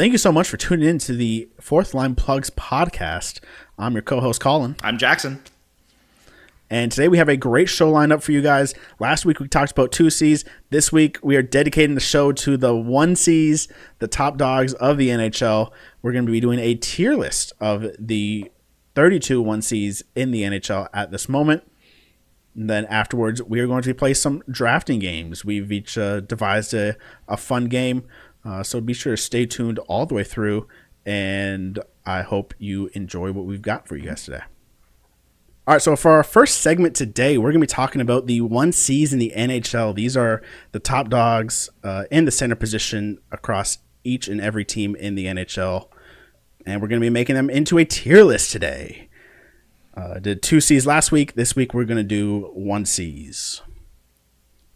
Thank you so much for tuning in to the Fourth Line Plugs podcast. I'm your co-host, Colin. I'm Jackson. And today we have a great show lined up for you guys. Last week we talked about 2Cs. This week we are dedicating the show to the 1Cs, the top dogs of the NHL. We're going to be doing a tier list of the 32 1Cs in the NHL at this moment. And then afterwards, we are going to play some drafting games. We've each devised a fun game, so be sure to stay tuned all the way through, and I hope you enjoy what we've got for you guys today. All right, so for our first segment today, we're going to be talking about the 1Cs in the NHL. These are the top dogs in the center position across each and every team in the NHL, and we're going to be making them into a tier list today. Did 2Cs last week. This week we're going to do 1Cs.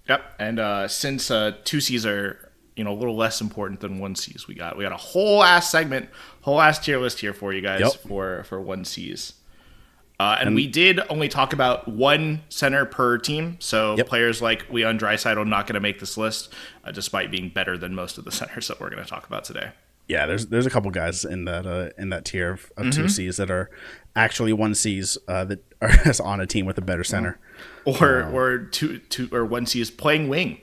Yep, and since 2Cs are a little less important than 1Cs, we got a whole ass segment, whole ass tier list here for you guys for 1Cs. And we did only talk about one center per team, so players like Leon Draisaitl are not going to make this list, despite being better than most of the centers that we're going to talk about today. Yeah, there's a couple guys in that tier of 2Cs that are actually 1Cs that are on a team with a better center, or 1Cs playing wing.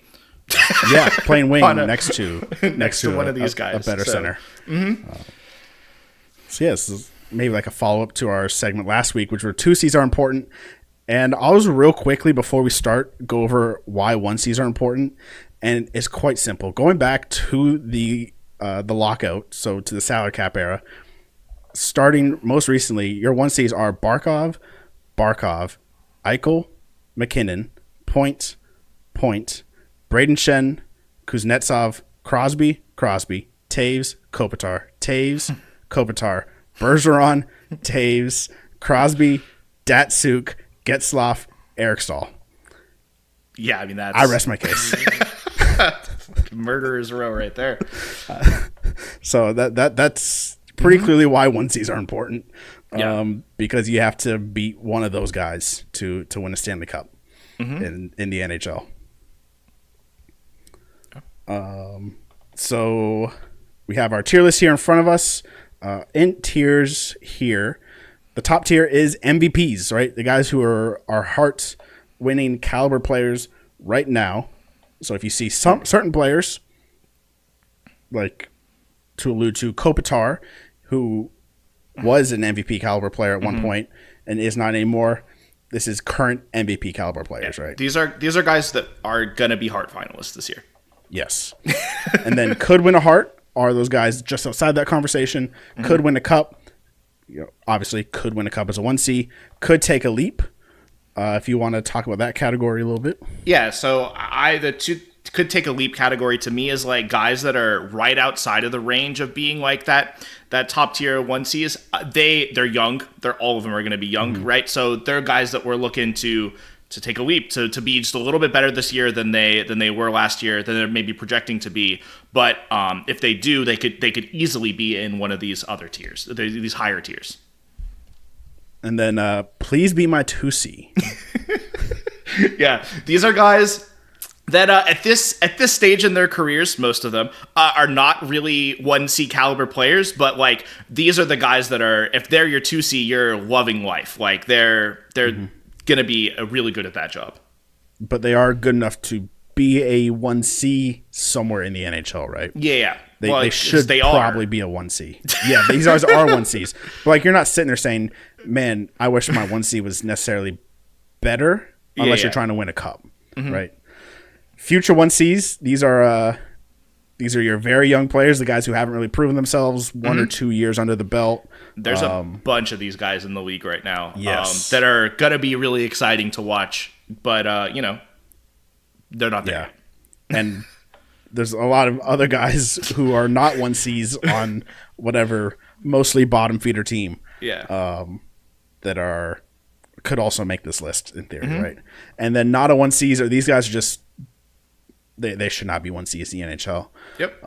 Yeah, playing wing next to one of these guys, a better center. So this is maybe like a follow up to our segment last week, which were 2Cs are important. And I'll just real quickly before we start go over why 1Cs are important, and it's quite simple. Going back to the lockout, so to the salary cap era, starting most recently, your 1Cs are Barkov, Eichel, McKinnon, Point, Braden Shen, Kuznetsov, Crosby, Taves, Kopitar, Bergeron, Taves, Crosby, Datsuk, Getzlaf, Eric Stahl. Yeah, I mean that's. I rest my case. Murderer's row right there. So that's pretty clearly why 1Cs are important. Because you have to beat one of those guys to win a Stanley Cup in the NHL. So we have our tier list here in front of us. In tiers here, the top tier is MVPs, right? The guys who are our heart-winning caliber players right now. So if you see some certain players, like to allude to Kopitar, who was an MVP caliber player at one point and is not anymore, this is current MVP caliber players, right? These are guys that are gonna be Hart finalists this year. Yes. And then could win a Hart are those guys just outside that conversation. Could win a cup. Obviously could win a cup as a 1C. Could take a leap. If you want to talk about that category a little bit. Yeah, so the two could take a leap category to me is like guys that are right outside of the range of being like that top tier 1Cs. They're young. All of them are going to be young, right? So they're guys that we're looking to take a leap, to be just a little bit better this year than they were last year, than they're maybe projecting to be. But if they do, they could easily be in one of these other tiers, these higher tiers. And then please be my 2C. Yeah, these are guys that at this stage in their careers, most of them are not really 1C caliber players, but like these are the guys that are, if they're your 2C, you're loving life. Like they're gonna be really good at that job. But they are good enough to be a 1C somewhere in the NHL, right? Yeah. They should probably be a 1C. Yeah, these guys are 1Cs. But like you're not sitting there saying, man, I wish my 1C was necessarily better, unless you're trying to win a cup, right? Future 1Cs, these are your very young players, the guys who haven't really proven themselves, 1 or 2 years under the belt. There's a bunch of these guys in the league right now, yes, that are gonna be really exciting to watch, but they're not there. Yeah. And there's a lot of other guys who are not 1Cs on whatever mostly bottom feeder team. Yeah. That could also make this list in theory, right? And then not a 1Cs, or these guys are just they should not be 1Cs in the NHL. Yep.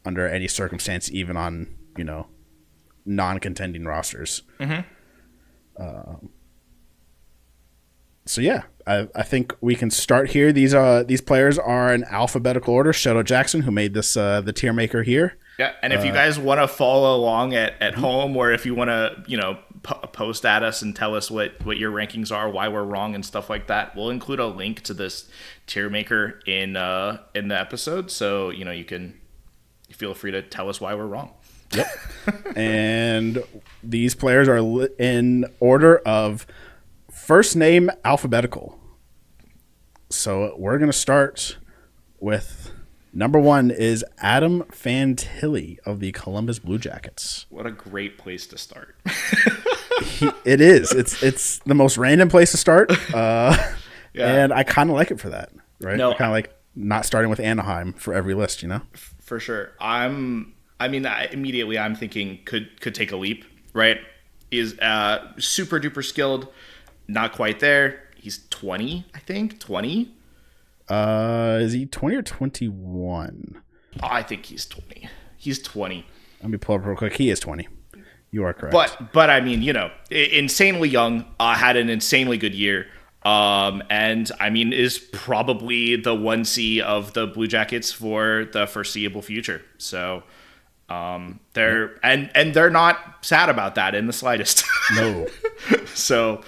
Under any circumstance, even on non-contending rosters. So yeah, I think we can start here. These players are in alphabetical order. Shout out Jackson, who made this the tier maker here. Yeah, and if you guys want to follow along at home, or if you want to, post at us and tell us what your rankings are, why we're wrong, and stuff like that, we'll include a link to this tier maker in the episode, so you can feel free to tell us why we're wrong. Yep. And these players are in order of first name alphabetical. So we're going to start with number 1 is Adam Fantilli of the Columbus Blue Jackets. What a great place to start. It is. It's the most random place to start. And I kind of like it for that, right? No, I kind of like not starting with Anaheim for every list, For sure. Immediately I'm thinking could take a leap, right? Is super duper skilled, not quite there. He's 20, I think. 20? Is he 20 or 21? I think he's 20. He's 20. Let me pull up real quick. He is 20. You are correct. But insanely young, had an insanely good year. And is probably the 1C of the Blue Jackets for the foreseeable future. So, they're not sad about that in the slightest. No. So,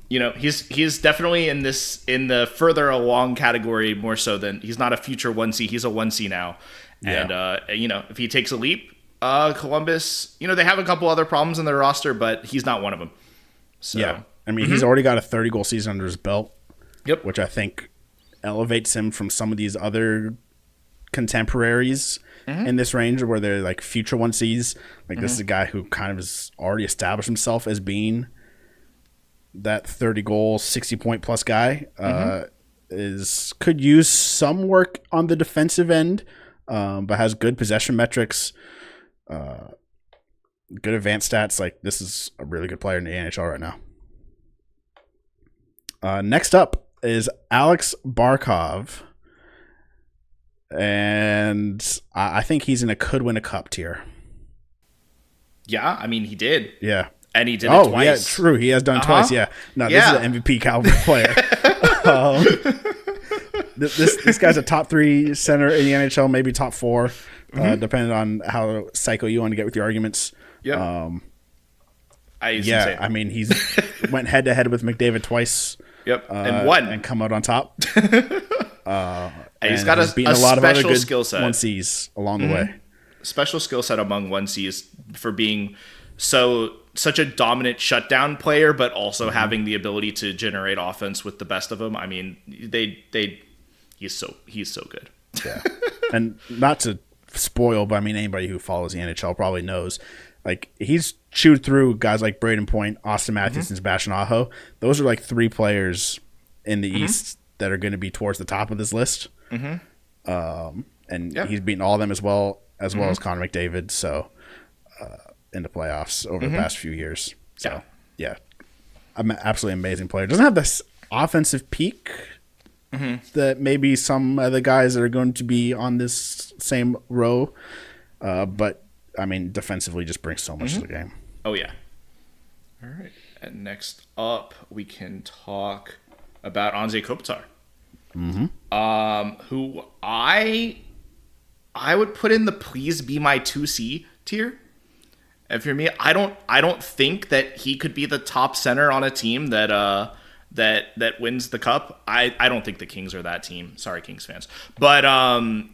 he's definitely in the further along category more so than he's not a future 1C. He's a 1C now. Yeah. And, if he takes a leap, Columbus, they have a couple other problems in their roster, but he's not one of them. So, yeah. He's already got a 30-goal season under his belt. Yep. Which I think elevates him from some of these other contemporaries in this range where they're like future 1Cs. Like this is a guy who kind of has already established himself as being that 30-goal, 60-point plus guy. Could use some work on the defensive end, but has good possession metrics, good advanced stats. Like this is a really good player in the NHL right now. Next up is Alex Barkov, and I think he's in a could win a cup tier. Yeah, he did. Yeah. And he did it twice. Yeah, true. He has done twice, yeah. No, this is an MVP caliber player. This guy's a top 3 center in the NHL, maybe top 4, depending on how psycho you want to get with your arguments. Yeah. He's went head to head with McDavid twice. Yep, and won and come out on top. He's got a lot of other good skill set. 1Cs along the way. Special skill set among 1Cs for being such a dominant shutdown player, but also having the ability to generate offense with the best of them. He's so good. Yeah, and not to spoil, but anybody who follows the NHL probably knows. Like he's chewed through guys like Braden Point, Austin Matthews, and Sebastian Aho. Those are like 3 players in the East that are going to be towards the top of this list. And he's beaten all of them as well as Connor McDavid. So in the playoffs over the past few years. So yeah, an absolutely amazing player. Doesn't have this offensive peak that maybe some of the guys that are going to be on this same row, but defensively just brings so much to the game. Oh, yeah. All right. And next up, we can talk about Anze Kopitar. Who I would put in the please be my 2C tier. And for me, I don't think that he could be the top center on a team that wins the cup. I don't think the Kings are that team. Sorry, Kings fans. But I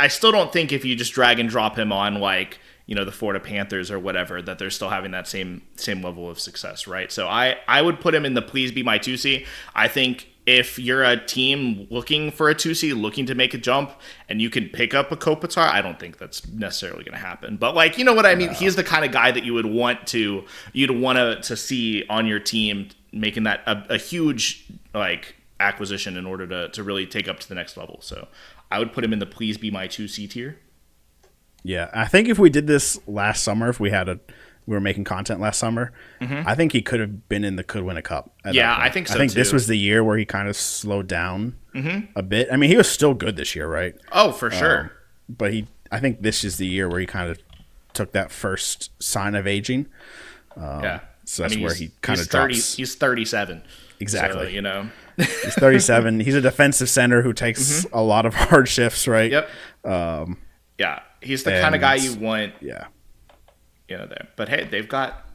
still don't think if you just drag and drop him on the Florida Panthers or whatever, that they're still having that same level of success, right? So I would put him in the please be my 2C. I think if you're a team looking for a 2C, looking to make a jump, and you can pick up a Kopitar, I don't think that's necessarily going to happen. But you know what I mean? He's the kind of guy that you'd want to see on your team, making that a huge acquisition in order to really take up to the next level. So I would put him in the please be my 2C tier. Yeah, I think if we did this last summer, if we were making content last summer, I think he could have been in the could win a cup. Yeah, I think so. I think too. This was the year where he kind of slowed down a bit. He was still good this year, right? Oh, for sure. But I think this is the year where he kind of took that first sign of aging. So that's where he kind of drops. He's 37. Exactly. So, you know. He's 37. He's a defensive center who takes a lot of hard shifts, right? Yep. Yeah, he's the kind of guy you want. Yeah. You know there, but hey, they got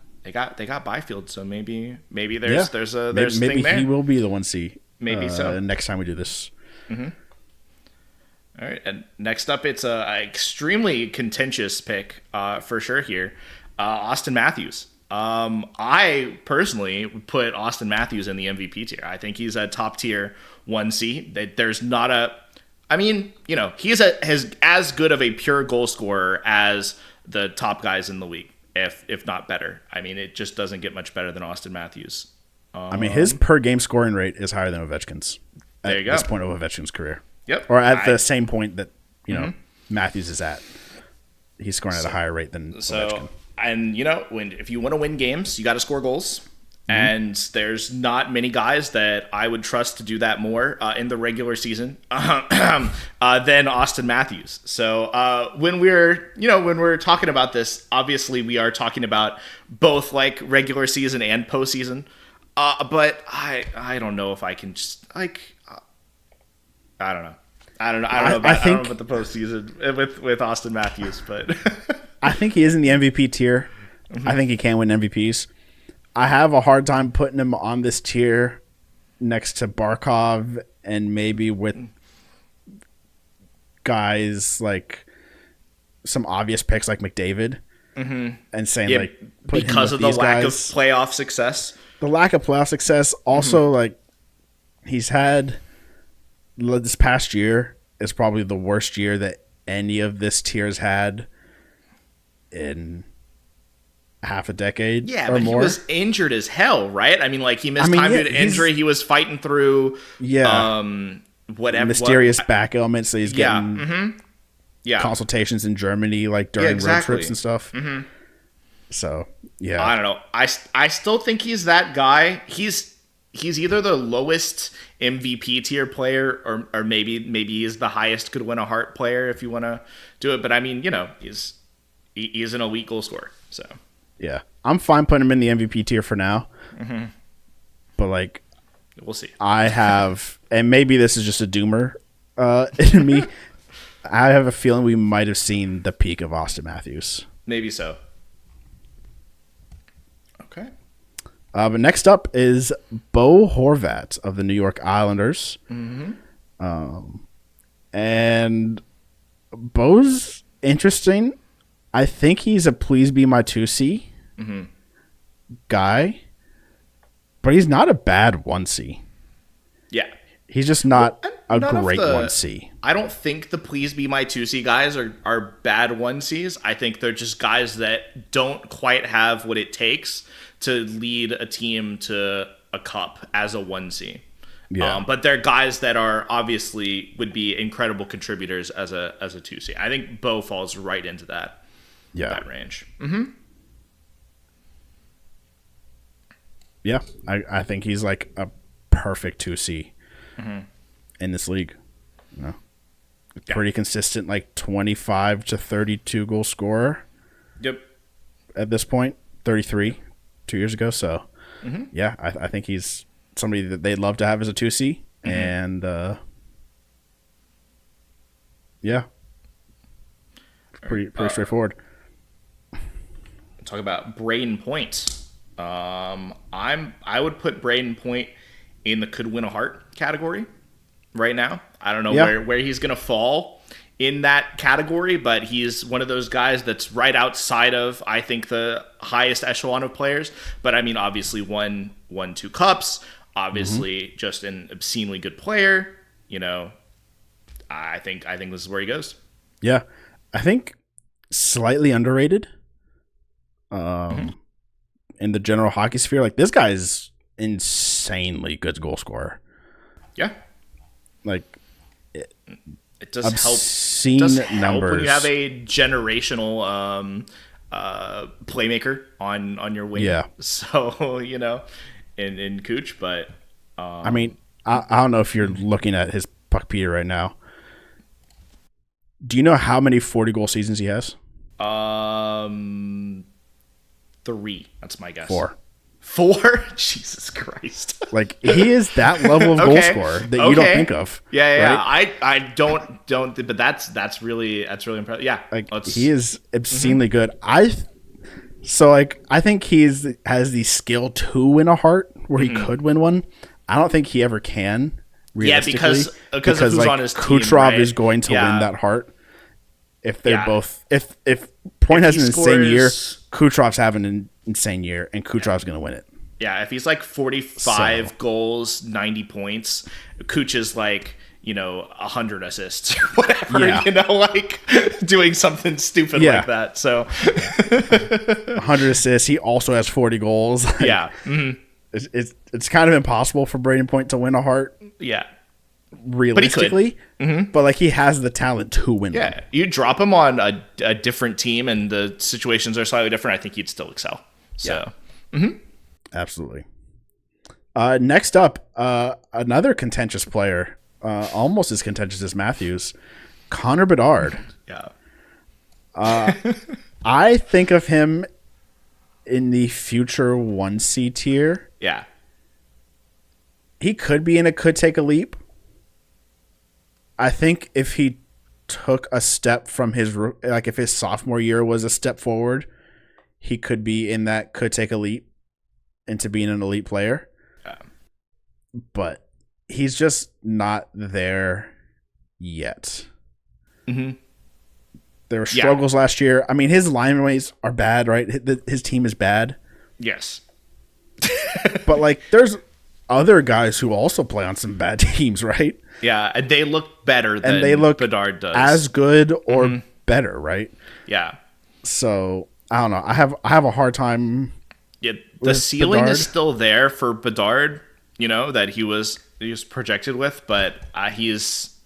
Byfield, so maybe there's a maybe thing there. he will be the 1C. Maybe so. Next time we do this. All right, and next up, it's a extremely contentious pick for sure here, Austin Matthews. I personally would put Austin Matthews in the MVP tier. I think he's a top tier 1C. There's not a, I mean, you know, he's as good of a pure goal scorer as the top guys in the league, if not better. I mean, it just doesn't get much better than Austin Matthews. I mean, his per game scoring rate is higher than Ovechkin's There you go. At this point of Ovechkin's career. Yep. Or at the same point that, you know, Matthews is at. He's scoring at a higher rate than Ovechkin. And, you know, if you want to win games, you got to score goals. And there's not many guys that I would trust to do that more in the regular season than Austin Matthews. So when we're talking about this, obviously we are talking about both like regular season and postseason. But I don't know if I can just like I don't know. I don't know about the postseason with Austin Matthews, but I think he is in the MVP tier. I think he can win MVPs. I have a hard time putting him on this tier next to Barkov and maybe with guys like some obvious picks like McDavid and saying like put because him of the these lack guys. of playoff success. The lack of playoff success. Also, like he's had this past year is probably the worst year that any of this tier has had in half a decade or more. He was injured as hell, right? I mean, like he missed time due to injury. He was fighting through whatever mysterious back ailments. So he's getting yeah consultations in Germany like during road trips and stuff. So yeah, I don't know. I still think he's that guy. He's either the lowest MVP tier player or maybe he is the highest could win a Hart player if you want to do it. But I mean, you know, he's an elite goal scorer. So yeah, I'm fine putting him in the MVP tier for now. But like, we'll see. I have, and maybe this is just a doomer in me. I have a feeling we might have seen the peak of Austin Matthews. Maybe so. Okay. But next up is Bo Horvat of the New York Islanders. And Bo's interesting. I think he's a please be my 2C guy, but he's not a bad 1C. Yeah. He's just not a great 1C. I don't think the please be my 2C guys are bad 1Cs. I think they're just guys that don't quite have what it takes to lead a team to a cup as a 1C. Yeah. But they're guys that are obviously would be incredible contributors as a 2C. I think Bo falls right into that range. Yeah, I think he's like a perfect 2C in this league. You know? Pretty consistent, like 25 to 32 goal scorer. Yep. At this point, 33 2 years ago. So, yeah, I think he's somebody that they'd love to have as a 2C. And, yeah, pretty straightforward. Talk about Braden Point. I would put Braden Point in the could win a Hart category right now. I don't know where he's going to fall in that category, but he's one of those guys that's right outside of, I think, the highest echelon of players. But I mean, obviously won 2 cups, obviously just an obscenely good player. You know, I think this is where he goes. Yeah. I think slightly underrated. In the general hockey sphere, like this guy is insanely good goal scorer. Yeah, like it does help. Obscene numbers when you have a generational playmaker on your wing. Yeah. So you know, in Cooch, but I mean, I don't know if you're looking at his Puckpedia right now. Do you know how many 40-goal seasons he has? 3. That's my guess. 4. 4? Jesus Christ. Like, he is that level of goal scorer that you don't think of. Yeah. Right? I don't, but that's really impressive. Yeah. Like, he is obscenely good. I think has the skill to win a heart where he could win one. I don't think he ever can. Yeah, because of who's like, on his team. Kucherov right? is going to win that heart. If they're both, if Point has an insane year, Kucherov's having an insane year, and Kucherov's going to win it. Yeah, if he's like 45 goals, 90 points, Kuch is like, 100 assists or whatever, like doing something stupid like that. So 100 assists. He also has 40 goals. Yeah. It's kind of impossible for Braden Point to win a heart. Yeah. Realistically, but like, he has the talent to win. Yeah, you drop him on a different team and the situations are slightly different, I think he'd still excel. So, absolutely. Next up, another contentious player, almost as contentious as Matthews, Connor Bedard. Yeah. I think of him in the future 1C tier. Yeah. He could be in a could take a leap. I think if he took a step from if his sophomore year was a step forward, he could be in that could take a leap into being an elite player. Yeah. But he's just not there yet. There were struggles last year. I mean, his line rates are bad, right? His team is bad. Yes. But like, there's other guys who also play on some bad teams, right? Yeah, and they look better than Bedard does. As good or better, right? Yeah. So I don't know. I have a hard time. Yeah, the ceiling Bedard. is still there for Bedard, that he was projected with, but he's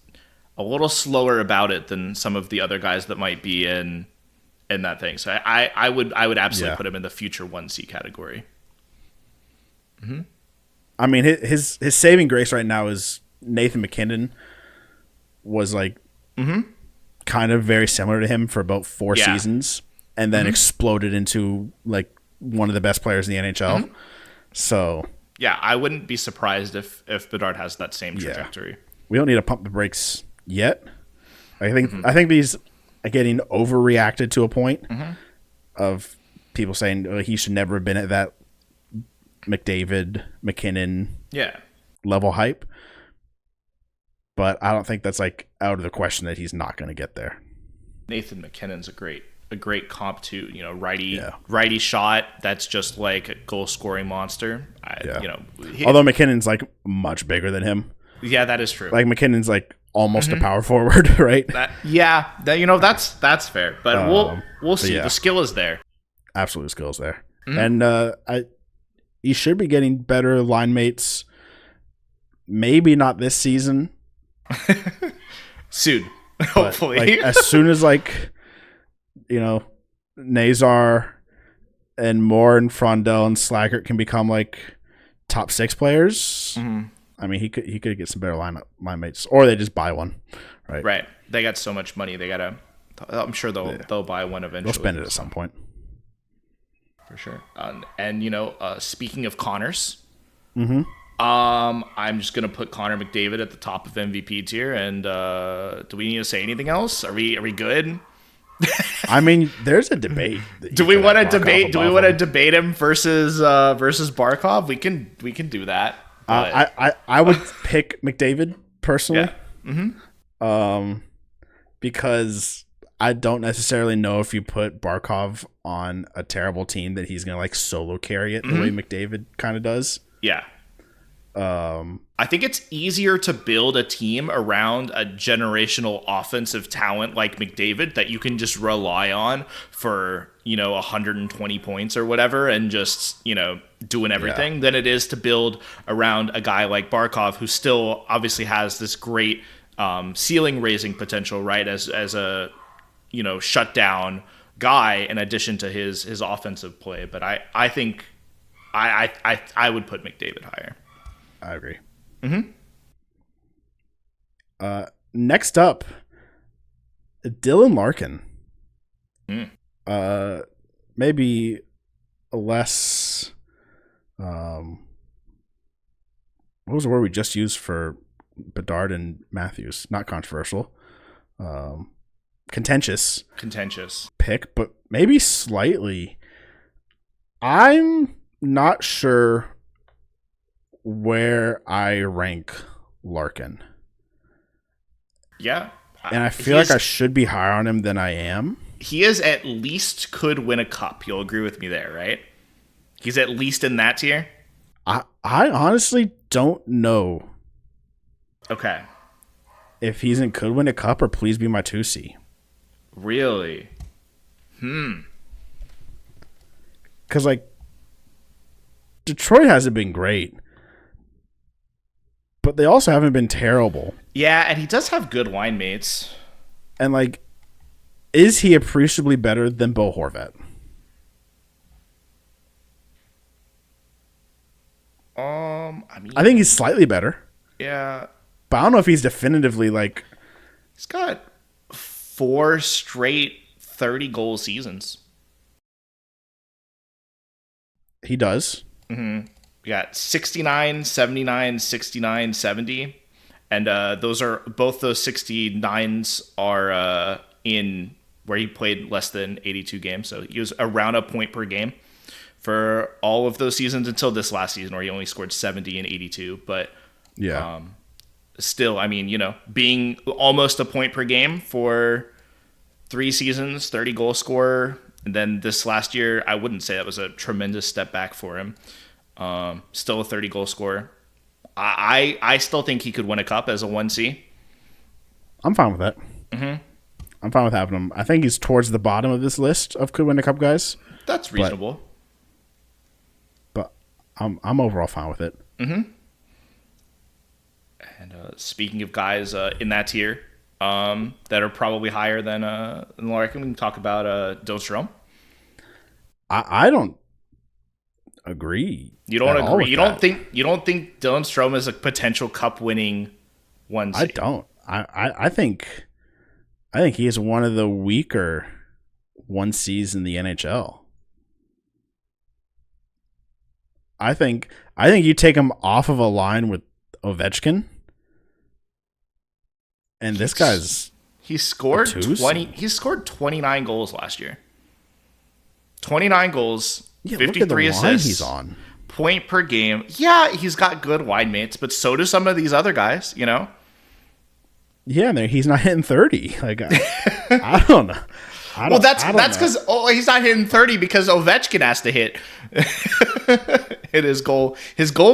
a little slower about it than some of the other guys that might be in that thing. So I would absolutely put him in the future 1C category. I mean, his saving grace right now is Nathan McKinnon was like kind of very similar to him for about 4 seasons, and then exploded into like one of the best players in the NHL. So yeah, I wouldn't be surprised if Bedard has that same trajectory. We don't need to pump the brakes yet. I think he's getting overreacted to a point of people saying he should never have been at that McDavid, McKinnon level hype. But I don't think that's like out of the question that he's not going to get there. Nathan McKinnon's a great comp to, righty shot. That's just like a goal scoring monster. Although McKinnon's like much bigger than him. Yeah, that is true. Like, McKinnon's like almost a power forward, right? That's fair. But we'll see. Yeah. The skill is there. Absolute skills there. And he should be getting better line mates. Maybe not this season. Soon, hopefully. Like, as soon as Nazar and Moore and Frondell and Slaggert can become like top 6 players. I mean, he could get some better line mates, or they just buy one, right? Right. They got so much money. I'm sure they'll buy one eventually. They'll spend it at some point. For sure. And speaking of Connors, I'm just gonna put Connor McDavid at the top of MVP tier. And do we need to say anything else? Are we good? I mean, there's a debate. Do we want to debate? Do we want to debate him versus Barkov? We can do that. I would pick McDavid personally. Because I don't necessarily know if you put Barkov on a terrible team that he's gonna like solo carry it the way McDavid kind of does. Yeah. I think it's easier to build a team around a generational offensive talent like McDavid that you can just rely on for, 120 points or whatever and just, doing everything than it is to build around a guy like Barkov, who still obviously has this great ceiling raising potential, right? As a, shutdown guy in addition to his offensive play. But I think I would put McDavid higher. I agree. Next up, Dylan Larkin. Maybe less What was the word we just used for Bedard and Matthews? Not controversial. Contentious pick, but maybe slightly. I'm not sure where I rank Larkin. Yeah. And I feel like I should be higher on him than I am. He is at least could win a cup. You'll agree with me there, right? He's at least in that tier? I honestly don't know. Okay. If he's in could win a cup or please be my 2C. Really? Because, like, Detroit hasn't been great. But they also haven't been terrible. Yeah, and he does have good line mates. And, like, is he appreciably better than Bo Horvat? I think he's slightly better. Yeah. But I don't know if he's definitively, like... He's got 4 straight 30-goal seasons. He does. Mm-hmm. We got 69, 79, 69, 70. And those are both those 69s are in where he played less than 82 games. So he was around a point per game for all of those seasons until this last season where he only scored 70 and 82. But yeah, still, I mean, you know, being almost a point per game for 3 seasons, 30 goal scorer. And then this last year, I wouldn't say that was a tremendous step back for him. Still a 30 goal scorer. I still think he could win a cup as a 1C. I'm fine with that. Mm-hmm. I'm fine with having him. I think he's towards the bottom of this list of could win a cup guys. That's reasonable. But I'm overall fine with it. Mm-hmm. And speaking of guys in that tier that are probably higher than Larkin, we can talk about Dylan Strome. I don't agree. You don't agree? You don't think Dylan Strome is a potential cup winning 1C? I don't. I think he is one of the weaker 1Cs in the NHL. I think you take him off of a line with Ovechkin, and this guy's he scored 20. He scored 29 goals last year. 29 goals, 53 assists. He's on point per game. Yeah, he's got good wide mates, but so do some of these other guys. You know. Yeah, he's not hitting 30. Like I don't know. Well, that's because he's not hitting 30 because Ovechkin has to hit his goal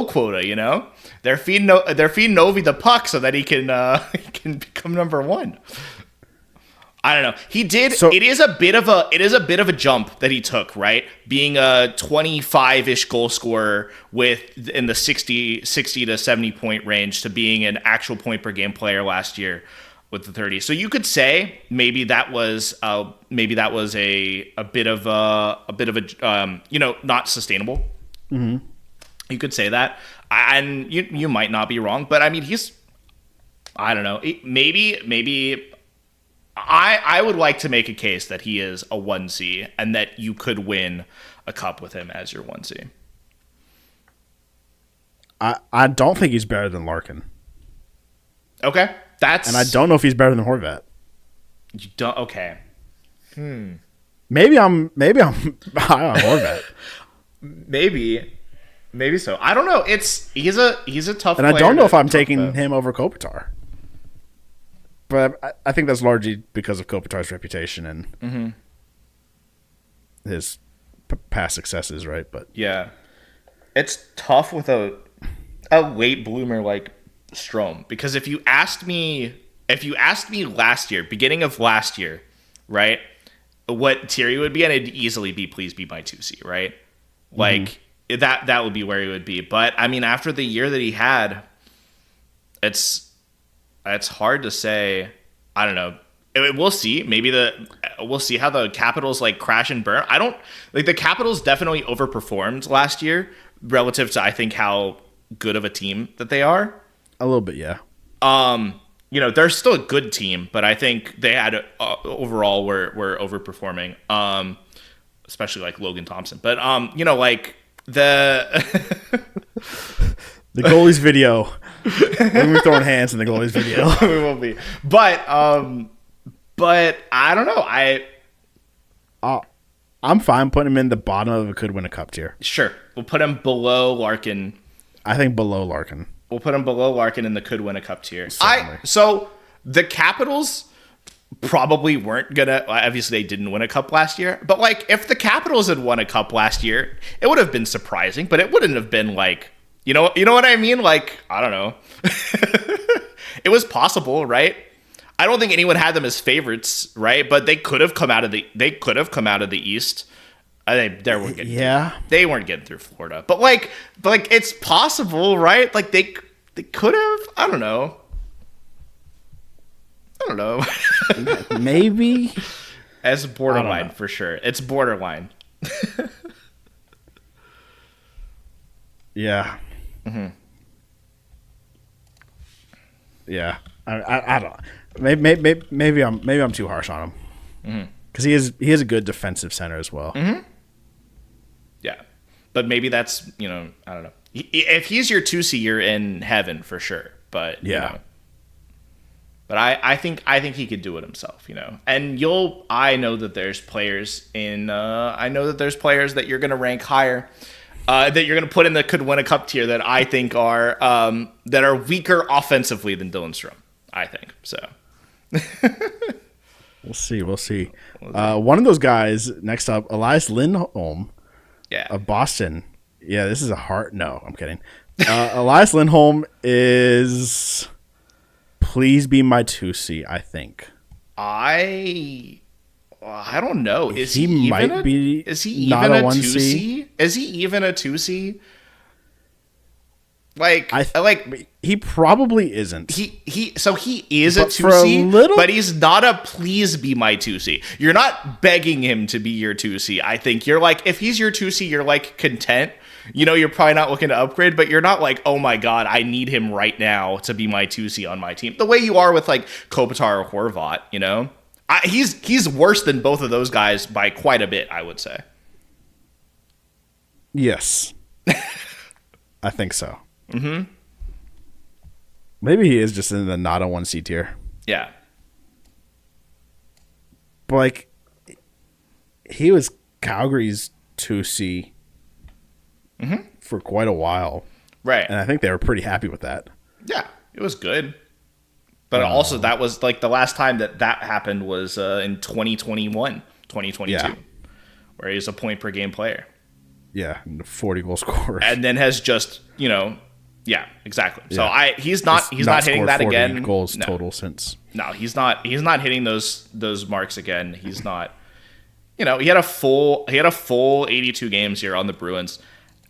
quota. You know, they're feeding Novi the puck so that he can become number 1. I don't know. He did. So, it is a bit of a jump that he took, right? Being a 25-ish goal scorer in the 60 to 70 point range to being an actual point per game player last year with the 30. So you could say maybe that was a bit of a not sustainable. Mm-hmm. You could say that, and you might not be wrong, but I mean I don't know. Maybe. I would like to make a case that he is a 1C and that you could win a cup with him as your 1C. I don't think he's better than Larkin. Okay. And I don't know if he's better than Horvat. You don't. Okay. Maybe I'm high on Horvat. Maybe so. I don't know. He's a tough. And I don't know if I'm taking him over Kopitar. But I think that's largely because of Kopitar's reputation and his past successes, right? But yeah, it's tough with a late bloomer like Strome, because if you asked me last year, beginning of last year, right, what tier he would be, and it'd easily be please be my 2C, right? Like that would be where he would be. But I mean, after the year that he had, it's hard to say. I don't know. We'll see. We'll see how the Capitals like crash and burn. I don't like the Capitals definitely overperformed last year relative to I think how good of a team that they are. A little bit, yeah. They're still a good team, but I think they had overall were overperforming. Especially like Logan Thompson. But The The goalie's video. We're throwing hands in the goalie's video. We will be, but I don't know. I'm fine putting him in the bottom of a could win a cup tier. Sure, we'll put him below Larkin. I think below Larkin. We'll put him below Larkin in the could win a cup tier. Certainly. So the Capitals probably weren't gonna. Obviously, they didn't win a cup last year. But like, if the Capitals had won a cup last year, it would have been surprising. But it wouldn't have been like, you know what I mean? Like, I don't know. It was possible, right? I don't think anyone had them as favorites, right? But they could have come out of the East. They weren't getting through Florida, but like it's possible, right? Like they could have. I don't know. Maybe. As borderline for sure. It's borderline. Yeah. Mm-hmm. Yeah. I don't know. Maybe I'm too harsh on him because he is a good defensive center as well. Mm-hmm. Yeah, but maybe that's I don't know. If he's your 2C, you're in heaven for sure. But but I think he could do it himself. And I know that there's players that you're gonna rank higher. That you're going to put in the could win a cup tier that I think are weaker offensively than Dylan Strome. I think so. We'll see. One of those guys next up, Elias Lindholm, of Boston. Yeah, this is a hard. No, I'm kidding. Elias Lindholm is please be my 2C. I think. I don't know. Is he even a 2C? Is he even a 2C? He probably isn't. He is a 2C, but he's not a please be my 2C. You're not begging him to be your 2C. I think you're like, if he's your 2C, you're like content. You're probably not looking to upgrade, but you're not like, oh my God, I need him right now to be my 2C on my team. The way you are with like Kopitar or Horvat, he's worse than both of those guys by quite a bit, I would say. Yes. I think so. Mm-hmm. Maybe he is just in the not a 1C tier. Yeah. But like, he was Calgary's 2C for quite a while. Right. And I think they were pretty happy with that. Yeah, it was good. But also, that was like the last time that happened was in 2021, 2022, where he was a point per game player. Yeah, 40 goal scorer. And then has just, yeah, exactly. So he's not hitting that again. Goals total since. No, he's not hitting those marks again. He's not. He had a full 82 games here on the Bruins.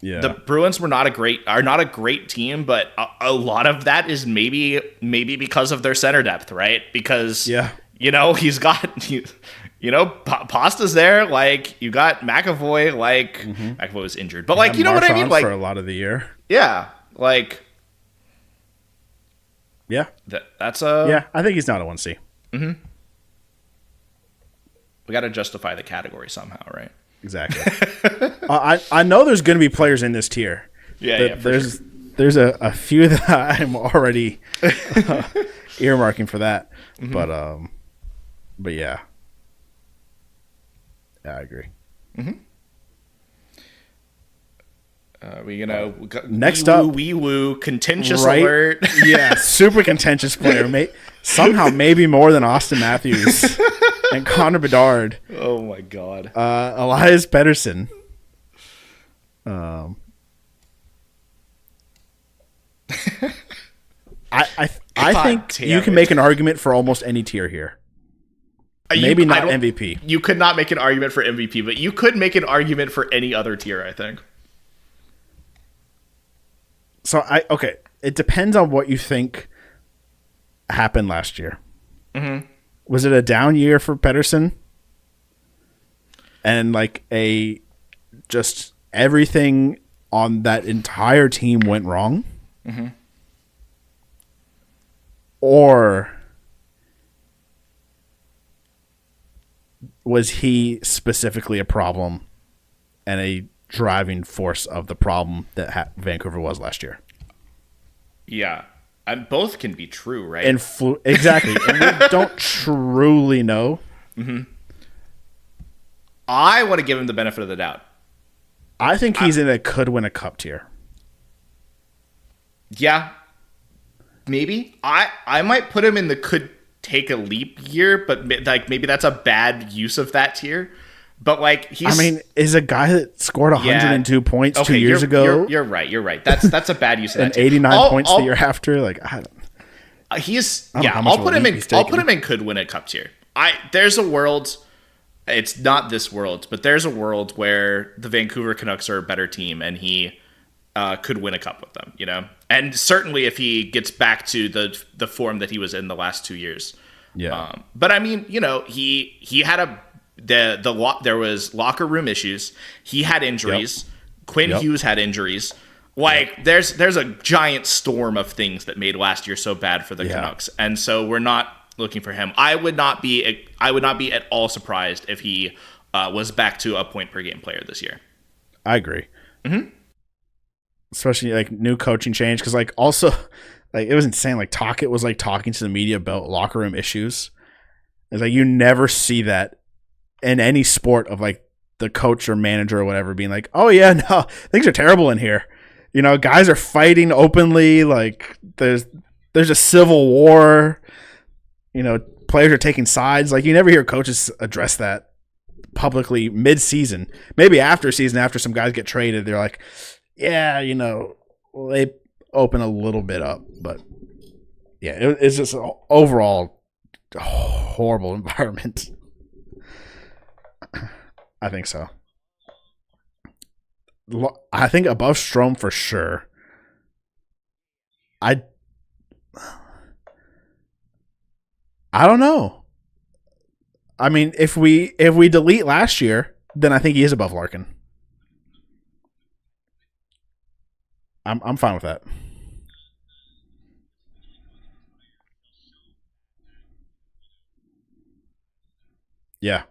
Yeah. The Bruins are not a great team, but a lot of that is maybe because of their center depth, right? Because he's got Pasta's there, like you got McAvoy, like McAvoy was injured, but like what I mean, like for a lot of the year. Yeah, like that's I think he's not a 1C. Mm-hmm. We got to justify the category somehow, right? Exactly. I know there's going to be players in this tier. There's a few that I'm already earmarking for that, but yeah, I agree. Mm-hmm. We next up, wee woo contentious alert. Yeah, super contentious player. Somehow maybe more than Austin Matthews and Connor Bedard. Oh my God. Elias Pettersson. I think you can make an argument for almost any tier here. Maybe not MVP. You could not make an argument for MVP, but you could make an argument for any other tier, I think. So it depends on what you think happened last year. Mm-hmm. Was it a down year for Pettersson? And like just everything on that entire team went wrong? Mm-hmm. Or was he specifically a problem and driving force of the problem that Vancouver was last year. Yeah. And both can be true, right? And exactly. And we don't truly know. Mm-hmm. I want to give him the benefit of the doubt. I think he's in a could win a cup tier. Yeah. Maybe. I might put him in the could take a leap year, but like maybe that's a bad use of that tier. But like is a guy that scored 102 points 2 years ago. You're right. That's a bad use of that. And 89 points the year after. Like I don't. I'll put him in. I'll put him in. Could win a cup tier. There's a world. It's not this world, but there's a world where the Vancouver Canucks are a better team, and he could win a cup with them. You know, and certainly if he gets back to the form that he was in the last 2 years. Yeah. But I mean, you know, he had there was locker room issues. He had injuries. Yep. Quinn Hughes had injuries. Like there's a giant storm of things that made last year so bad for the Canucks, and so we're not looking for him. I would not be at all surprised if he was back to a point per game player this year. I agree. Mm-hmm. Especially like new coaching change, because like also like it was insane. Like Tocchet was like talking to the media about locker room issues. It's like you never see that in any sport of like the coach or manager or whatever being like, oh yeah, no, things are terrible in here. You know, guys are fighting openly. Like there's a civil war. You know, players are taking sides. Like you never hear coaches address that publicly mid-season. Maybe after season, after some guys get traded, they're like, yeah, you know, they open a little bit up. But yeah, it's just an overall horrible environment. I think so. I think above Strome for sure. I don't know. I mean, if we delete last year, then I think he is above Larkin. I'm fine with that. Yeah.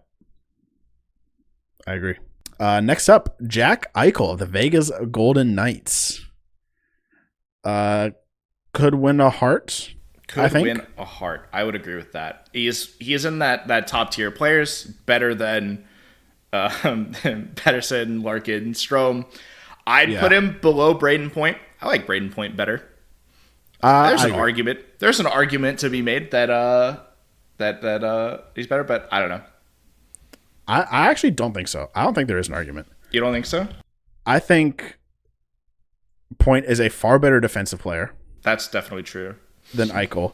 I agree. Next up, Jack Eichel of the Vegas Golden Knights. Could win a Hart. Could win a Hart. I would agree with that. He is in that top tier players, better than Pettersson, Larkin, Strome. I'd put him below Braden Point. I like Braden Point better. There's an argument. There's an argument to be made that he's better, but I don't know. I actually don't think so. I don't think there is an argument. You don't think so? I think Point is a far better defensive player. That's definitely true. Than Eichel.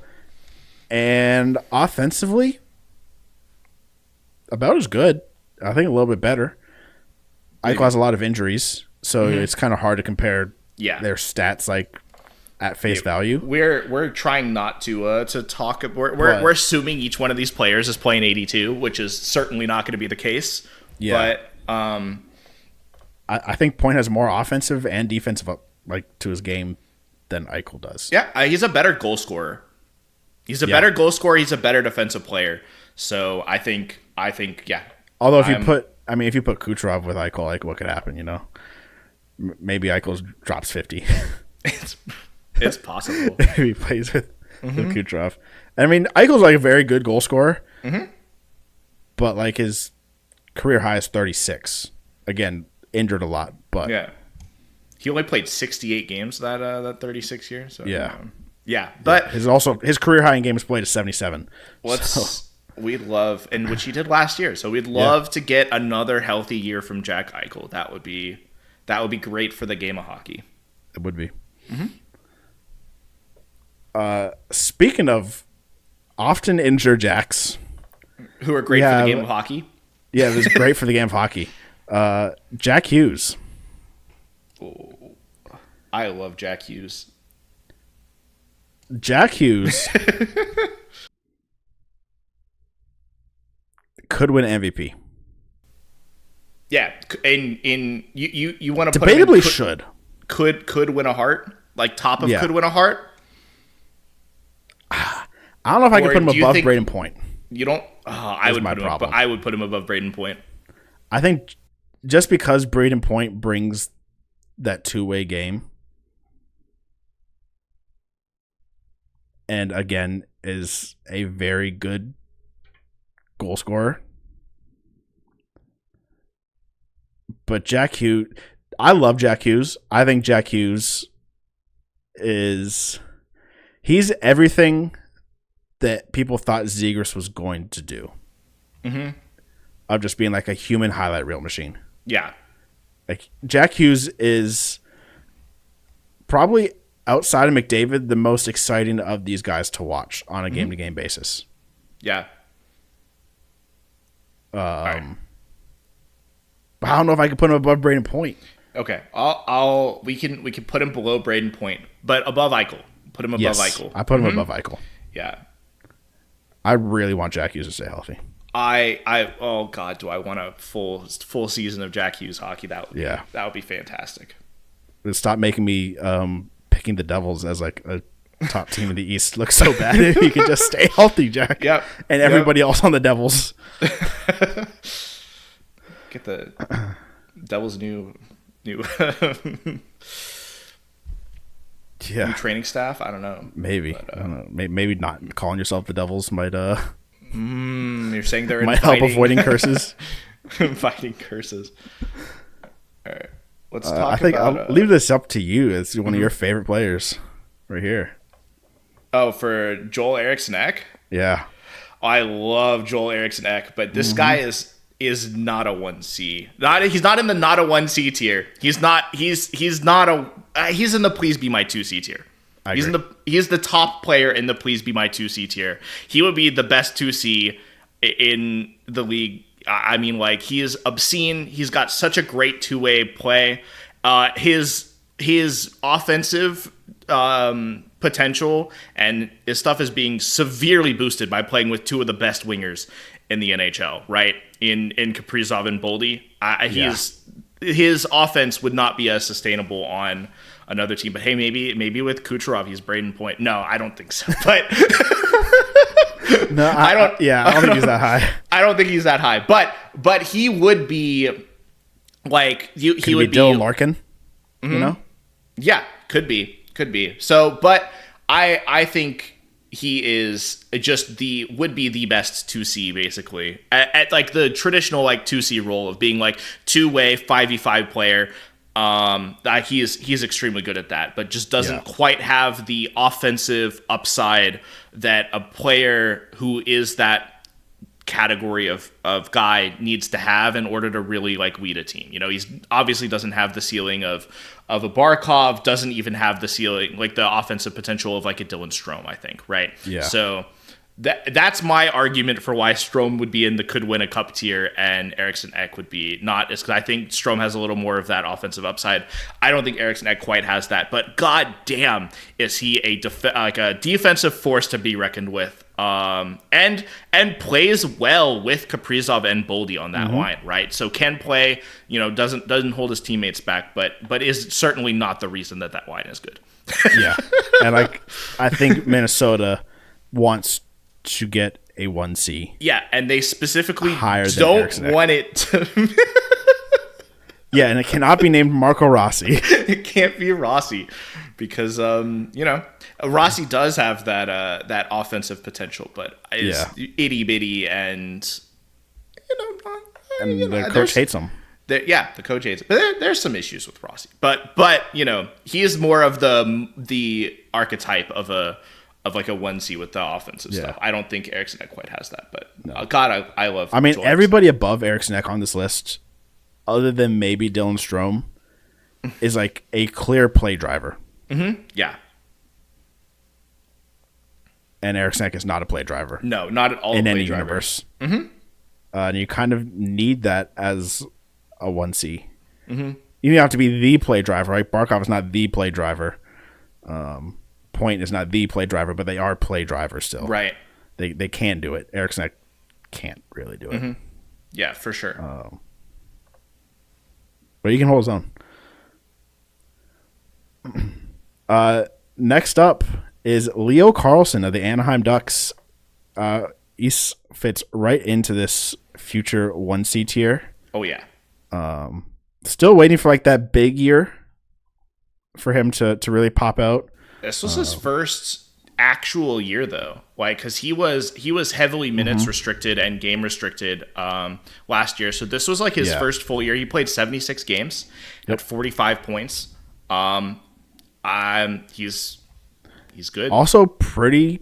And offensively, about as good. I think a little bit better. Eichel has a lot of injuries, so it's kind of hard to compare their stats like at face value. We're trying not to talk. We're assuming each one of these players is playing 82, which is certainly not going to be the case. Yeah. But I think Point has more offensive and defensive to his game than Eichel does. Yeah, he's a better goal scorer. He's a better goal scorer. He's a better defensive player. So I think yeah. Although if you put Kucherov with Eichel, like what could happen? You know, maybe Eichel drops 50. It's possible if he plays with Kucherov. I mean, Eichel's like a very good goal scorer, but like his career high is 36. Again, injured a lot, but yeah, he only played 68 games that 36 year. So yeah, but his career high in games played is 77. We'd love, and which he did last year. So we'd love to get another healthy year from Jack Eichel. That would be great for the game of hockey. It would be. Speaking of often injured Jacks, who are great for the game of hockey. Yeah, it was great for the game of hockey. Jack Hughes. Oh, I love Jack Hughes. Jack Hughes could win MVP. Yeah, in you want to put debatably him in, could win a Hart, like top of could win a Hart. I don't know if I can put him above Braden Point. You don't. I would put him above Braden Point. I think just because Braden Point brings that two-way game, and again is a very good goal scorer. But Jack Hughes, I love Jack Hughes. I think Jack Hughes he's everything that people thought Zegras was going to do. Mm-hmm. Of just being like a human highlight reel machine. Yeah. Like Jack Hughes is probably outside of McDavid the most exciting of these guys to watch on a game-to-game basis. Yeah. Right. But I don't know if I can put him above Braden Point. Okay. We can put him below Braden Point, but above Eichel. Put him above Eichel. I put him above Eichel. Yeah. I really want Jack Hughes to stay healthy. Oh God, do I want a full season of Jack Hughes hockey? That would be fantastic. Stop making me picking the Devils as like a top team in the East look so bad. If you could just stay healthy, Jack. Yep. And everybody else on the Devils. Get the Devils new new training staff. I don't know. Maybe. But, I don't know. Maybe not calling yourself the Devils might you're saying they're might help avoiding curses. Fighting curses. All right. Let's talk I'll leave this up to you. It's one of your favorite players right here. Oh, for Joel Eriksson Ek? Yeah. I love Joel Eriksson Ek, but this guy is not a 1C. He's not in the not a 1C tier. He's in the please be my 2C tier. He's the top player in the please be my 2C tier. He would be the best 2C in the league. I mean, like, he is obscene. He's got such a great two-way play. His offensive potential and his stuff is being severely boosted by playing with two of the best wingers in the NHL, right? In Kaprizov and Boldy. His offense would not be as sustainable on another team. But hey, maybe with Kucherov, he's Braden Point. No, I don't think so. But no, I don't think he's that high. I don't think he's that high. But he would be like he would be Dylan Larkin. Mm-hmm. You know? Yeah, could be. So, but I think he is would be the best 2C basically at like the traditional like 2C role of being like two-way 5v5 player. He's extremely good at that, but just doesn't quite have the offensive upside that a player who is that category of guy needs to have in order to really like lead a team. You know, he's obviously doesn't have the ceiling of a Barkov, doesn't even have the ceiling, like the offensive potential of like a Dylan Strome, I think, right? Yeah. So that's my argument for why Strome would be in the could win a cup tier and Eriksson Ek would be not, is because I think Strome has a little more of that offensive upside. I don't think Eriksson Ek quite has that, but god damn is he a defensive force to be reckoned with. And plays well with Kaprizov and Boldy on that line, right? So can play, doesn't hold his teammates back, but is certainly not the reason that line is good. Yeah, and I think Minnesota wants to get a 1C. Yeah, and they specifically higher don't want it to. Yeah, and it cannot be named Marco Rossi. It can't be Rossi because Rossi does have that offensive potential, but is itty bitty and the coach hates him. The coach hates it. But there's some issues with Rossi. But he is more of the archetype of like a 1C with the offensive stuff. I don't think Eriksson Ek quite has that, but no. God, I love. I mean, everybody above Eriksson Ek on this list, other than maybe Dylan Strome, is like a clear play driver. Mm-hmm. Yeah. And Eriksson Ek is not a play driver. No, not at all. In any universe. Mm-hmm. And you kind of need that as a 1C. Mm-hmm. You don't have to be the play driver, right? Barkov is not the play driver. Point is not the play driver, but they are play drivers still. Right. They can do it. Eriksson Ek can't really do it. Mm-hmm. Yeah, for sure. But he can hold his own. Next up is Leo Carlson of the Anaheim Ducks. He fits right into this future 1C tier. Oh, yeah. Still waiting for like that big year for him to really pop out. This was his first actual year though, like because he was heavily minutes restricted and game restricted last year. So this was like his first full year. He played 76 games at 45 points. He's good. Also pretty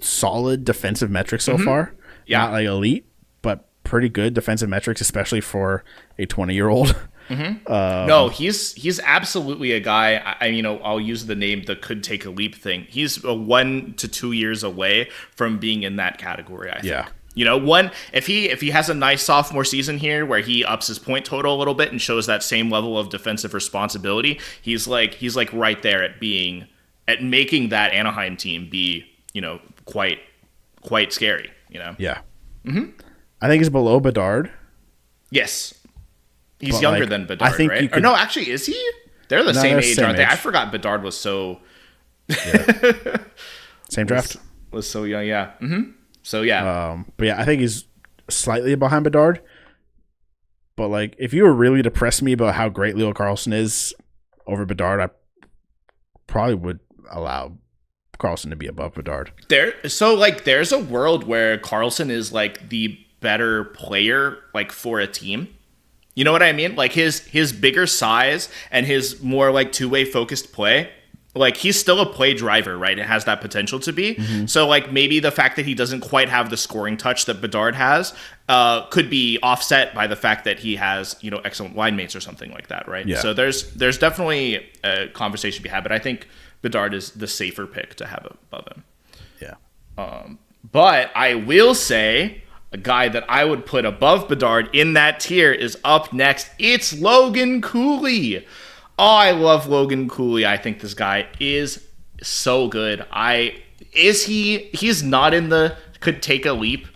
solid defensive metrics so far. Yeah. Not like elite, but pretty good defensive metrics, especially for a 20-year-old. No, he's absolutely a guy. I'll use the name that could take a leap thing. He's 1 to 2 years away from being in that category, I think. If he has a nice sophomore season here where he ups his point total a little bit and shows that same level of defensive responsibility, he's like right there at making that Anaheim team be, quite scary, Yeah. I think he's below Bedard. Yes. He's younger than Bedard, I think right? Or no, actually, is he? They're the same age, aren't they? I forgot Bedard was so... Same draft. Was so young, yeah. So, yeah. But yeah, I think he's slightly behind Bedard. But like, if you were really to press me about how great Leo Carlsson is over Bedard, I probably would allow Carlsson to be above Bedard. There's a world where Carlsson is like the better player, like for a team. You know what I mean? Like his bigger size and his more like two-way focused play, like he's still a play driver, right? It has that potential to be. So like maybe the fact that he doesn't quite have the scoring touch that Bedard has could be offset by the fact that he has, excellent line mates or something like that, right? Yeah. So there's definitely a conversation to be had, but I think Bedard is the safer pick to have above him. Yeah. But I will say a guy that I would put above Bedard in that tier is up next. It's Logan Cooley. Oh, I love Logan Cooley. I think this guy is so good. He's not in the could take a leap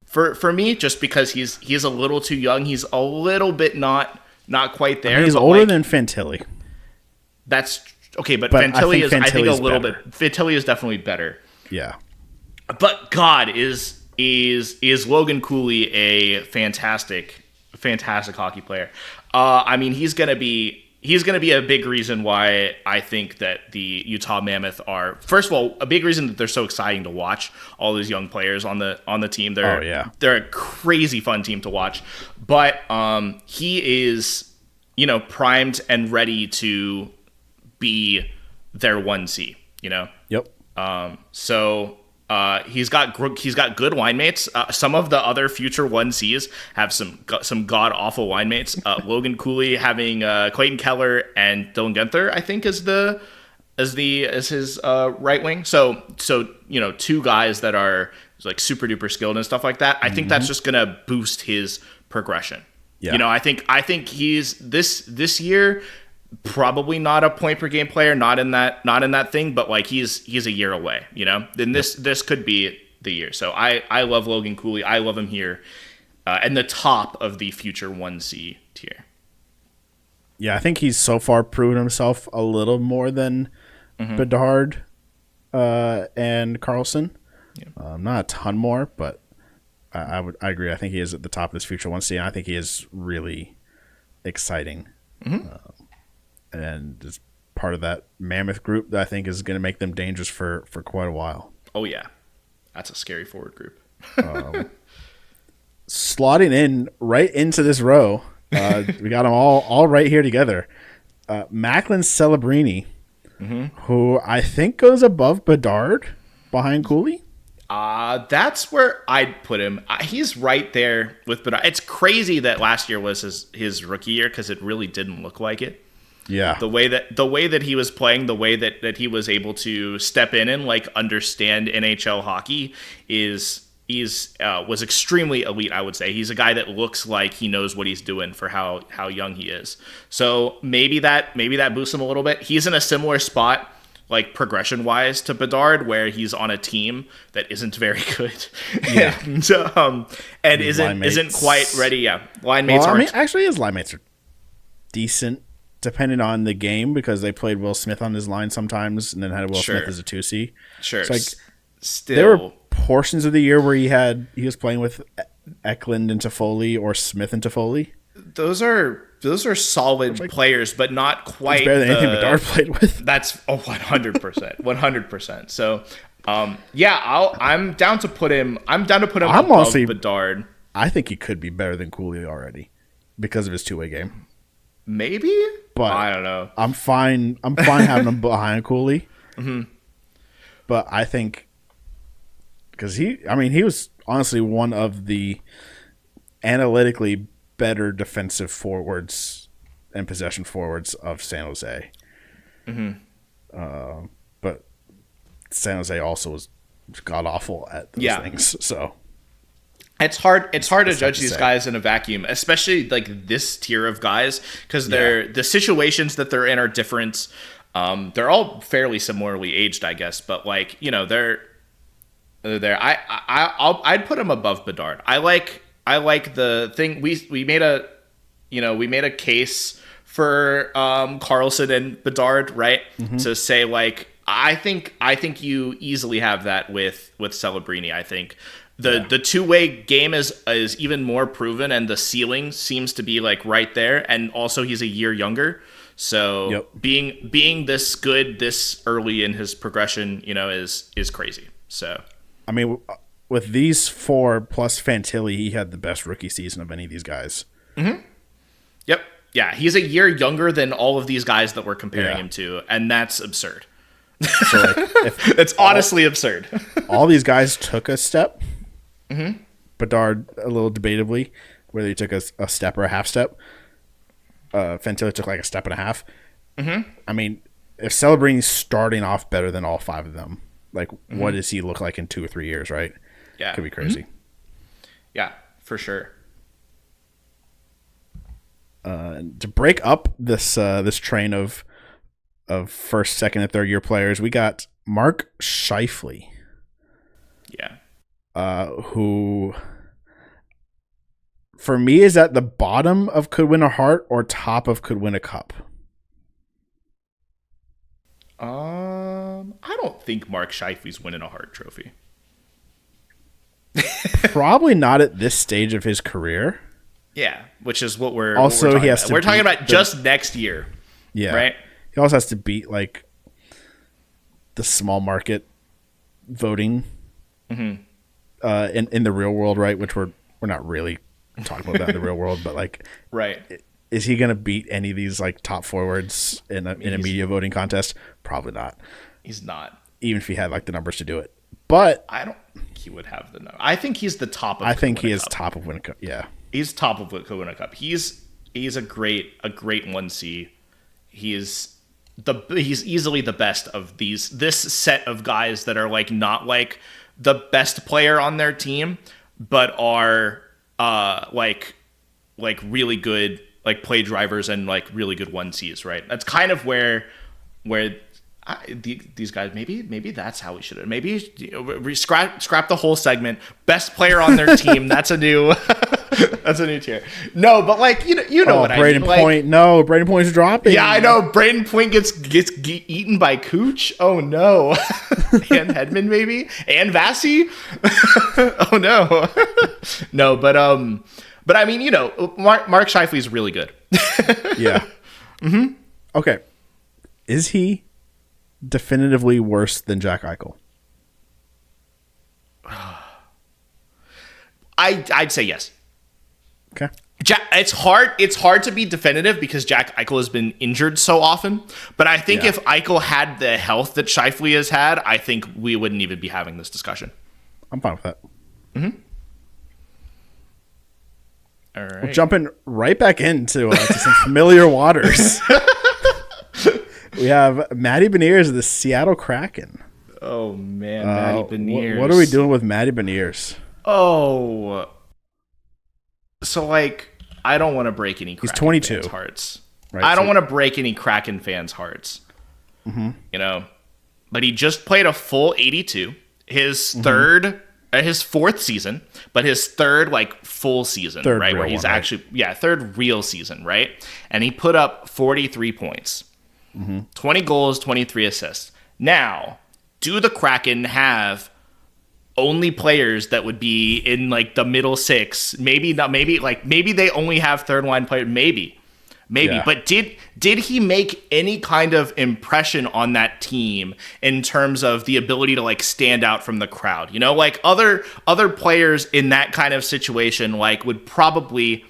for me, just because he's a little too young. He's a little bit not quite there. He's older than Fantilli. That's okay, but Fantilli is, I think, a little better. bit. Fantilli is definitely better. Yeah. But God, is Logan Cooley a fantastic hockey player? He's gonna be a big reason why I think that the Utah Mammoth are, first of all, a big reason that they're so exciting to watch. All these young players on the team, they're a crazy fun team to watch. But he is primed and ready to be their 1C. Yep. So he's got good line mates. Some of the other future 1Cs have some god awful line mates. Logan Cooley having Clayton Keller and Dylan Guenther, I think, is his right wing. So two guys that are like super duper skilled and stuff like that. I think that's just gonna boost his progression. Yeah. I think he's this year probably not a point per game player, not in that thing, but like he's a year away, then this could be the year. So I love Logan Cooley. I love him here and the top of the future 1C tier. Yeah, I think he's so far proven himself a little more than Bedard and Carlsson. Yeah. Not a ton more, but I agree. I think he is at the top of this future 1C, and I think he is really exciting. And is part of that Mammoth group that I think is going to make them dangerous for quite a while. Oh, yeah. That's a scary forward group. Slotting in right into this row, we got them all right here together. Macklin Celebrini, who I think goes above Bedard behind Cooley. That's where I'd put him. He's right there with Bedard. It's crazy that last year was his rookie year because it really didn't look like it. Yeah. The way that he was playing, the way that he was able to step in and like understand NHL hockey was extremely elite, I would say. He's a guy that looks like he knows what he's doing for how young he is. So maybe that boosts him a little bit. He's in a similar spot, like progression wise, to Bedard, where he's on a team that isn't very good. Yeah. and isn't quite ready. Yeah. Line mates actually his line mates are decent, depending on the game, because they played Will Smith on his line sometimes and then had Will Smith as a 2C. Sure. So, like, still, there were portions of the year where he was playing with Eklund and Toffoli or Smith and Toffoli. those are solid players, but not quite better than anything Bedard played with. That's 100%, 100%. So, I'm down to put him. I'm down to put him above honestly, Bedard. I think he could be better than Cooley already because of his two-way game. Maybe, but I don't know. I'm fine having him behind Cooley. Mm-hmm. But I think because he was honestly one of the analytically better defensive forwards and possession forwards of San Jose. Mm-hmm. But San Jose also was god awful at those things. So it's hard to judge these guys in a vacuum, especially like this tier of guys, because the situations that they're in are different. They're all fairly similarly aged, I guess, but like, you know, they're there. I'd put them above Bedard. I like the thing we made a case for Carlson and Bedard, right? Mm-hmm. To say like I think you easily have that with Celebrini. I think the two-way game is even more proven, and the ceiling seems to be like right there, and also he's a year younger. So being this good this early in his progression, you know, is crazy. So I mean, with these four plus Fantilli, he had the best rookie season of any of these guys. Mm-hmm. Yep. Yeah, he's a year younger than all of these guys that we're comparing him to, and that's absurd. So like, it's honestly absurd. All these guys took a step. Mm-hmm. Bedard, a little debatably, whether he took a step or a half step. Fantilli took like a step and a half. Mm-hmm. I mean, if Celebrini's starting off better than all five of them, like what does he look like in 2 or 3 years, right? Yeah. Could be crazy. Mm-hmm. Yeah, for sure. To break up this train of first, second, and third year players, we got Mark Scheifele. Yeah. Who for me is at the bottom of could win a Hart or top of could win a cup. I don't think Mark Scheifele's winning a Hart trophy. Probably not at this stage of his career. Yeah, which is what we're also what we're he has about. to. We're talking about just next year. Yeah, right. He also has to beat like the small market voting. Mm-hmm. In the real world, right? Which we're not really talking about that in the real world, but like, right? Is he going to beat any of these like top forwards in a media voting contest? Probably not. He's not. Even if he had like the numbers to do it, but I don't think he would have the number. I think he's the top of. I think he is top of win a cup. Yeah, he's top of what could win a cup. He's a great 1C. He's easily the best of this set of guys that are like not like the best player on their team, but are like really good like play drivers and like really good 1Cs, right? That's kind of where these guys maybe that's how we should have we scrap the whole segment. Best player on their team. That's a new tier. No, but like you know what Braden I mean. Point. No, Braden Point's dropping. Yeah, I know. Braden Point gets eaten by Cooch. Oh no. And Hedman maybe and Vassie. Oh no. No, but I mean, you know, Mark Scheifele's really good. Yeah. Mm-hmm. Okay. Is he definitively worse than Jack Eichel? I'd say yes. Okay. It's hard to be definitive because Jack Eichel has been injured so often. But I think if Eichel had the health that Scheifele has had, I think we wouldn't even be having this discussion. I'm fine with that. Mm-hmm. All right. We're jumping right back into some familiar waters. We have Matty Beniers of the Seattle Kraken. Oh, man, Matty Beniers. What are we doing with Matty Beniers? Oh. So, like, I don't want to break any Kraken 22. fans' hearts. Right, I don't want to break any Kraken fans' hearts. Mm-hmm. You know? But he just played a full 82. His his fourth season, but his third, like, full season, right? Where he's actually, third real season, right? And he put up 43 points. 20 goals, 23 assists. Now, do the Kraken have only players that would be in like the middle six. Maybe not. Maybe they only have third line players. Maybe. Yeah. But did he make any kind of impression on that team in terms of the ability to like stand out from the crowd? You know, like other players in that kind of situation like would probably,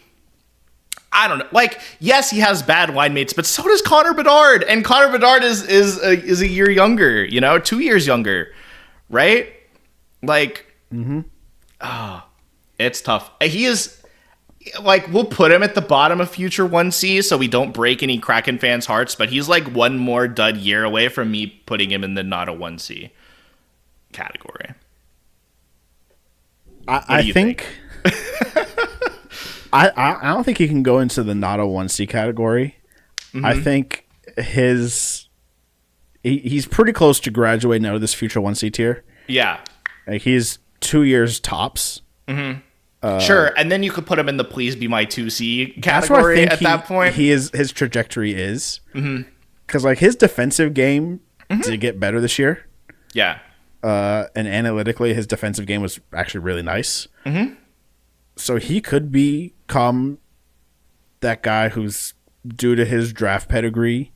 I don't know. Like, yes, he has bad line mates, but so does Connor Bedard, and Connor Bedard is a year younger. You know, 2 years younger, right? Like, it's tough. He is. Like, we'll put him at the bottom of future 1C so we don't break any Kraken fans' hearts, but he's like one more dud year away from me putting him in the not a 1C category. I think I don't think he can go into the not a 1C category. I think he's pretty close to graduating out of this future 1C tier. Yeah. Like, he's 2 years tops. Sure, and then you could put him in the please be my 2C category at that point. His trajectory is. Because, like, his defensive game did get better this year. Yeah. And analytically, his defensive game was actually really nice. So he could become that guy who's, due to his draft pedigree,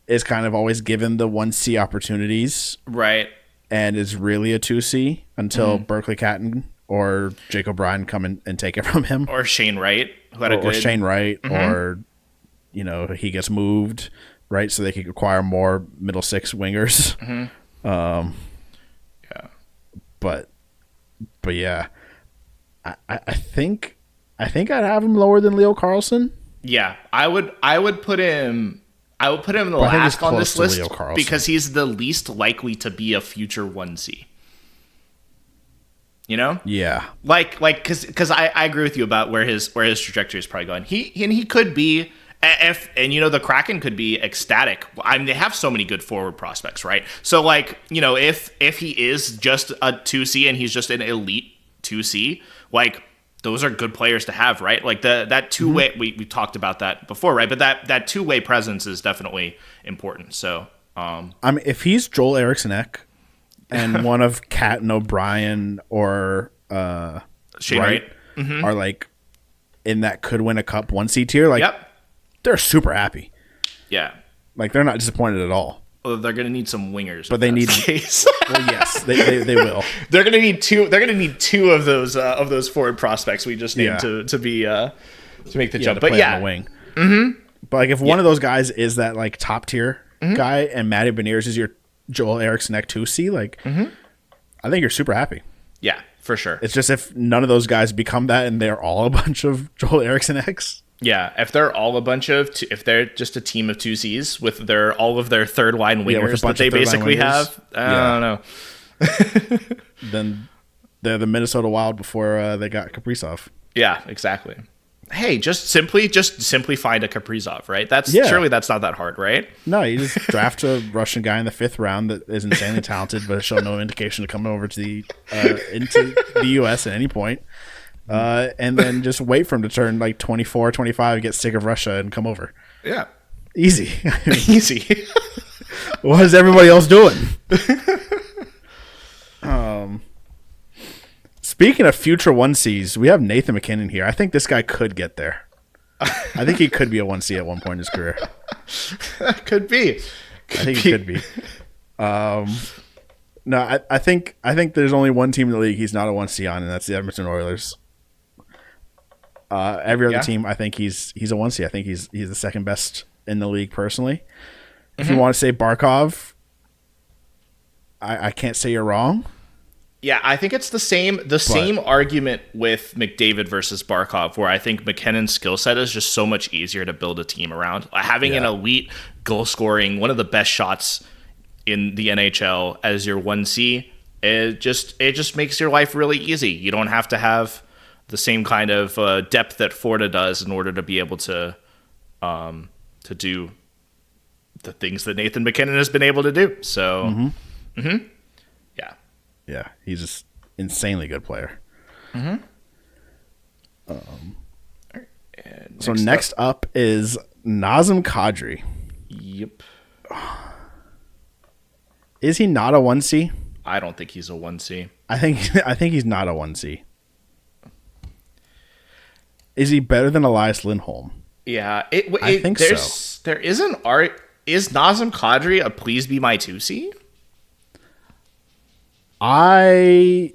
is kind of always given the 1C opportunities. Right. And is really a 2C until Berkeley Catton or Jake O'Brien come in and take it from him. Or Shane Wright, who had a good... Or Shane Wright, or, you know, he gets moved, right, so they can acquire more middle six wingers. Yeah. But yeah, I think I'd have him lower than Leo Carlson. Yeah, I would put him the last on this list because he's the least likely to be a future 1C. You know? Yeah. Like, because I agree with you about where his trajectory is probably going. He could be, and you know, the Kraken could be ecstatic. I mean, they have so many good forward prospects, right? So, like, you know, if he is just a 2C and he's just an elite 2C, like, those are good players to have, right? Like that two-way, we talked about that before, right? But that two-way presence is definitely important. So, I mean, if he's Joel Eriksson-Ek and one of Cat and O'Brien or Shane Wright are like in that could win a cup 1C tier, like they're super happy. Yeah, like they're not disappointed at all. Well, they're going to need some wingers, but they need. Well, yes, they will. They're going to need two. They're going to need two of those forward prospects we just named to make the jump. But on the wing. But like if one of those guys is that like top tier guy, and Matty Beniers is your Joel Eriksson-Ek 2C, like I think you're super happy. Yeah, for sure. It's just if none of those guys become that, and they're all a bunch of Joel Eriksson-Eks. Yeah, if they're all a bunch of, if they're just a team of 2Cs with all of their third line wingers that they basically have, I don't know. Then they're the Minnesota Wild before they got Kaprizov. Yeah, exactly. Hey, just simply find a Kaprizov, right? Surely that's not that hard, right? No, you just draft a Russian guy in the 5th round that is insanely talented, but has shown no indication to come over to the into the U.S. at any point. And then just wait for him to turn like 24, 25, get sick of Russia, and come over. Yeah. Easy. Easy. What is everybody else doing? Speaking of future 1Cs, we have Nathan MacKinnon here. I think this guy could get there. I think he could be a 1C at one point in his career. Could be. I think he could be. No, I think there's only one team in the league he's not a 1C on, and that's the Edmonton Oilers. Every other team, I think he's a 1C. I think he's the second best in the league personally. If you want to say Barkov, I can't say you're wrong. Yeah, I think it's the same argument with McDavid versus Barkov, where I think McKinnon's skill set is just so much easier to build a team around. Having an elite goal scoring, one of the best shots in the NHL as your 1C, it just makes your life really easy. You don't have to have the same kind of depth that Florida does in order to be able to do the things that Nathan MacKinnon has been able to do. So, yeah, he's just insanely good player. So next up is Nazem Kadri. Yep. Is he not a 1C? I don't think he's a 1C. I think he's not a 1C. Is he better than Elias Lindholm? Yeah, I think so. There is an art. Is Nazem Kadri a please be my 2C? I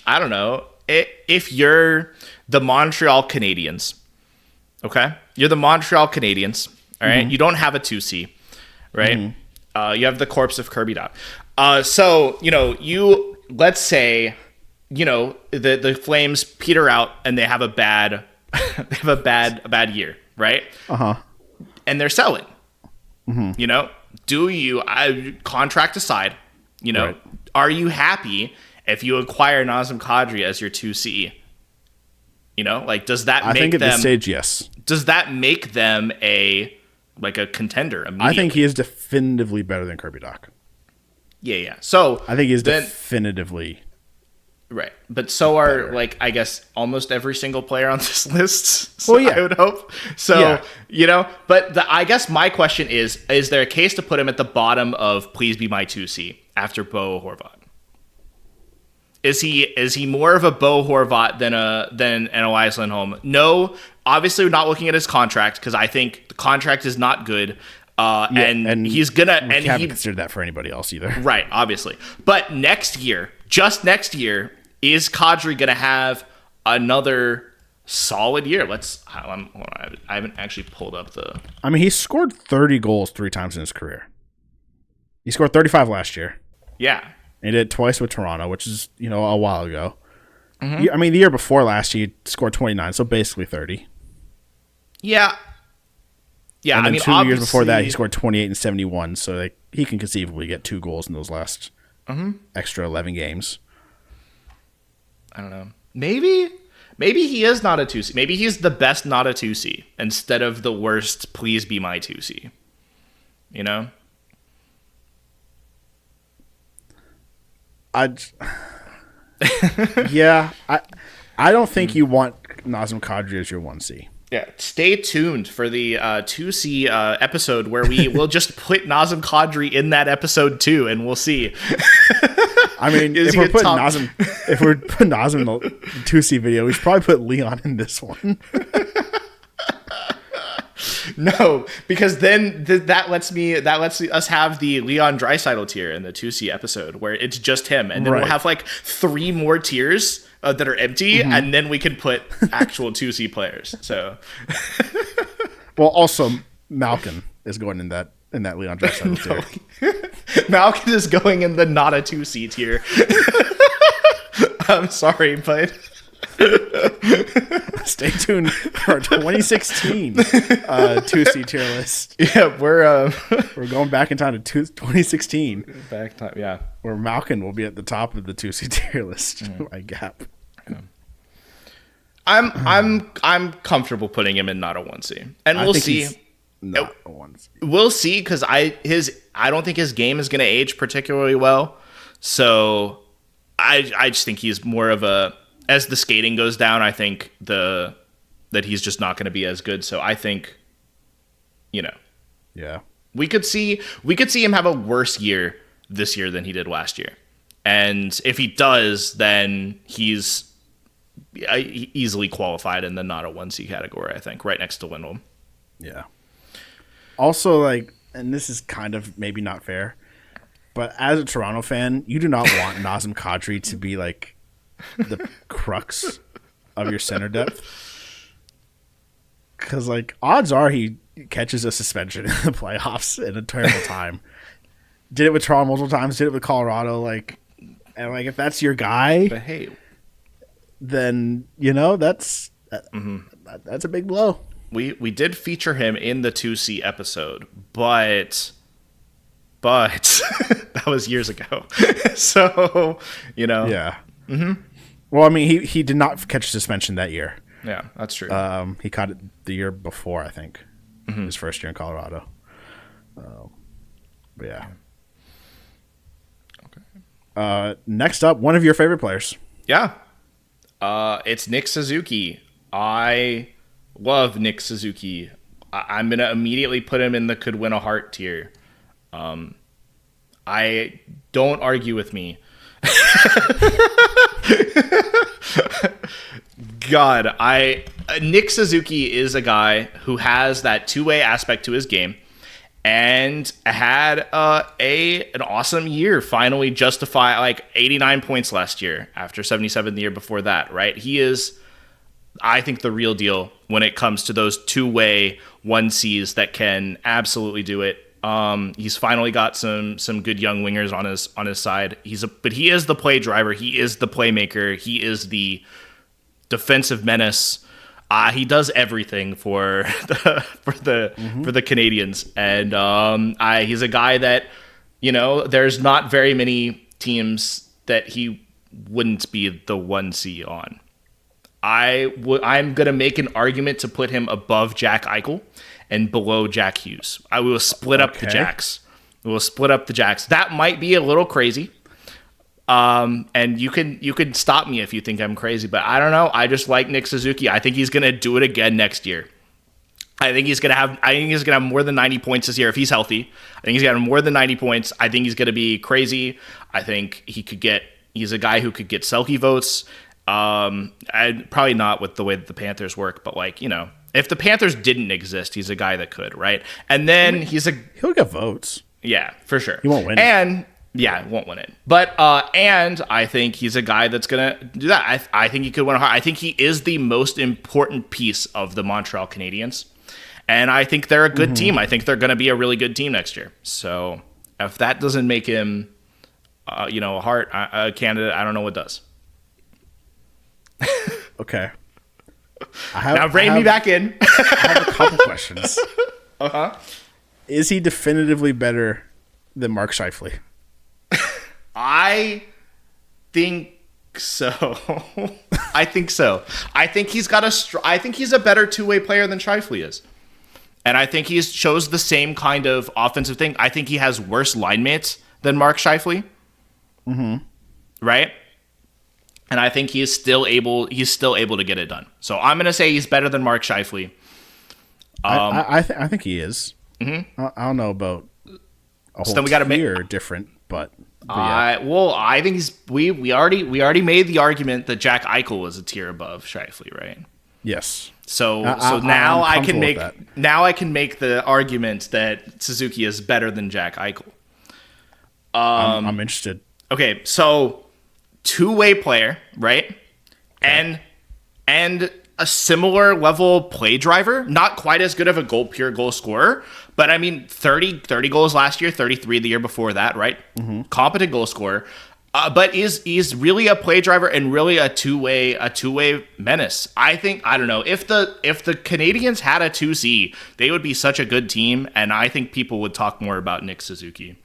don't know. If you're the Montreal Canadiens, okay? You're the Montreal Canadiens, all right? You don't have a 2C, right? You have the corpse of Kirby Dach. So, let's say, the Flames peter out and they have a bad a bad year, right? And they're selling. Do you, contract aside, right. Are you happy if you acquire Nazem Kadri as your 2C? Does that make them... I think at this stage, yes. Does that make them a contender immediately? I think he is definitively better than Kirby Dach. Yeah. So I think he's definitively... Right. But so are, better. I guess, almost every single player on this list. So, well, yeah. I would hope. So, but I guess my question is there a case to put him at the bottom of please be my 2C after Bo Horvat? Is he more of a Bo Horvat than an Elias Lindholm? No, obviously we're not looking at his contract because I think the contract is not good. And he's gonna we haven't considered that for anybody else either. Right, obviously. But just next year, is Kadri gonna have another solid year? Hold on, I haven't actually pulled up the... I mean, he scored 30 goals 3 times in his career. He scored 35 last year. Yeah. And he did it twice with Toronto, which is, a while ago. I mean, the year before last, he scored 29, so basically 30. Yeah. Yeah, and then 2 years before that, he scored 28 and 71, so he can conceivably get 2 goals in those last extra 11 games. I don't know. Maybe he is not a 2C. Maybe he's the best not a 2C instead of the worst please be my 2C. I don't think you want Nazem Kadri as your 1C. Yeah, stay tuned for the 2C episode where we will just put Nazem Kadri in that episode too, and we'll see. I mean, if we're putting Nazem in the 2C video, we should probably put Leon in this one. No, because then that lets us have the Leon Draisaitl tier in the 2C episode where it's just him, and then we'll have 3 more tiers that are empty, and then we can put actual 2C players. So, well, also Malkin is going in that Leon Draisaitl tier. Malkin is going in the not a 2C tier. I'm sorry, but. Stay tuned for our 2016 2C tier list. Yeah, we're going back in time to 2016. Back time, yeah. Where Malkin will be at the top of the 2C tier list by gap. Yeah. I'm comfortable putting him in not a 1C, and we'll see. Not a 1C. We'll see because I don't think his game is going to age particularly well. So I just think he's more of a... As the skating goes down, I think that he's just not going to be as good. So I think, yeah, we could see him have a worse year this year than he did last year. And if he does, then he's easily qualified in the not a 1C category, I think, right next to Lindholm. Yeah. Also, and this is kind of maybe not fair, but as a Toronto fan, you do not want Nazem Kadri to be the crux of your center depth, because odds are he catches a suspension in the playoffs in a terrible time. Did it with Toronto multiple times, did it with Colorado, and if that's your guy, but hey, then that's a big blow. We did feature him in the 2C episode, but that was years ago. So yeah. Well, I mean, he did not catch suspension that year. Yeah, that's true. He caught it the year before, I think, his first year in Colorado. But yeah. Okay. Next up, one of your favorite players. Yeah. It's Nick Suzuki. I love Nick Suzuki. I'm gonna immediately put him in the could win a Hart tier. I don't argue with me. God, Nick Suzuki is a guy who has that two-way aspect to his game, and had an awesome year. Finally, justify like 89 points last year after 77 the year before that. Right? He is, I think, the real deal when it comes to those two-way 1Cs that can absolutely do it. He's finally got some good young wingers on his side. But he is the play driver. He is the playmaker. He is the defensive menace. He does everything for the Canadians, and he's a guy that, there's not very many teams that he wouldn't be the 1C on. I'm gonna make an argument to put him above Jack Eichel and below Jack Hughes. I will split up the Jacks. That might be a little crazy. And you can stop me if you think I'm crazy, but I don't know. I just like Nick Suzuki. I think he's going to do it again next year. I think he's going to have more than 90 points this year if he's healthy. I think he's got more than 90 points. I think he's going to be crazy. I think he's a guy who could get Selke votes. Probably not with the way that the Panthers work, but if the Panthers didn't exist, he's a guy that could, right? And then he'll get votes. Yeah, for sure. He won't win. Yeah, won't win it. But and I think he's a guy that's gonna do that. I think he could win a heart. I think he is the most important piece of the Montreal Canadiens, and I think they're a good team. I think they're gonna be a really good team next year. So if that doesn't make him, a candidate, I don't know what does. Okay. Now rein me back in. I have a couple questions. Is he definitively better than Mark Scheifele? I think so. I think he's a better two-way player than Scheifele is. And I think he shows the same kind of offensive thing. I think he has worse line mates than Mark Scheifele. Right? And I think he's still able to get it done. So I'm going to say he's better than Mark Scheifele. I think he is. I don't know about a whole tier different, but yeah. I think we already made the argument that Jack Eichel was a tier above Scheifele, right? Yes. So now I can make the argument that Suzuki is better than Jack Eichel. I'm interested. Okay, so two-way player, right? Okay. And a similar level play driver, not quite as good of a pure goal scorer, but I mean 30 goals last year, 33 the year before that, right? Competent goal scorer, but is really a play driver and really a two-way menace. I don't know, if the Canadiens had a 2C, they would be such a good team, and I think people would talk more about Nick Suzuki.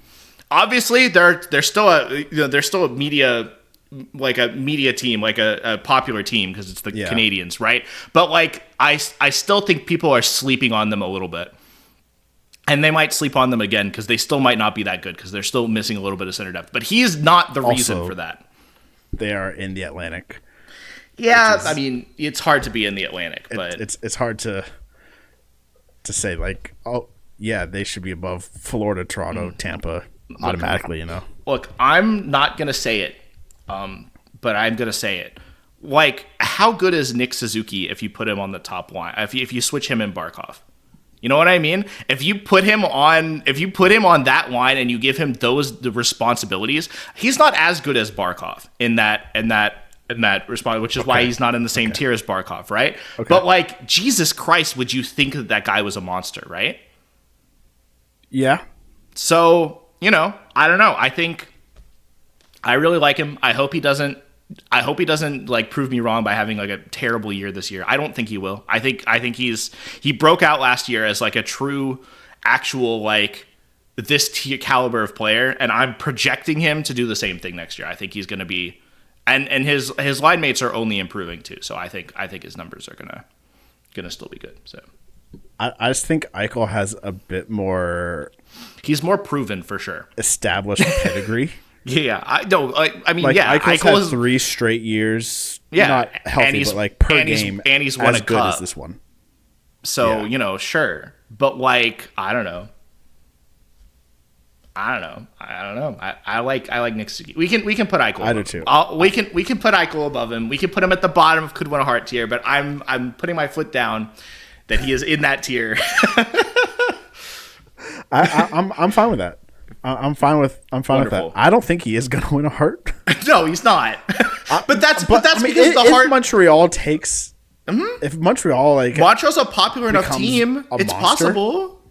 Obviously, they're still a media team, like a popular team, because it's the Canadiens, right? But I still think people are sleeping on them a little bit. And they might sleep on them again because they still might not be that good because they're still missing a little bit of center depth. But he's not the reason for that. They are in the Atlantic. Yeah, I mean, it's hard to be in the Atlantic, but it's hard to say they should be above Florida, Toronto, Tampa automatically. Look, I'm not gonna say it. But I'm going to say it. How good is Nick Suzuki if you put him on the top line? If you switch him and Barkov? You know what I mean? If you put him on that line and you give him the responsibilities, he's not as good as Barkov in that response, which is why he's not in the same tier as Barkov, right? Okay. But Jesus Christ, would you think that guy was a monster, right? Yeah. So, I don't know. I really like him. I hope he doesn't prove me wrong by having a terrible year this year. I don't think he will. I think he broke out last year as a true, actual this tier caliber of player, and I'm projecting him to do the same thing next year. I think he's going to be, and his line mates are only improving too. So I think his numbers are gonna still be good. So I just think Eichel has a bit more. He's more proven for sure. Established pedigree. Yeah, Eichel's had 3 straight years. Yeah, not healthy, but per game, and he's won as a good cup. as this one. So sure, but I don't know. I don't know. I like Nick Suzuki. We can put Eichel. I do too. We can put Eichel above him. We can put him at the bottom of could win a Hart tier. But I'm putting my foot down that he is in that tier. I'm fine with that. I'm fine with that. I don't think he is going to win a Hart. No, he's not. but that's I mean, because the if Hart. Montreal takes. Mm-hmm. If Montreal Montreal's a popular enough team, it's monster, possible.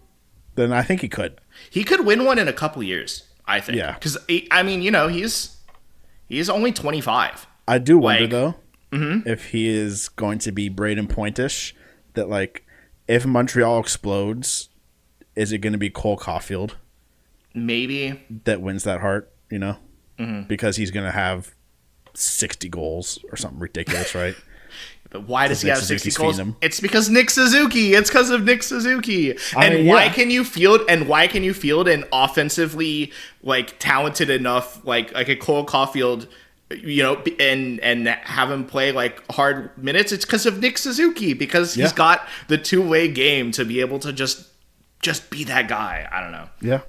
Then I think he could. He could win one in a couple years. I think. Yeah. Because I mean, he's only 25. I do wonder though if he is going to be Braden Pointish. That if Montreal explodes, is it going to be Cole Caulfield? Maybe that wins that Hart. Because he's going to have 60 goals or something ridiculous, right? But why does he have 60 goals? It's because Nick Suzuki. It's because of Nick Suzuki. Why can you field an offensively talented enough like a Cole Caulfield, and have him play hard minutes? It's because of Nick Suzuki, because he's got the two-way game to be able to just be that guy. I don't know. Yeah.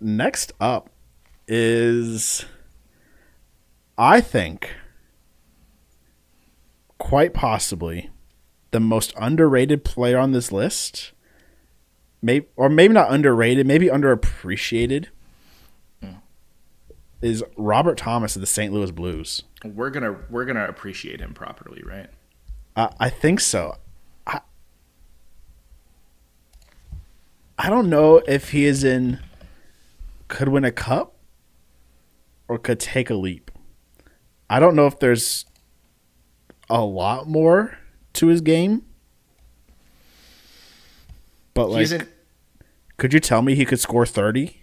Next up is, I think, quite possibly the most underrated player on this list. Maybe not underrated, maybe underappreciated. Is Robert Thomas of the St. Louis Blues. We're gonna appreciate him properly, right? I think so. I don't know if he could win a cup or could take a leap. I don't know if there's a lot more to his game. But could you tell me he could score 30?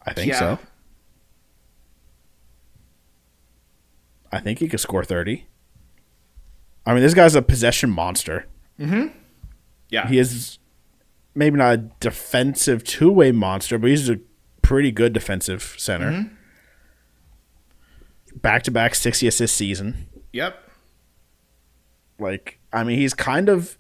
I think so. I think he could score 30. I mean, this guy's a possession monster. Yeah. He is maybe not a defensive two-way monster, but he's a pretty good defensive center. Back-to-back 60 assist season. Yep. I mean, he's kind of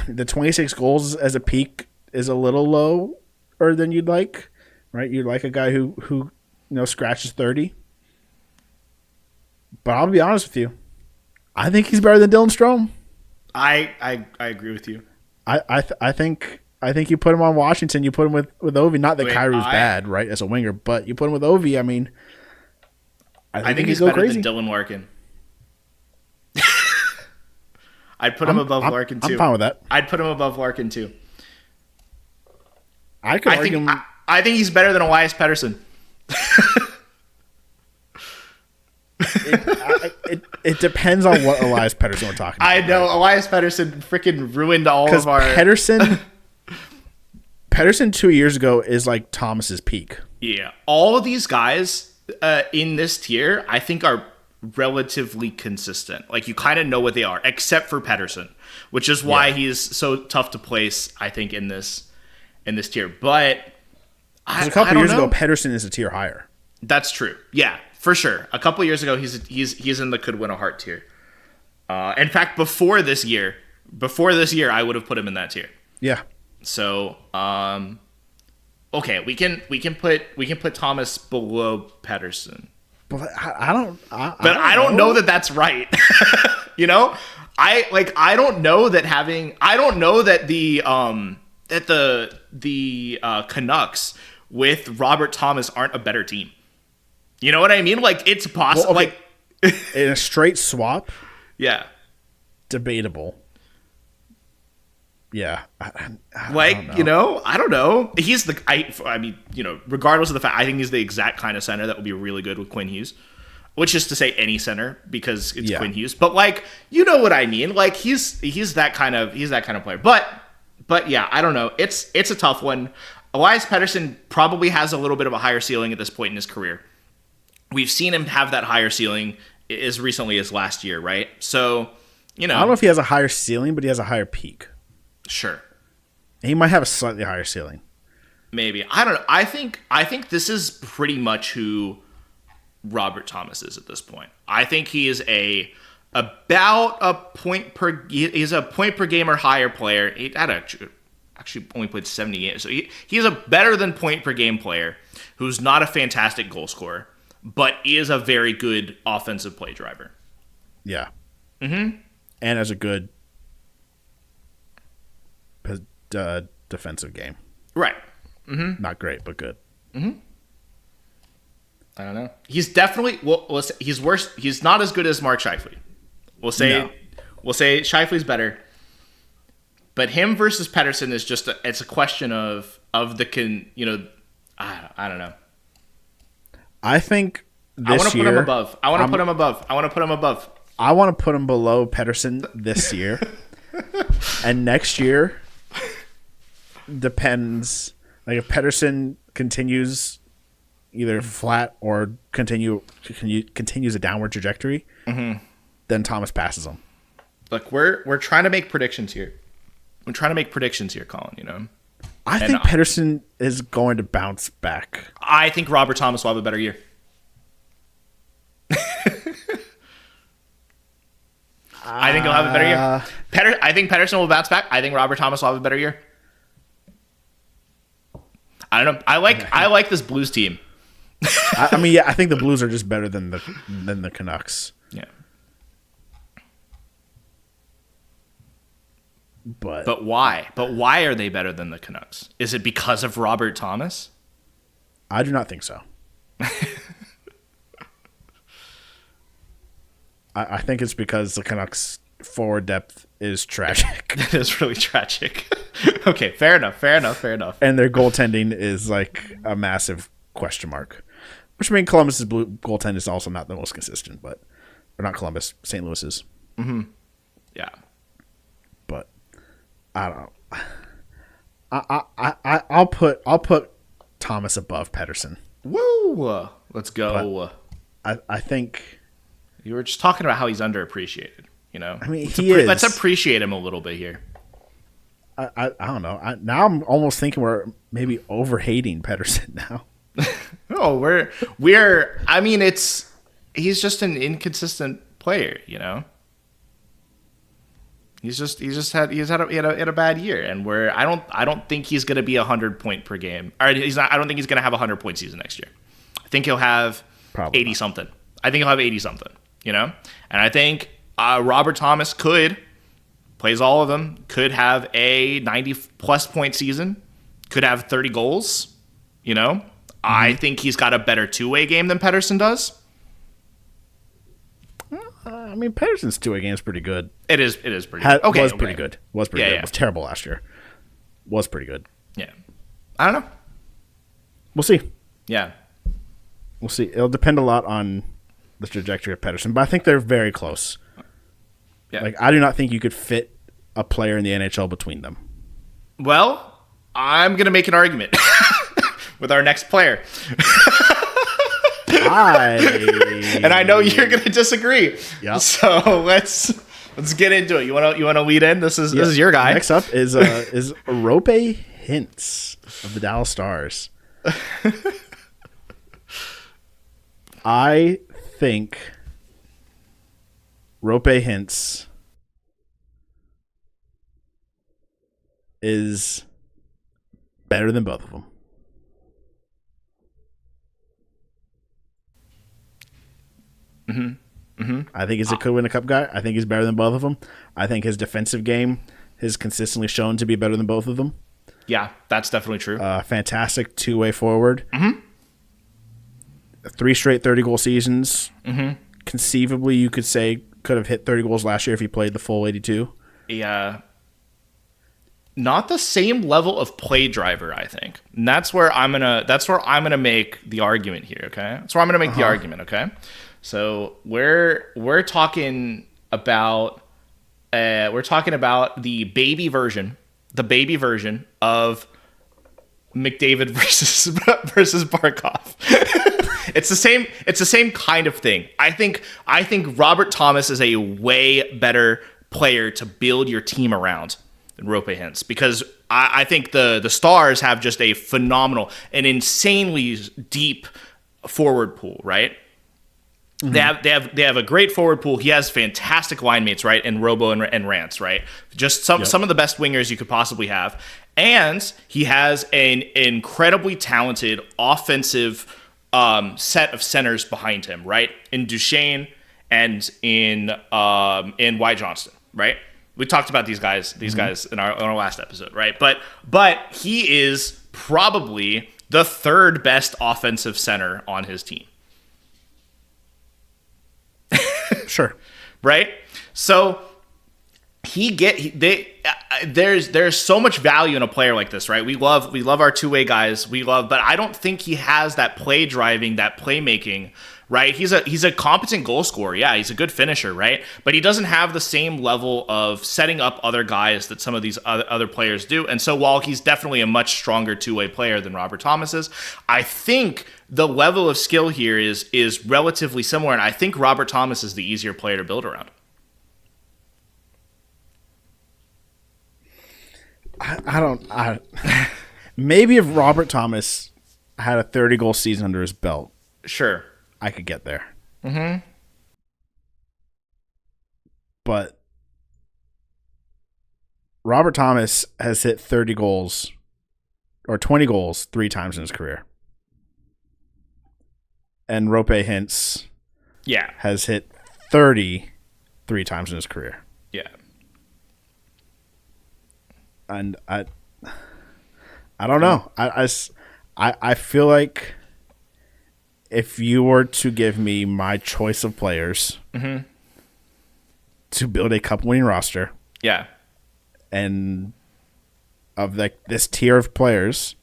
the 26 goals as a peak is a little lower than you'd like, right? You'd like a guy who scratches 30. But I'll be honest with you, I think he's better than Dylan Strome. I agree with you. I think you put him on Washington, you put him with Ovi. Not that Kyrie's bad, right, as a winger, but you put him with Ovi. I mean, I think he's better than Dylan Larkin. I'd put him above Larkin too. I'm fine with that. I'd put him above Larkin too. I think he's better than Elias Pettersson. It depends on what Elias Pettersson we're talking about. I know, right? Elias Pettersson freaking ruined all of our... Pettersson 2 years ago is like Thomas's peak. Yeah. All of these guys in this tier, I think, are relatively consistent. You kind of know what they are, except for Pettersson, which is why he's so tough to place, I think, in this tier. But a couple years ago, Pettersson is a tier higher. That's true. Yeah. For sure. A couple years ago, he's in the could win a Hart tier. In fact, before this year, I would have put him in that tier. Yeah. So, okay, we can put Thomas below Pettersson. But I don't know that that's right. I don't know that the Canucks with Robert Thomas aren't a better team. You know what I mean? It's possible. Well, okay. In a straight swap. Yeah. Debatable. Yeah. I don't know. He's regardless of the fact, I think he's the exact kind of center that would be really good with Quinn Hughes. Which is to say any center, because it's Quinn Hughes. But you know what I mean? He's that kind of player. But yeah, I don't know. It's a tough one. Elias Pettersson probably has a little bit of a higher ceiling at this point in his career. We've seen him have that higher ceiling as recently as last year, right? So, I don't know if he has a higher ceiling, but he has a higher peak. Sure. He might have a slightly higher ceiling. Maybe. I don't know. I think this is pretty much who Robert Thomas is at this point. I think he is a about a point per. He's a point per game or higher player. He had actually only played 70 games, so he's a better than point per game player who's not a fantastic goal scorer, but is a very good offensive play driver. Yeah. Mm-hmm. And has a good defensive game. Right. Mm-hmm. Not great, but good. Mm-hmm. I don't know. He's definitely he's worse. He's not as good as Mark Scheifele. We'll say Scheifele's better. But him versus Pettersson is just it's a question of I don't know. I think I want to put him above. I want to put him above. I want to put him below Pettersson this year. And next year depends. Like if Pettersson continues either flat or continues a downward trajectory, then Thomas passes him. Look, we're trying to make predictions here. I'm trying to make predictions here, Colin, you know. I think Pettersson is going to bounce back. I think Robert Thomas will have a better year. I think he'll have a better year. I think Pettersson will bounce back. I think Robert Thomas will have a better year. I don't know. I like this Blues team. I mean, yeah, I think the Blues are just better than the Canucks. Yeah. But why? But why are they better than the Canucks? Is it because of Robert Thomas? I do not think so. I think it's because the Canucks forward depth is tragic. It is really tragic. Okay, fair enough. And their goaltending is like a massive question mark. Which I mean, Columbus's goaltending is also not the most consistent, or not Columbus, St. Louis's. Mm-hmm. Yeah. But I don't know. I'll put Thomas above Pettersson. Woo! Let's go. But I think you were just talking about how he's underappreciated. You know, I mean, let's appreciate him a little bit here. I don't know. Now I'm almost thinking we're maybe overhating Pettersson now. No, we're. I mean, he's just an inconsistent player. You know. He had a bad year, and I don't think he's going to be 100 point per game. Or he's not. I don't think he's going to have a 100 point season next year. I think he'll have 80 something. I think he'll have 80 something. You know, and I think Robert Thomas plays all of them. Could have a 90 plus point season. Could have 30 goals. You know, I think he's got a better two-way game than Pettersson does. I mean, Pettersson's two-way game is pretty good. It is pretty good. Okay. Pretty good. Was pretty good. Yeah. It was terrible last year. Was pretty good. Yeah. I don't know. We'll see. Yeah. We'll see. It'll depend a lot on the trajectory of Pettersson, but I think they're very close. Yeah. Like, I do not think you could fit a player in the NHL between them. Well, I'm going to make an argument with our next player. And I know you're going to disagree. Yep. So let's get into it. You want to lead in? This is your guy. Next up is Rope Hintz of the Dallas Stars. I think Rope Hintz is better than both of them. I think he's a could win a cup guy. I think he's better than both of them. I think his defensive game has consistently shown to be better than both of them. Yeah, that's definitely true. Fantastic two-way forward. 3 straight 30-goal seasons. Conceivably, you could say could have hit 30 goals last year if he played the full 82. Yeah. Not the same level of play driver, I think. And that's where I'm gonna make the argument here, okay? That's where I'm gonna make the argument, okay? So we're talking about the baby version of McDavid versus Barkov. It's the same kind of thing. I think Robert Thomas is a way better player to build your team around than Rope Hintz, because I think the Stars have just a phenomenal and insanely deep forward pool, right? They have a great forward pool. He has fantastic line mates, right? And Robo and Rance, right? Just some of the best wingers you could possibly have. And he has an incredibly talented offensive set of centers behind him, right? In Duchesne and in White Johnston, right? We talked about these guys in our last episode, right? But he is probably the third best offensive center on his team. Sure. Right? So there's so much value in a player like this, right? We love our two-way guys. But I don't think he has that play driving, that playmaking, right? He's a competent goal scorer. Yeah, he's a good finisher, right? But he doesn't have the same level of setting up other guys that some of these other players do. And so while he's definitely a much stronger two-way player than Robert Thomas is, I think the level of skill here is relatively similar, and I think Robert Thomas is the easier player to build around. Maybe if Robert Thomas had a 30-goal season under his belt, sure, I could get there. Mm-hmm. But Robert Thomas has hit 30 goals or 20 goals 3 times in his career. And Rope Hintz has hit 30 3 times in his career. Yeah. And I don't know. I feel like if you were to give me my choice of players to build a cup-winning roster, and of this tier of players,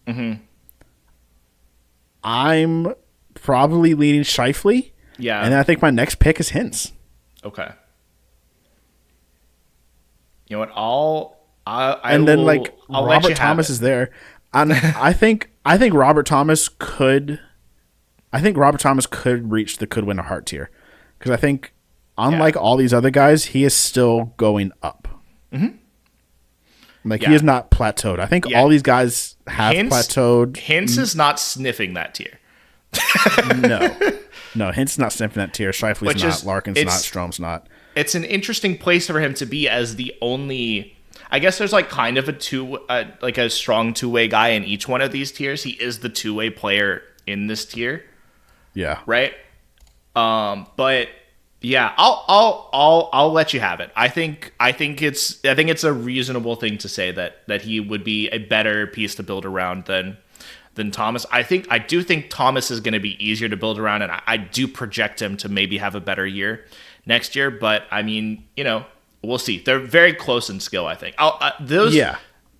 I'm probably leaning Scheifele. Yeah. And then I think my next pick is Hintz. Okay. You know what? I'll Robert Thomas is there. And I think Robert Thomas could reach the could win a heart tier. Because I think unlike all these other guys, he is still going up. He is not plateaued. I think all these guys have plateaued. Hintz is not sniffing that tier. No, Hintz is not sniffing that tier. Scheifele's not. Larkin's not. Strom's not. It's an interesting place for him to be as the only. I guess there's kind of a strong two-way guy in each one of these tiers. He is the two-way player in this tier. Yeah. Right. But yeah, I'll let you have it. I think it's a reasonable thing to say that he would be a better piece to build around than Thomas. I do think Thomas is going to be easier to build around, and I do project him to maybe have a better year next year. But I mean, we'll see. They're very close in skill, I think.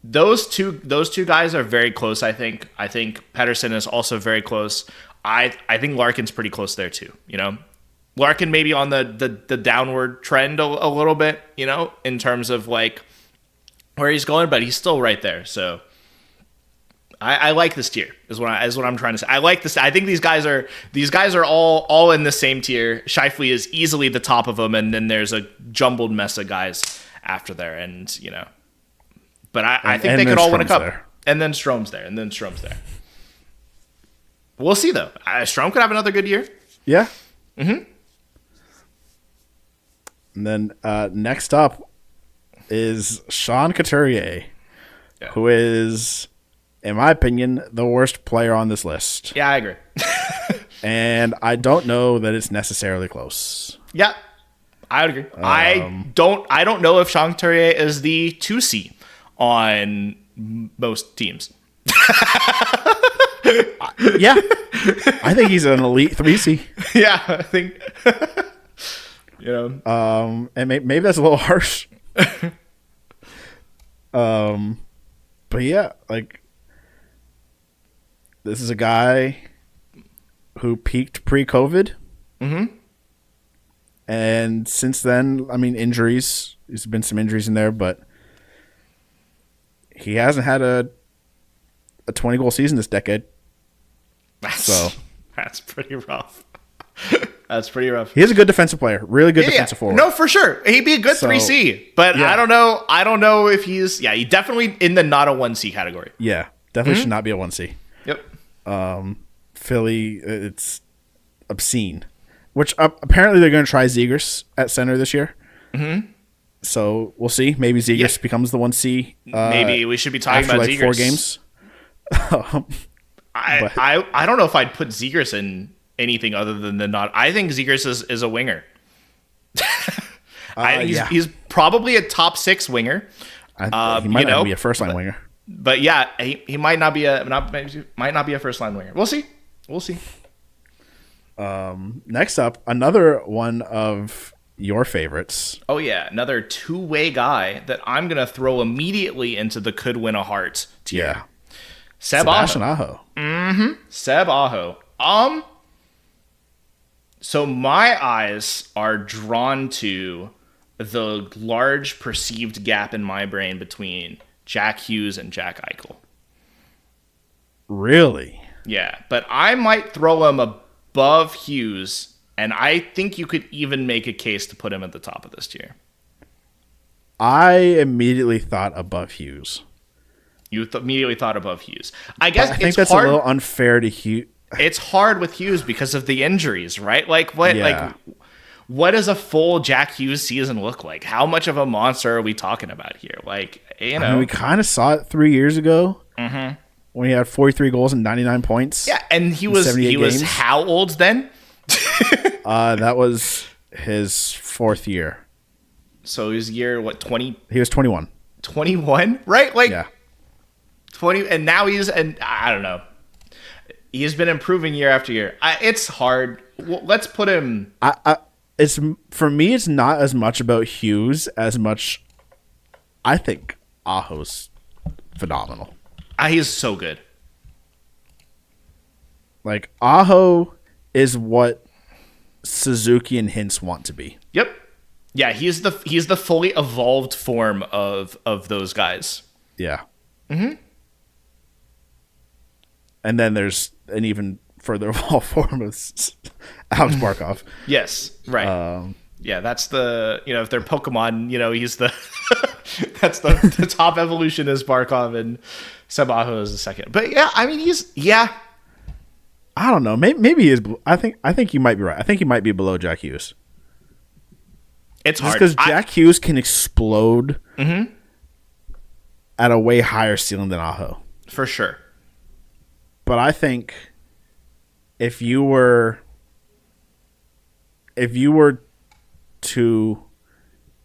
Those two guys are very close, I think. I think Pettersson is also very close. I think Larkin's pretty close there too, Larkin maybe on the downward trend a little bit, in terms of where he's going, but he's still right there. So I like this tier is what I'm trying to say. I like this. I think these guys are all in the same tier. Scheifele is easily the top of them, and then there's a jumbled mess of guys after there, and but I think they could all win a cup. There. And then Strom's there, We'll see though. Strome could have another good year. Yeah. And then next up is Sean Couturier, who is, in my opinion, the worst player on this list. Yeah, I agree. And I don't know that it's necessarily close. Yeah, I would agree. I don't know if Sean Couturier is the 2C on most teams. Yeah, I think he's an elite 3C. Yeah, I think. And maybe that's a little harsh. But yeah, this is a guy who peaked pre-COVID. And since then, I mean, injuries. There's been some injuries in there, but he hasn't had a 20-goal season this decade. That's pretty rough. That's pretty rough. He is a good defensive player. Really good defensive forward. No, for sure. He'd be a good 3C. But I don't know. I don't know if he's... Yeah, he definitely in the not a 1C category. Yeah, definitely should not be a 1C. Yep. Philly, it's obscene. which apparently they're going to try Zegras at center this year. Mm-hmm. So we'll see. Maybe Zegras becomes the 1C. Maybe we should be talking after about like Zegras. 4 games. I don't know if I'd put Zegras in anything other than the not. I think Zegras is a winger. He's probably a top 6 winger. He might not be a first line winger. But yeah, he might not be a first line winger. We'll see. Next up, another one of your favorites. Oh yeah, another two-way guy that I'm gonna throw immediately into the could win a heart tier. Yeah, Sebastian Aho. Mm-hmm. Seb Aho. So my eyes are drawn to the large perceived gap in my brain between Jack Hughes and Jack Eichel. Really? Yeah, but I might throw him above Hughes, and I think you could even make a case to put him at the top of this tier. I immediately thought above Hughes. You immediately thought above Hughes. I guess I think that's hard. A little unfair to Hughes. It's hard with Hughes because of the injuries, right? Like what? Yeah. Like what does a full Jack Hughes season look like? How much of a monster are we talking about here? Like you know, we kind of saw it 3 years ago. Mm-hmm. When he had 43 goals and 99 points. Yeah, and he was how old then? That was his 4th year. So his year, what, 20? He was 21. 21? Right? Like, yeah. 20, and now I don't know. He's been improving year after year. It's hard. Let's put him. For me, it's not as much about Hughes as much. I think Aho's phenomenal. He's so good. Like Aho is what Suzuki and Hintz want to be. Yep. Yeah, he's the fully evolved form of those guys. Yeah. Mm-hmm. And then there's an even further evolved form of Alex Barkov. Yes. Right. Yeah, that's the if they're Pokemon, he's the that's the top evolution is Barkov and Seb Aho is the second. But yeah, I mean I don't know. Maybe he is. I think you might be right. I think he might be below Jack Hughes. It's just hard because Jack Hughes can explode at a way higher ceiling than Aho. For sure. But I think if you were to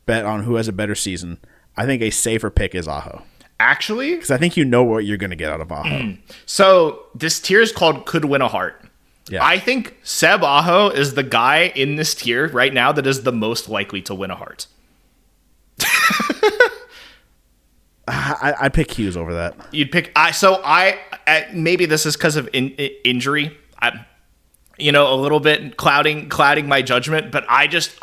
bet on who has a better season, I think a safer pick is Aho. Actually? Because I think you know what you're going to get out of Aho. So this tier is called Could Win a Heart. Yeah. I think Seb Aho is the guy in this tier right now that is the most likely to win a heart. I pick Hughes over that. You'd pick... maybe this is because of injury. A little bit clouding my judgment, but I just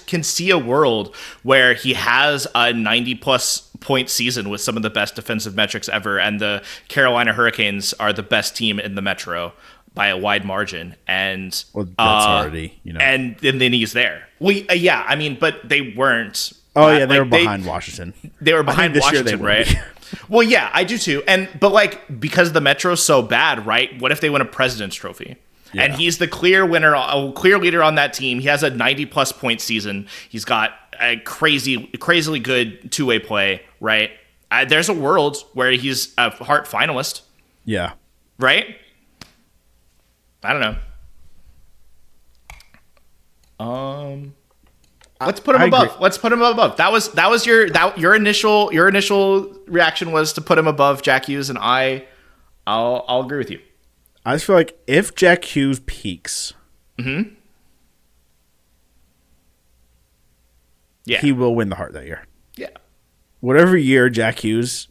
can see a world where he has a 90+ point season with some of the best defensive metrics ever, and the Carolina Hurricanes are the best team in the Metro by a wide margin, and that's already and then he's there. But they weren't. Oh yeah, they were behind Washington. They were behind Washington, right? Well, yeah, I do too. But because the Metro's so bad, right? What if they win a President's Trophy? Yeah. And he's the clear winner, a clear leader on that team. He has a 90+ point season. He's got a crazily good two-way play, right? There's a world where he's a Hart finalist. Yeah. Right? I don't know. Let's put him above. Agree. Let's put him above. That was your initial reaction was to put him above Jack Hughes, and I'll agree with you. I just feel like if Jack Hughes peaks, he will win the Hart that year. Yeah. Whatever year Jack Hughes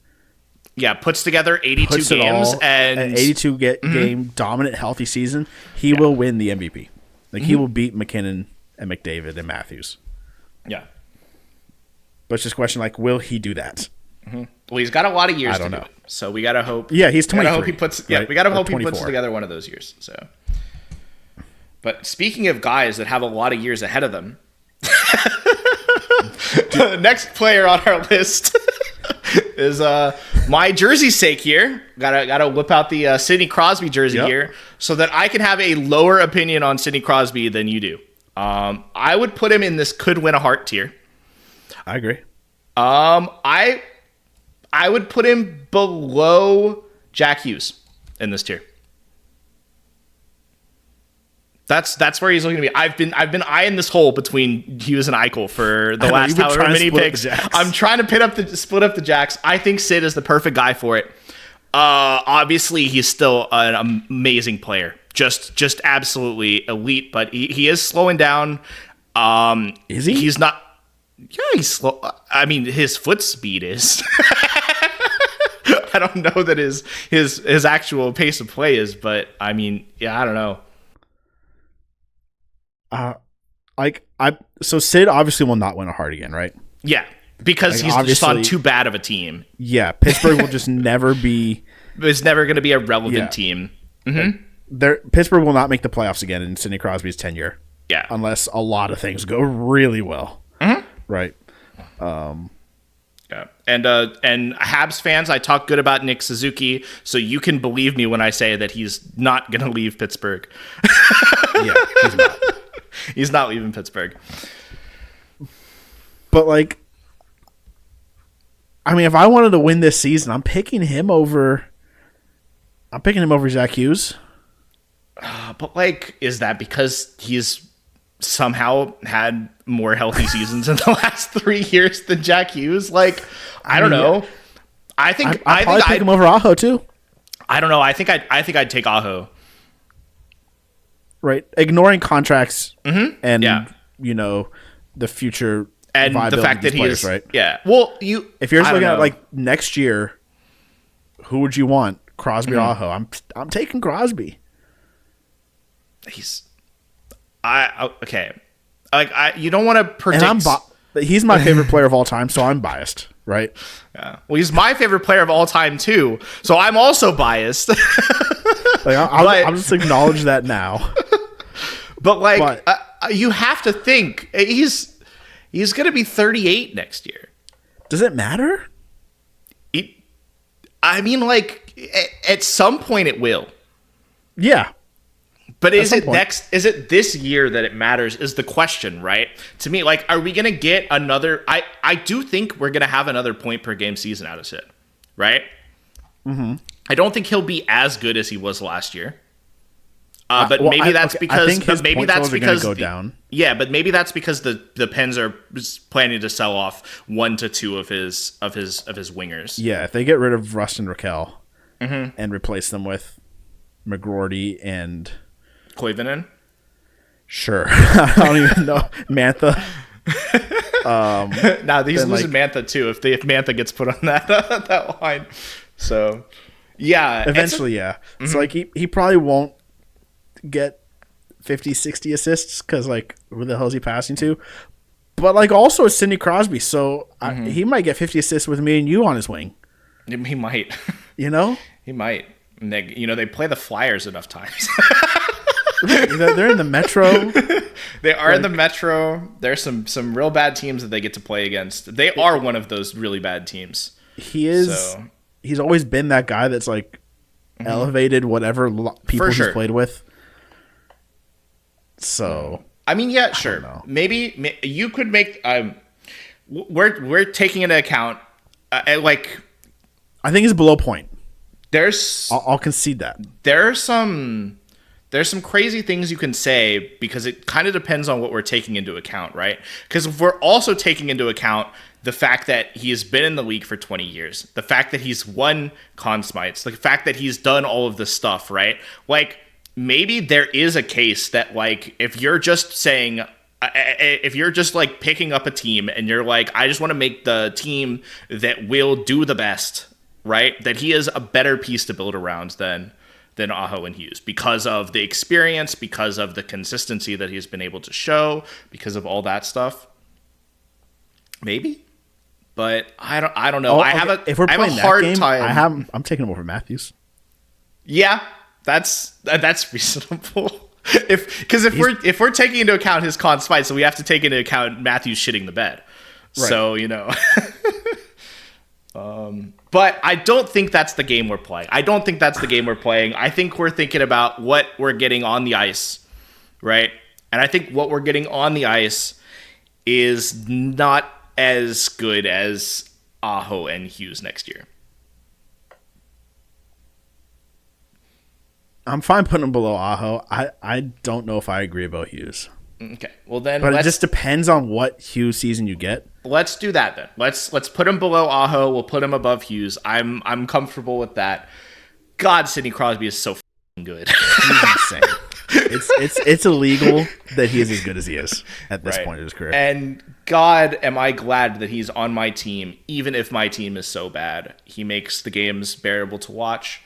puts together 82 games and an 82 game dominant healthy season, he will win the MVP. Like he will beat McKinnon and McDavid and Matthews. Yeah. But it's just a question will he do that? Mm-hmm. Well, he's got a lot of years to do it. So we got to hope. Yeah, he's 23. We got to hope he puts together one of those years. So But speaking of guys that have a lot of years ahead of them, the next player on our list is my jersey's sake here, gotta whip out the Sidney Crosby jersey here, so that I can have a lower opinion on Sidney Crosby than you do. I would put him in this could win a Hart tier. I agree. I would put him below Jack Hughes in this tier. That's where he's looking to be. I've been eyeing this hole between Hughes and Eichel for the last however many picks. I'm trying to split up the Jacks. I think Sid is the perfect guy for it. Obviously, he's still an amazing player, just absolutely elite. But he is slowing down. Is he? He's not. Yeah, he's slow. I mean, his foot speed is. I don't know that his actual pace of play is, but I mean, yeah, I don't know. So Sid obviously will not win a Hart again, right? Yeah, because he's just on too bad of a team. Yeah, Pittsburgh will just never be. It's never going to be a relevant team. Mm-hmm. Pittsburgh will not make the playoffs again in Sidney Crosby's tenure. Yeah, unless a lot of things go really well. Mm-hmm. Right. Yeah, and Habs fans, I talk good about Nick Suzuki, so you can believe me when I say that he's not going to leave Pittsburgh. Yeah, he's not. He's not leaving Pittsburgh. But, like, I mean, if I wanted to win this season, I'm picking him over Zach Hughes. But, like, is that because he's somehow had more healthy seasons in the last 3 years than Jack Hughes? Like, I don't know. I think I'd pick him over Aho, too. I don't know. I think I'd take Aho. Right, ignoring contracts and the future and the fact that he is right. Yeah, well, if you're just looking at like next year, who would you want? Crosby or Aho? I'm taking Crosby. Okay. Like you don't want to predict. He's my favorite player of all time, so I'm biased, right? Yeah. Well, he's my favorite player of all time too, so I'm also biased. I'll just acknowledge that now. But you have to think he's going to be 38 next year. Does it matter? I mean, like at some point it will. Yeah. But is it this year that it matters is the question, right? To me, like, are we going to get another... I do think we're going to have another point per game season out of Sid, right? Mm-hmm. I don't think he'll be as good as he was last year. But maybe that's because... But maybe that's because... Go down. Yeah, but maybe that's because the Pens are planning to sell off 1 to 2 of his wingers. Yeah, if they get rid of Rust and Raquel and replace them with McGroarty and... Koivunen? Sure. I don't even know. Mantha. Nah, he's losing Mantha too if Mantha gets put on that line. So, yeah. Eventually, yeah. So, like, he probably won't get 50, 60 assists because, like, who the hell is he passing to? But, like, also it's Sidney Crosby, so he might get 50 assists with me and you on his wing. He might. You know? He might. And they play the Flyers enough times. They're in the Metro. They are in the Metro. There's some real bad teams that they get to play against. They are one of those really bad teams. He is. So. He's always been that guy that's like elevated whatever people he's played with. So I mean, yeah, sure. Maybe you could make. We're taking into account like. I think he's below point. I'll concede that. There's some crazy things you can say because it kind of depends on what we're taking into account, right? Because if we're also taking into account the fact that he has been in the league for 20 years, the fact that he's won Conn Smites, the fact that he's done all of this stuff, right? Like, maybe there is a case that, like, if you're just saying, if you're just, like, picking up a team and you're like, I just want to make the team that will do the best, right? That he is a better piece to build around than Aho and Hughes because of the experience, because of the consistency that he's been able to show, because of all that stuff. Maybe, but I don't know. If we're playing that game, I'm taking him over Matthews. Yeah, that's reasonable. If we're taking into account his Conn Smites, so we have to take into account Matthews shitting the bed. Right. So But I don't think that's the game we're playing. I think we're thinking about what we're getting on the ice, right? And I think what we're getting on the ice is not as good as Aho and Hughes next year. I'm fine putting him below Aho. I don't know if I agree about Hughes. Okay, well then, but it just depends on what Hughes season you get. Let's do that then. Let's put him below Aho. We'll put him above Hughes. I'm comfortable with that. God, Sidney Crosby is so good. He's insane. It's illegal that he is as good as he is at this point in his career. And God, am I glad that he's on my team, even if my team is so bad. He makes the games bearable to watch,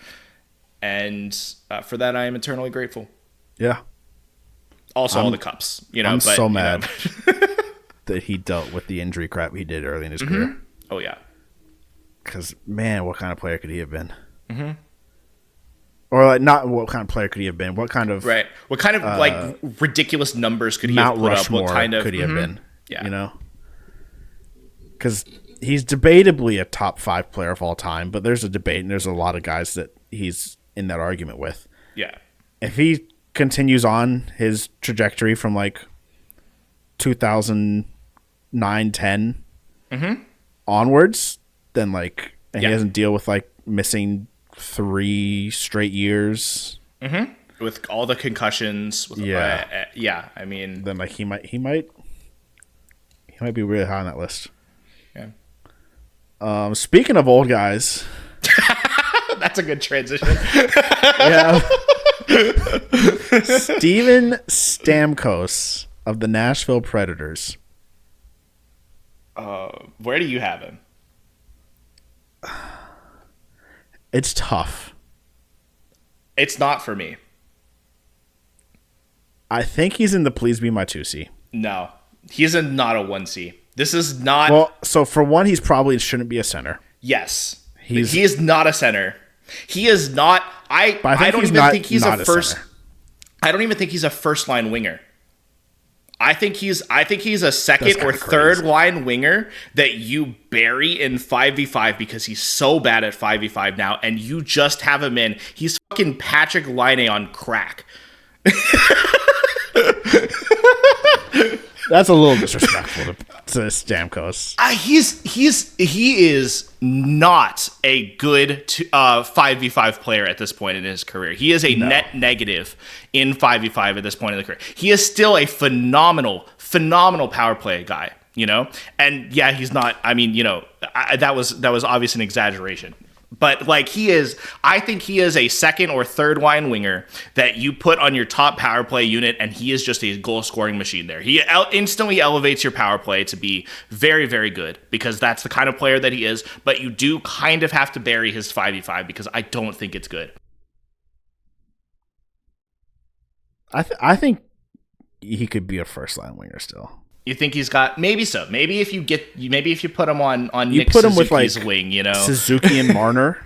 and for that I am eternally grateful. Yeah. Also, all the cups. I'm so mad that he dealt with the injury crap he did early in his career. Oh yeah. Because man, what kind of player could he have been? Mm-hmm. Or like, not what kind of player could he have been? What kind of What kind of like ridiculous numbers could he have put Rushmore up? What kind of could he have been? Yeah, you know, because he's debatably a top 5 player of all time. But there's a debate, and there's a lot of guys that he's in that argument with. Yeah, if he continues on his trajectory from like 2009-10 onwards, then like he doesn't deal with like missing 3 straight years with all the concussions. With, I mean, then like he might be really high on that list. Yeah. Speaking of old guys, that's a good transition. Yeah. Steven Stamkos of the Nashville Predators. Where do you have him? It's tough. It's not for me. I think he's in the please be my 2C. No, he's not a 1C. This is not. Well, so for one, he's probably shouldn't be a center. Yes, he is not a center. He is not. I don't even think he's a first. I don't even think he's a first line winger. I think he's a second or third line winger that you bury in 5v5 because he's so bad at 5v5 now, and you just have him in. He's fucking Patrick Laine on crack. That's a little disrespectful to Stamkos. He is not a good 5v5 player at this point in his career. He is a net negative in 5v5 at this point in the career. He is still a phenomenal power play guy, you know? And yeah, he's not, I mean, you know, that was obviously an exaggeration. But like I think he is a second or third line winger that you put on your top power play unit, and he is just a goal scoring machine there. He instantly elevates your power play to be very, very good because that's the kind of player that he is. But you do kind of have to bury his 5v5 because I don't think it's good. I think he could be a first line winger still. You think he's got maybe so? Maybe if you put him on you Nick put him Suzuki's with like wing, you know, Suzuki and Marner.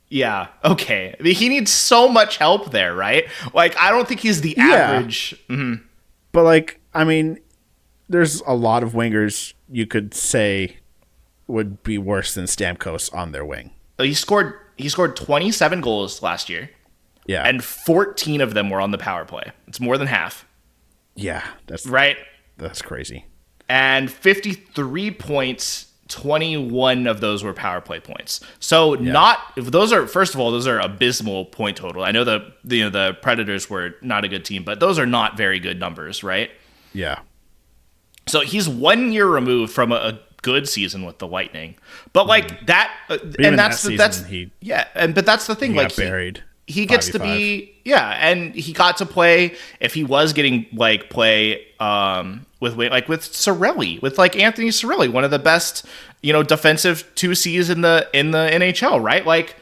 Yeah. Okay. I mean, he needs so much help there, right? Like, I don't think he's the average. Mm-hmm. But like, I mean, there's a lot of wingers you could say would be worse than Stamkos on their wing. He scored 27 goals last year. Yeah. And 14 of them were on the power play. It's more than half. Yeah, that's right. That's crazy. And 53 points, 21 of those were power play points. So those are abysmal point total. I know the Predators were not a good team, but those are not very good numbers, right? Yeah. So he's 1 year removed from a good season with the Lightning. But like that and that's the thing, he like got buried. He gets to be and he got to play if he was getting like play with Cirelli, with like Anthony Cirelli, one of the best, you know, defensive 2Cs in the NHL, right? Like,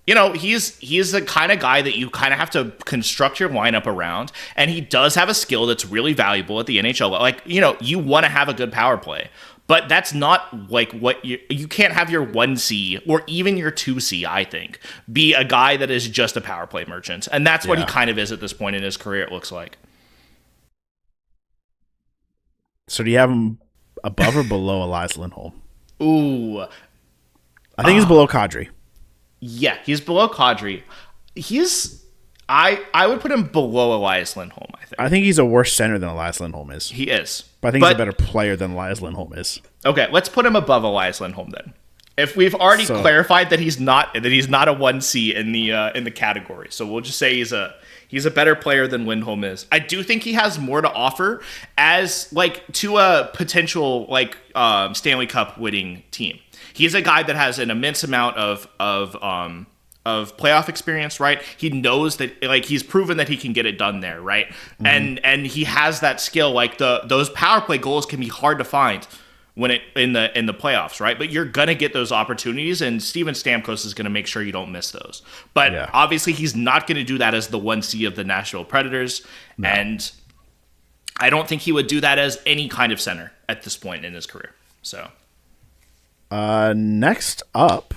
you know, he's the kind of guy that you kind of have to construct your lineup around, and he does have a skill that's really valuable at the NHL. Like, you know, you want to have a good power play. But that's not like what you can't have your 1C or even your 2C, I think, be a guy that is just a power play merchant. And that's what he kind of is at this point in his career, it looks like. So do you have him above or below Elias Lindholm? Ooh. I think he's below Kadri. Yeah, he's below Kadri. I would put him below Elias Lindholm, I think. I think he's a worse center than Elias Lindholm is. He is. But I think he's a better player than Elias Lindholm is. Okay, let's put him above Elias Lindholm then. If we've already clarified that he's not a 1C in the category. So we'll just say he's a better player than Lindholm is. I do think he has more to offer as to a potential Stanley Cup winning team. He's a guy that has an immense amount of playoff experience, right? He knows that he's proven that he can get it done there, right? Mm-hmm. And he has that skill. Those power play goals can be hard to find when in the playoffs, right? But you're gonna get those opportunities, and Steven Stamkos is gonna make sure you don't miss those. But obviously, he's not gonna do that as the 1C of the Nashville Predators, and I don't think he would do that as any kind of center at this point in his career. So, next up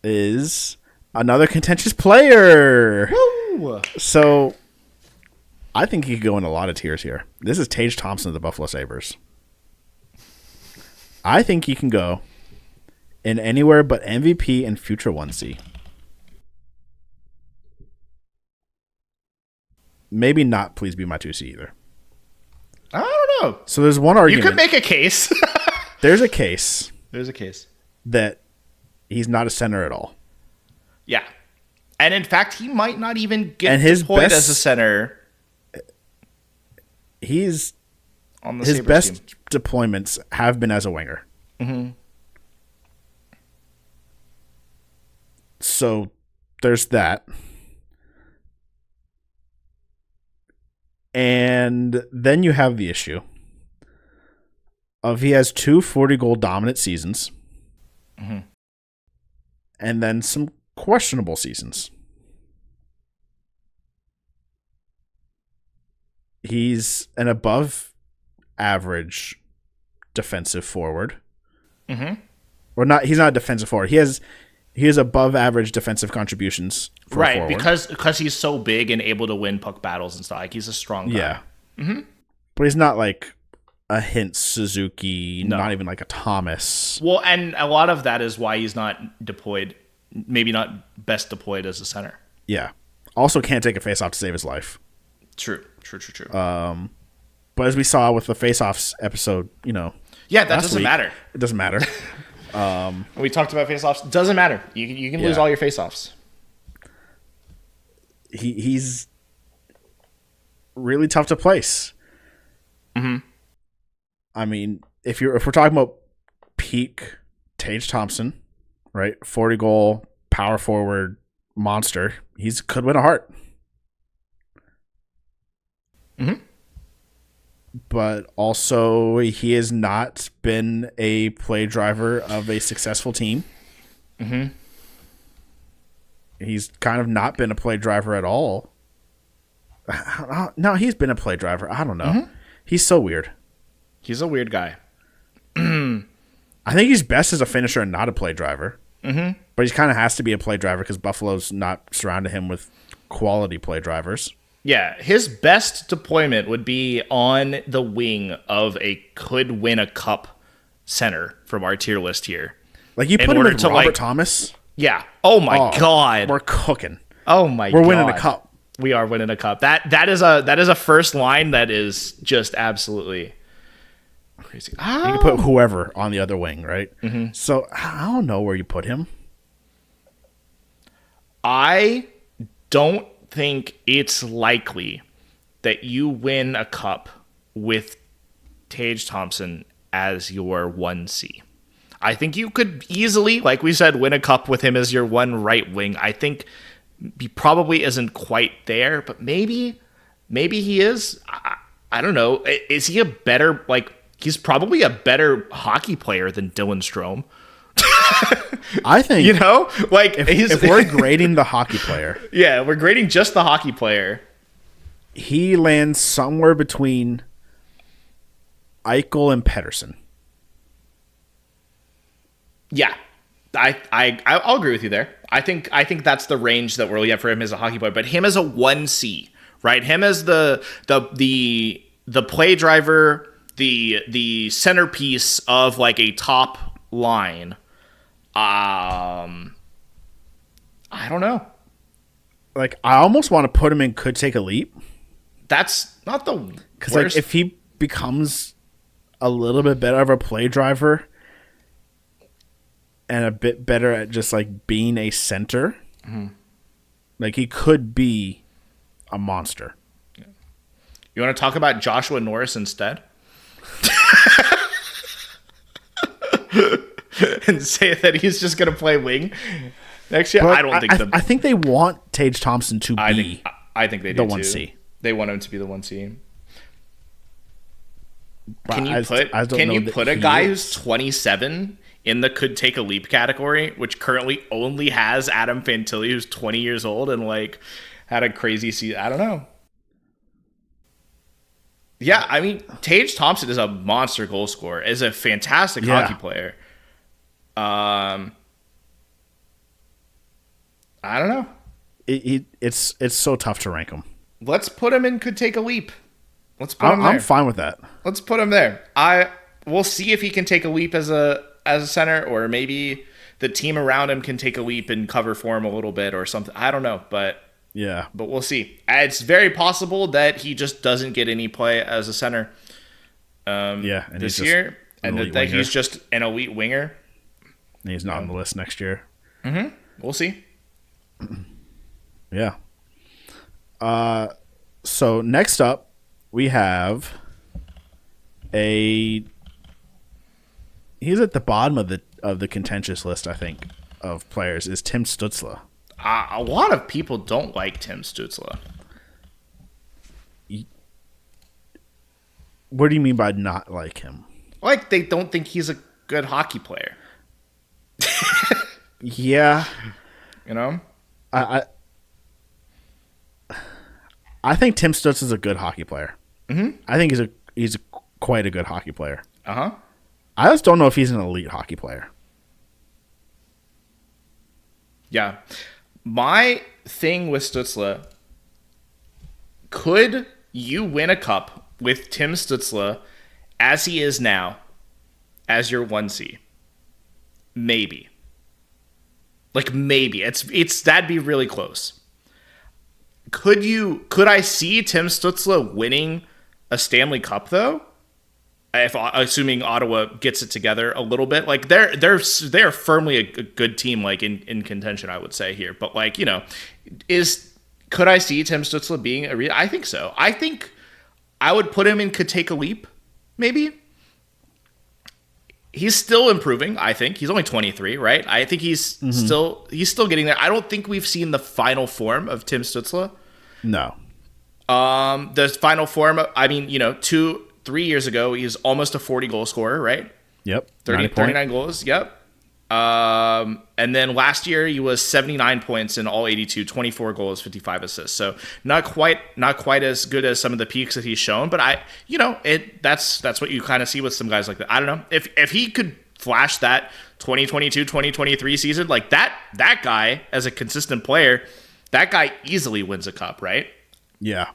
is another contentious player. Woo! So, I think he could go in a lot of tiers here. This is Tage Thompson of the Buffalo Sabres. I think he can go in anywhere but MVP and future 1C. Maybe not Please Be My 2C either. I don't know. So there's one argument. You could make a case. There's a case. There's a case. That he's not a center at all. Yeah. And in fact, he might not even get deployed as a center. He's on the his Sabres best team. Deployments have been as a winger. Mm-hmm. So there's that. And then you have the issue of he has 2 40-goal dominant seasons. Mm-hmm. And then some questionable seasons. He's an above average defensive forward. Mm-hmm. Or not, he's not a defensive forward. He has above average defensive contributions for a forward. because he's so big and able to win puck battles and stuff. He's a strong guy. Yeah. Mm-hmm. But he's not like a Hintz Suzuki, not even like a Thomas. Well, and a lot of that is why he's not deployed, maybe not best deployed as a center. Yeah. Also can't take a face-off to save his life. True. But as we saw with the face-offs episode, yeah, that doesn't matter. It doesn't matter. We talked about face-offs. Doesn't matter. You can lose all your face-offs. He's really tough to place. Mm-hmm. I mean, if we're talking about peak Tage Thompson, right? 40-goal power forward monster. Could win a Hart. Mm-hmm. But also, he has not been a play driver of a successful team. Mm-hmm. He's kind of not been a play driver at all. No, he's been a play driver. I don't know. Mm-hmm. He's so weird. He's a weird guy. I think he's best as a finisher and not a play driver. Mm-hmm. But he kind of has to be a play driver because Buffalo's not surrounded him with quality play drivers. Yeah, his best deployment would be on the wing of a could win a cup center from our tier list here. Like you put him with Robert Thomas. Yeah. Oh my God. We're cooking. Oh my God. We're winning a cup. We are winning a cup. That is a first line that is just absolutely crazy. You can put whoever on the other wing, right? Mm-hmm. So I don't know where you put him. I don't think it's likely that you win a cup with Tage Thompson as your 1C. I think you could easily, like we said, win a cup with him as your one right wing. I think he probably isn't quite there, but maybe he is. I don't know. Is he a better, he's probably a better hockey player than Dylan Strome. I think, if we're grading the hockey player. Yeah, we're grading just the hockey player. He lands somewhere between Eichel and Pettersson. Yeah, I'll agree with you there. I think that's the range that we're looking at for him as a hockey player. But him as a 1C, right? Him as the play driver, the centerpiece of a top line. I don't know. Like, I almost want to put him in could take a leap. That's not the Because, like, if he becomes a little bit better of a play driver and a bit better at just, like, being a center, like, he could be a monster. You want to talk about Joshua Norris instead? And say that he's just going to play wing next year? But I I think they want Tage Thompson to be I think they do the too. 1C. They want him to be the 1C. But Can you put a guy who's 27 in the could take a leap category, which currently only has Adam Fantilli, who's 20 years old and like had a crazy season? I don't know. Yeah, I mean, Tage Thompson is a monster goal scorer, is a fantastic hockey player. I don't know. It's so tough to rank him. Let's put him in could take a leap. Let's put him there. I'm fine with that. Let's put him there. We'll see if he can take a leap as a center, or maybe the team around him can take a leap and cover for him a little bit or something. I don't know, but we'll see. It's very possible that he just doesn't get any play as a center. This year, and that he's just an elite winger. And he's not on the list next year. We'll see. Yeah. So next up, we have he's at the bottom of the contentious list, I think, of players, is Tim Stützle. A lot of people don't like Tim Stützle. What do you mean by not like him? Like, they don't think he's a good hockey player. Yeah. You know? I think Tim Stützle is a good hockey player. I think he's quite a good hockey player. I just don't know if he's an elite hockey player. Yeah. My thing with Stützle, could you win a cup with Tim Stützle as he is now as your 1C? Maybe. Like, maybe. It's that'd be really close. Could I see Tim Stützle winning a Stanley Cup though? Assuming Ottawa gets it together a little bit, like they're firmly a good team, like in contention, I would say here. But like, you know, could I see Tim Stützle being I think so. I think I would put him in could take a leap, maybe. He's still improving. I think he's only 23, right? I think he's still getting there. I don't think we've seen the final form of Tim Stützle. No. The final form. I mean, you know, 2-3 years ago, he was almost a 40 goal scorer, right? Yep. 39 goals. Yep. And then last year he was 79 points in all 82, 24 goals, 55 assists. So not quite as good as some of the peaks that he's shown, but that's what you kind of see with some guys like that. I don't know if he could flash that 2022, 2023 season, like that guy as a consistent player, that guy easily wins a cup, right? Yeah.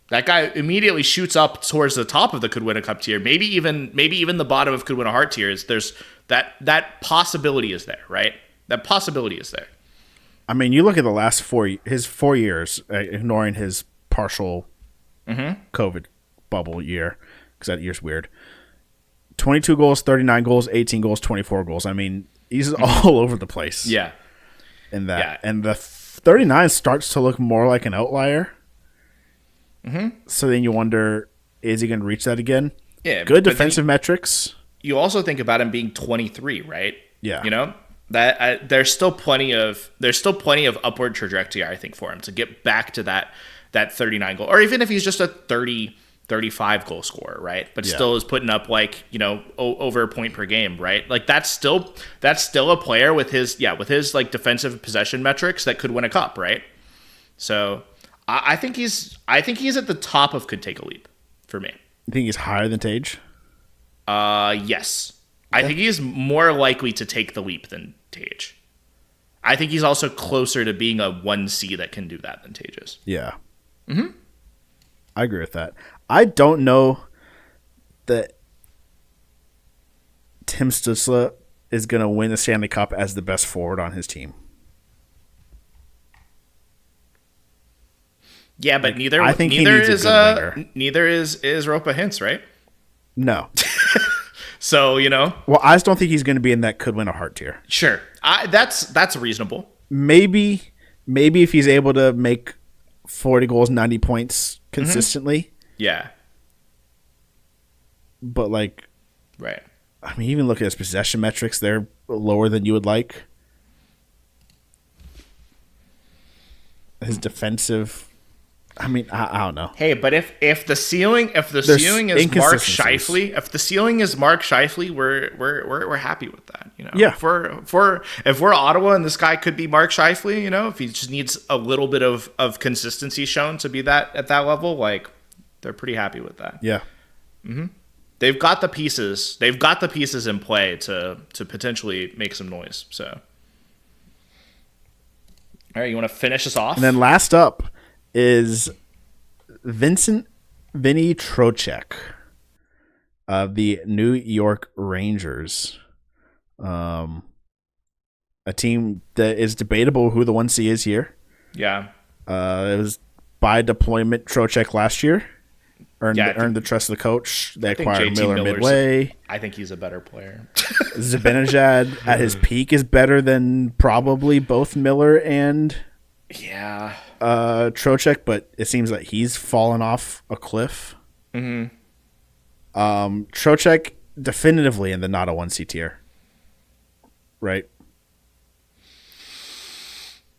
That guy immediately shoots up towards the top of the could win a cup tier. Maybe even the bottom of could win a heart tiers. There's that possibility is there, right? That possibility is there. I mean, you look at the last 4 years, ignoring his partial COVID bubble year, because that year's weird. 22 goals, 39 goals, 18 goals, 24 goals. I mean, he's all over the place. Yeah. In that. Yeah. And the 39 starts to look more like an outlier. So then you wonder, is he going to reach that again? Yeah. Good defensive metrics. You also think about him being 23, right? Yeah. You know, that there's still plenty of upward trajectory, I think, for him to get back to that 39 goal, or even if he's just a 30, 35 goal scorer, right? But still is putting up like, you know, over a point per game, right? Like that's still a player with his like defensive possession metrics that could win a cup, right? So I think he's at the top of could take a leap for me. You think he's higher than Tage? Yes. I think he's more likely to take the leap than Tage. I think he's also closer to being a 1C that can do that than Tage is. Yeah. I agree with that. I don't know that Tim Stützle is going to win the Stanley Cup as the best forward on his team. Yeah, but neither I think neither he needs is a good winger. neither is Ropa Hintz, right? No. So, Well, I just don't think he's going to be in that could win a Hart tier. sure. That's reasonable. Maybe if he's able to make 40 goals, 90 points consistently. Yeah. But like, Right. I mean, even look at his possession metrics, they're lower than you would like. His defensive, I mean, I don't know. Hey, but if the ceiling is Mark Scheifele, we're happy with that. Yeah. If we're Ottawa and this guy could be Mark Scheifele, if he just needs a little bit of consistency shown to be that at that level, like they're pretty happy with that. Yeah. They've got the pieces. They've got the pieces in play to potentially make some noise. So, all right, you want to finish us off? And then last up is Vinny Trocheck of the New York Rangers. A team that is debatable who the 1C is here. Yeah. It was by deployment Trocheck last year. Earned the trust of the coach. They acquired Miller midway. I think he's a better player. Zibanejad at his peak is better than probably both Miller and Trocheck, but it seems like he's fallen off a cliff. Trocheck definitively in the not a 1C tier. Right?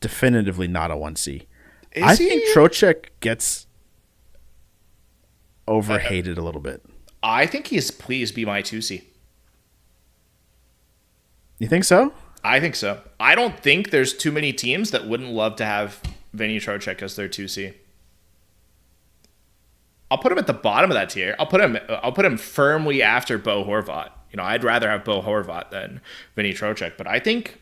Definitively not a 1C. I think Trocheck gets overhated a little bit. I think he's please be my 2C. You think so? I think so. I don't think there's too many teams that wouldn't love to have Vinny Trocheck as their 2C. I'll put him at the bottom of that tier. I'll put him firmly after Bo Horvat. I'd rather have Bo Horvat than Vinny Trocheck, but I think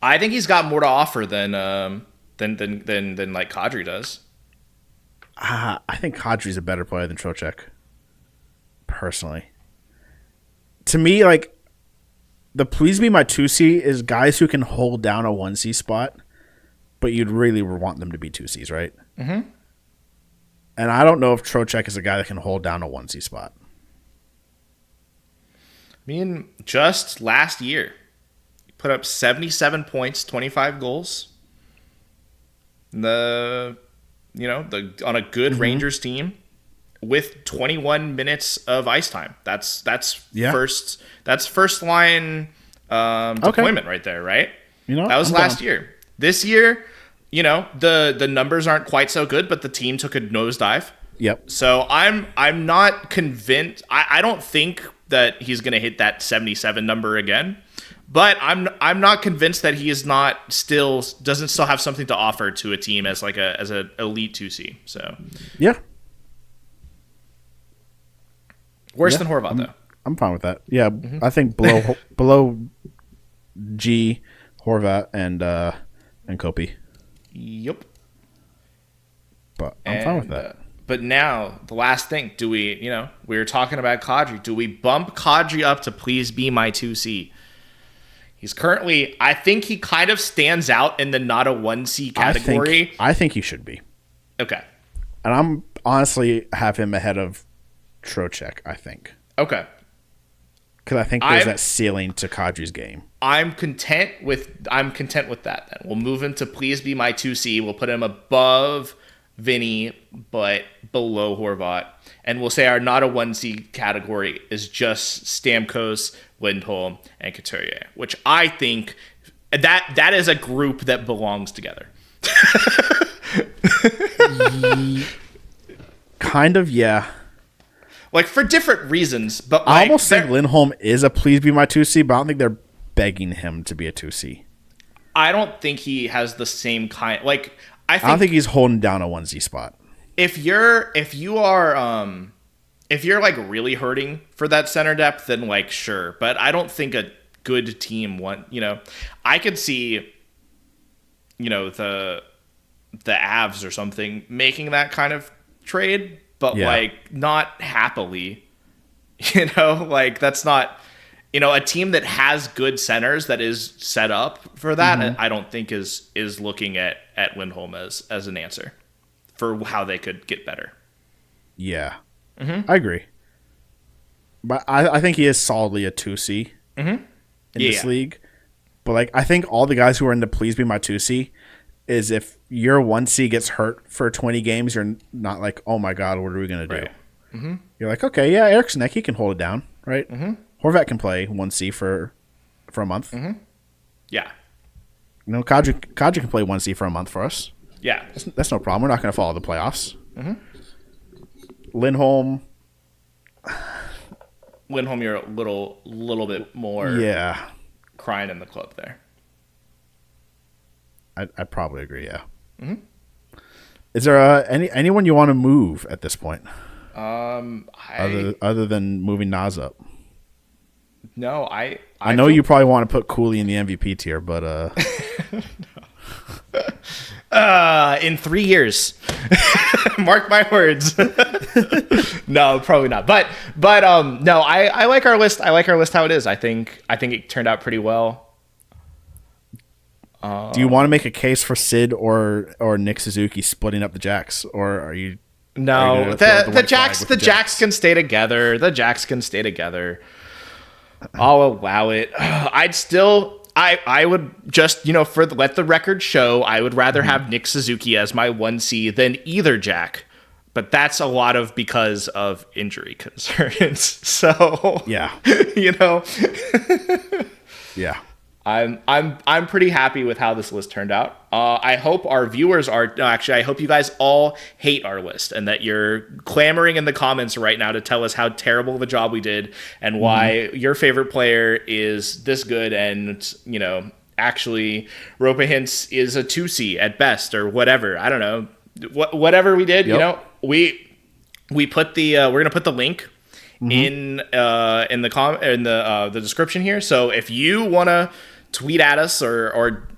he's got more to offer than like Kadri does. I think Kadri's a better player than Trocheck. Personally. To me, like, the please be my 2C is guys who can hold down a 1C spot, but you'd really want them to be 2Cs, right? Mm-hmm. And I don't know if Trocheck is a guy that can hold down a 1C spot. I mean, just last year, he put up 77 points, 25 goals. On a good Rangers team with 21 minutes of ice time. That's first line deployment right there, right? That was last year. This year, the numbers aren't quite so good, but the team took a nosedive. Yep. So I'm not convinced. I don't think that he's going to hit that 77 number again. But I'm not convinced that he doesn't still have something to offer to a team as an elite 2C. So yeah, worse than Horvat though. I'm fine with that. Yeah, I think below G, Horvat and Kopi. Yep. But I'm fine with that. But now the last thing, we were talking about Kadri. Do we bump Kadri up to please be my 2C? He's currently, I think he kind of stands out in the not a 1C category. I think he should be. Okay. And I'm honestly have him ahead of Trocheck, I think. Okay. Because I think there's that ceiling to Kadri's game. I'm content with that then. We'll move him to please be my 2C. We'll put him above Vinny, but below Horvat. And we'll say our not a 1C category is just Stamkos, Lindholm, and Couturier, which I think that is a group that belongs together. Kind of, yeah. Like for different reasons, but I almost think Lindholm is a please be my 2C, but I don't think they're begging him to be a 2C. I don't think he has the same kind. Like I don't think he's holding down a 1C spot. If you're like really hurting for that center depth, then like sure. But I don't think a good team I could see, the Avs or something making that kind of trade, but like not happily, like that's not a team that has good centers that is set up for that, I don't think is looking at Lindholm as an answer for how they could get better. Yeah, I agree. But I think he is solidly a 2C in this league. But like, I think all the guys who are in the please be my 2C is if your 1C gets hurt for 20 games, you're not like, oh my God, what are we going to do? Right. Mm-hmm. You're like, okay, yeah, Eriksson, he can hold it down, right? Mm-hmm. Horvat can play 1C for a month. Mm-hmm. Yeah. Kadri can play 1C for a month for us. Yeah. That's no problem. We're not going to follow the playoffs. Mm-hmm. Lindholm, you're a little bit more crying in the club there. I'd probably agree, yeah. Mm-hmm. Is there anyone you want to move at this point? Other than moving Nas up? No, I know you probably want to put Cooley in the MVP tier, but in 3 years, mark my words. No, probably not. But no, I like our list. I like our list how it is. I think it turned out pretty well. Do you want to make a case for Sid or Nick Suzuki splitting up the Jacks, or are you? No, the Jacks can stay together. The Jacks can stay together. I'll allow it. I would just, let the record show, I would rather have Nick Suzuki as my 1C than either Jack. But that's a lot of because of injury concerns. So, yeah. Yeah. I'm pretty happy with how this list turned out. I hope our viewers I hope you guys all hate our list and that you're clamoring in the comments right now to tell us how terrible of a job we did and why your favorite player is this good and, actually Ropa Hintz is a 2C at best or whatever. I don't know. Whatever we did, we put the we're going to put the link in the description here. So if you want to tweet at us or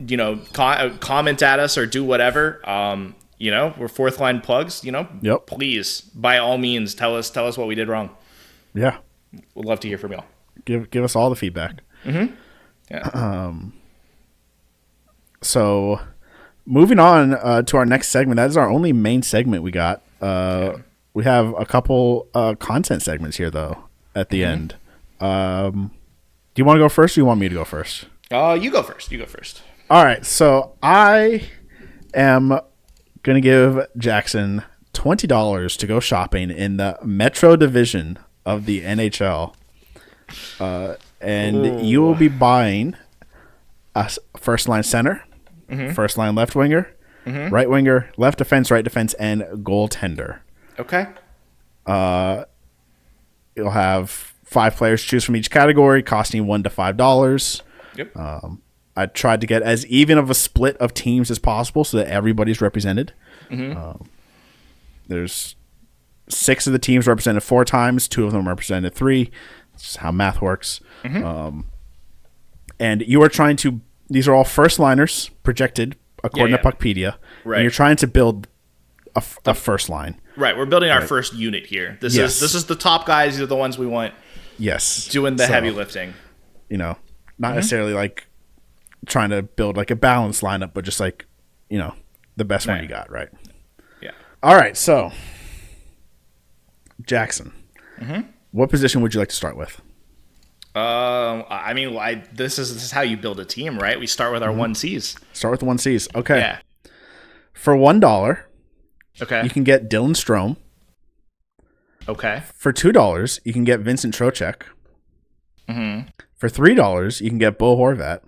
comment at us or do whatever, we're fourth line plugs, please by all means tell us what we did wrong. Yeah. We'd love to hear from y'all. Give us all the feedback. Mm-hmm. Yeah. So moving on to our next segment, that is our only main segment we got. We have a couple content segments here though at the end. Do you want to go first or you want me to go first? You go first. All right. So I am going to give Jackson $20 to go shopping in the Metro Division of the NHL. And you will be buying a first line center, first line left winger, right winger, left defense, right defense, and goaltender. Okay. You'll have 5 players to choose from each category, costing $1 to $5. Yep. I tried to get as even of a split of teams as possible so that everybody's represented. There's 6 of the teams represented 4 times, 2 of them represented 3. That's how math works. And you are trying to. These are all first liners projected according to Puckpedia. Right. And you're trying to build a first line. Right, we're building our first unit here. This is the top guys. These are the ones we want. Yes, doing the heavy lifting. Not necessarily like trying to build like a balanced lineup, but just like the best one you got. Right. Yeah. All right. So, Jackson, what position would you like to start with? I mean, this is how you build a team, right? We start with our 1Cs. Start with the 1Cs. Okay. Yeah. For $1. Okay. You can get Dylan Strome. Okay. For $2, you can get Vincent Trocheck. For $3, you can get Bo Horvat.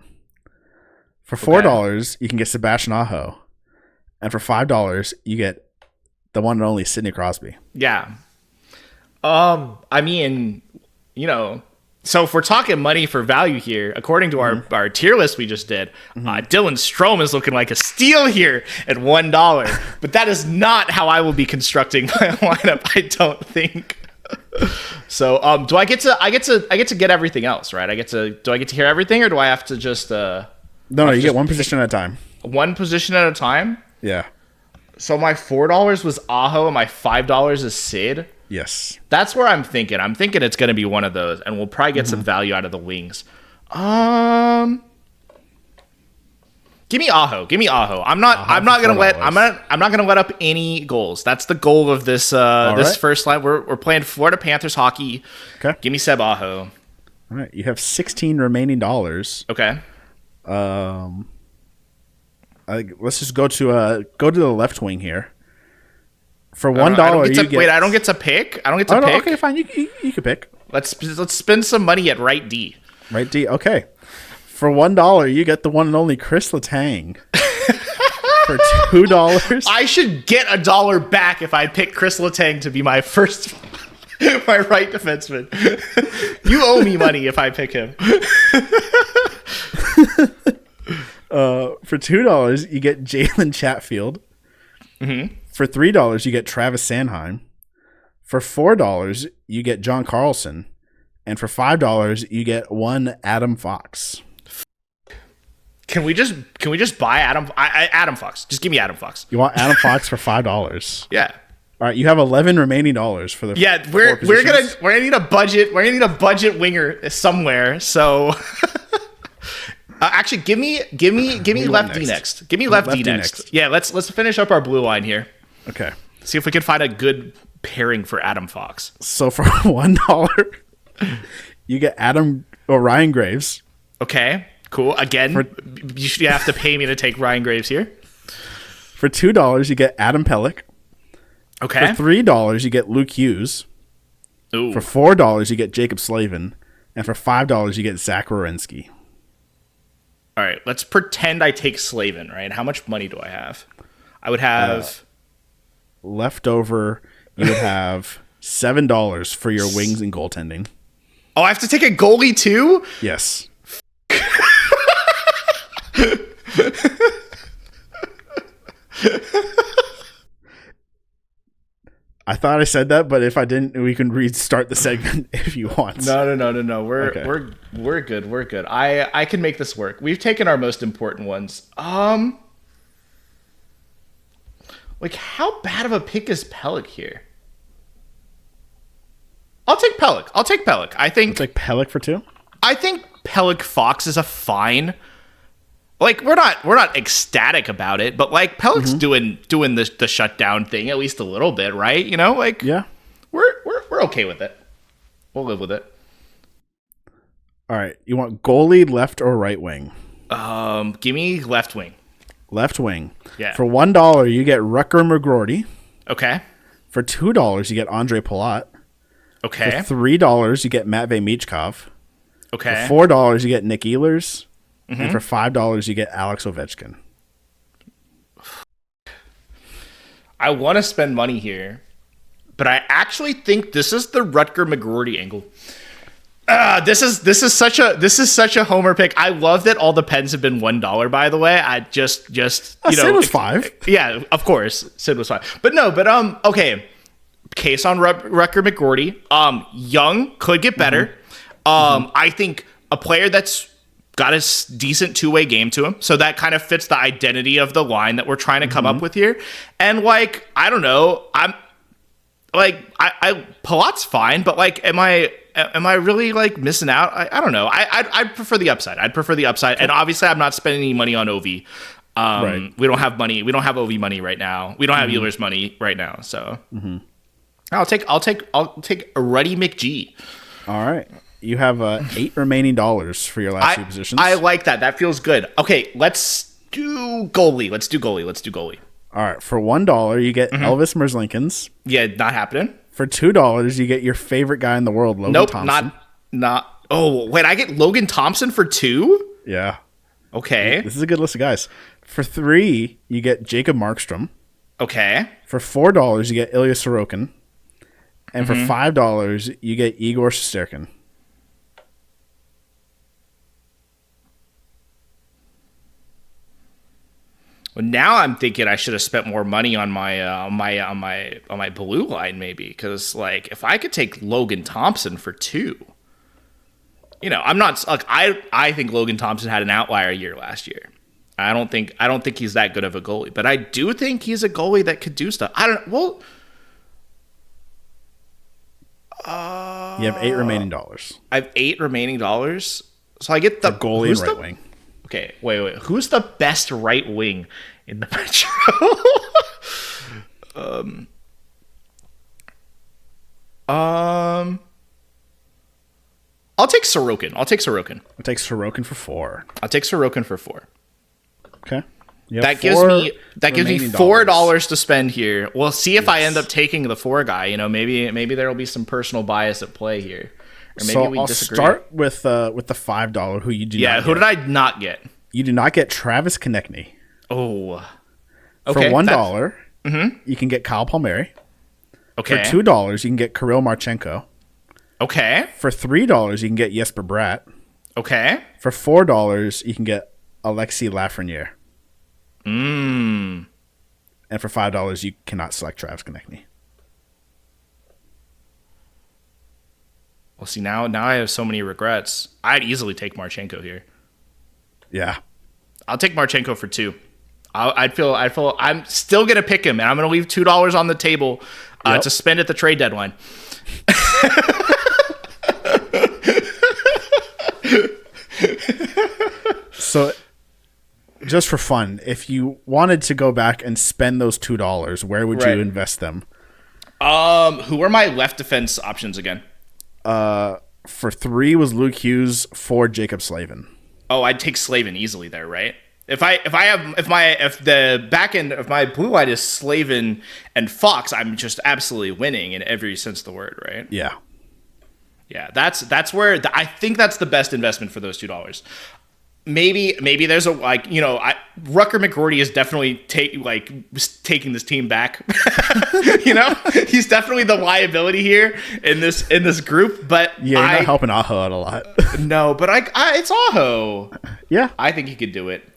For $4, you can get Sebastian Aho. And for $5, you get the one and only Sidney Crosby. Yeah. I mean, so if we're talking money for value here, according to our tier list we just did, Dylan Strome is looking like a steal here at $1. But that is not how I will be constructing my lineup, I don't think. So, do I get to get everything else, right? Do I get to hear everything, or do I have to just No, you get one position at a time. One position at a time? Yeah. So my $4 was Aho and my $5 is Sid. Yes. That's where I'm thinking. I'm thinking it's going to be one of those, and we'll probably get some value out of the wings. Give me Aho. Give me Aho. I'm not gonna let up any goals. That's the goal of this this first line. We're playing Florida Panthers hockey. Okay. Give me Seb Aho. All right. You have 16 remaining dollars. Okay. Let's just go to the left wing here. For $1, you get. Wait, I don't get to pick. I don't get to pick. Okay, fine. You can pick. Let's spend some money at right D. Right D. Okay. For $1, you get the one and only Chris Letang. For $2, I should get $1 back if I pick Chris Letang to be my first, my right defenseman. You owe me money if I pick him. For $2, you get Jalen Chatfield. Mm-hmm. For $3, you get Travis Sanheim. For $4, you get John Carlson. And for $5, you get one Adam Fox. Can we just buy Adam Fox? Just give me Adam Fox. You want Adam Fox for $5? Yeah. All right, you have 11 remaining dollars for the. Yeah, we're gonna need a budget. We're gonna need a budget winger somewhere. So, actually, give me left D next. Give me left D next. Yeah, let's finish up our blue line here. Okay. See if we can find a good pairing for Adam Fox. So for $1, you get Ryan Graves. Okay. Cool. Again, you have to pay me to take Ryan Graves here. For $2, you get Adam Pelech. Okay. For $3, you get Luke Hughes. Ooh. For $4, you get Jacob Slavin. And for $5, you get Zach Werenski. All right. Let's pretend I take Slavin, right? How much money do I have? I would have... left over, you would have $7 for your wings and goaltending. Oh, I have to take a goalie too? Yes. I thought I said that, but if I didn't, we can restart the segment if you want. No. We're good. We're good. I can make this work. We've taken our most important ones. Like, how bad of a pick is Pelech here? I'll take Pelech. I think. It's like Pelech for $2. I think Pelech Fox is a fine. Like, we're not ecstatic about it, but like Pelech's doing the shutdown thing at least a little bit, right? You know, like yeah, we're okay with it. We'll live with it. All right, you want goalie, left or right wing? Give me left wing. Left wing. Yeah. For $1, you get Rutger McGroarty. Okay. For $2, you get Andre Palat. Okay. For $3, you get Matvei Michkov. Okay. For $4, you get Nick Ehlers. And for $5, you get Alex Ovechkin. I want to spend money here, but I actually think this is the Rutger McGroarty angle. This is such a homer pick. I love that all the pens have been $1. By the way, I just Sid was $5. Yeah, of course, Sid was $5. But no, okay. Case on Rutger McGroarty. Young, could get better. I think a player that's got a decent two-way game to him, so that kind of fits the identity of the line that we're trying to come up with here. And like, I don't know, I'm like, I Palat's fine, but like, am I really like missing out? I don't know. I'd prefer the upside. And obviously, I'm not spending any money on Ovi. Right. We don't have money. We don't have Ovi money right now. We don't have Ehlers money right now. So I'll take a Ruddy McG. All right. You have $8 remaining for your last two positions. I like that. That feels good. Okay, let's do goalie. All right. For $1, you get Elvis Merzlikins. Yeah, not happening. For $2, you get your favorite guy in the world, Logan Thompson. Not. Oh, wait, I get Logan Thompson for $2? Yeah. Okay. This is a good list of guys. For $3, you get Jacob Markstrom. Okay. For $4, you get Ilya Sorokin. And for $5, you get Igor Shesterkin. Well, now I'm thinking I should have spent more money on my blue line, maybe, because like if I could take Logan Thompson for $2, I'm not like I think Logan Thompson had an outlier year last year. I don't think he's that good of a goalie, but I do think he's a goalie that could do stuff. You have $8 remaining dollars. I have $8 remaining dollars. So I get the Goalie and right wing. Okay, wait. Who's the best right wing in the Metro? I'll take Sorokin. I'll take Sorokin for 4. Okay. That gives me $4 to spend here. We'll see if I end up taking the 4 guy. You know, maybe there will be some personal bias at play here, or maybe we disagree. Start with the $5 who you do. Yeah, who did I not get? You do not get Travis Konechny. Oh, okay. For $1, you can get Kyle Palmieri. Okay. For $2, you can get Kirill Marchenko. Okay. For $3, you can get Jesper Bratt. Okay. For $4, you can get Alexis Lafreniere. And for $5, you cannot select Travis Konechny. Well, see, now I have so many regrets. I'd easily take Marchenko here. Yeah. I'll take Marchenko for 2. I'm still gonna pick him, and I'm gonna leave $2 on the table to spend at the trade deadline. So, just for fun, if you wanted to go back and spend those $2, where would you invest them? Who are my left defense options again? For 3 was Luke Hughes. 4, Jacob Slavin. Oh, I'd take Slavin easily there, right? If the back end of my blue line is Slavin and Fox, I'm just absolutely winning in every sense of the word, right? Yeah. Yeah, that's where I think that's the best investment for those $2. Maybe there's a Rucker McGroarty is definitely taking this team back. You know, he's definitely the liability here in this group. But yeah, you're not helping Aho out a lot. No, but it's Aho. Yeah, I think he could do it.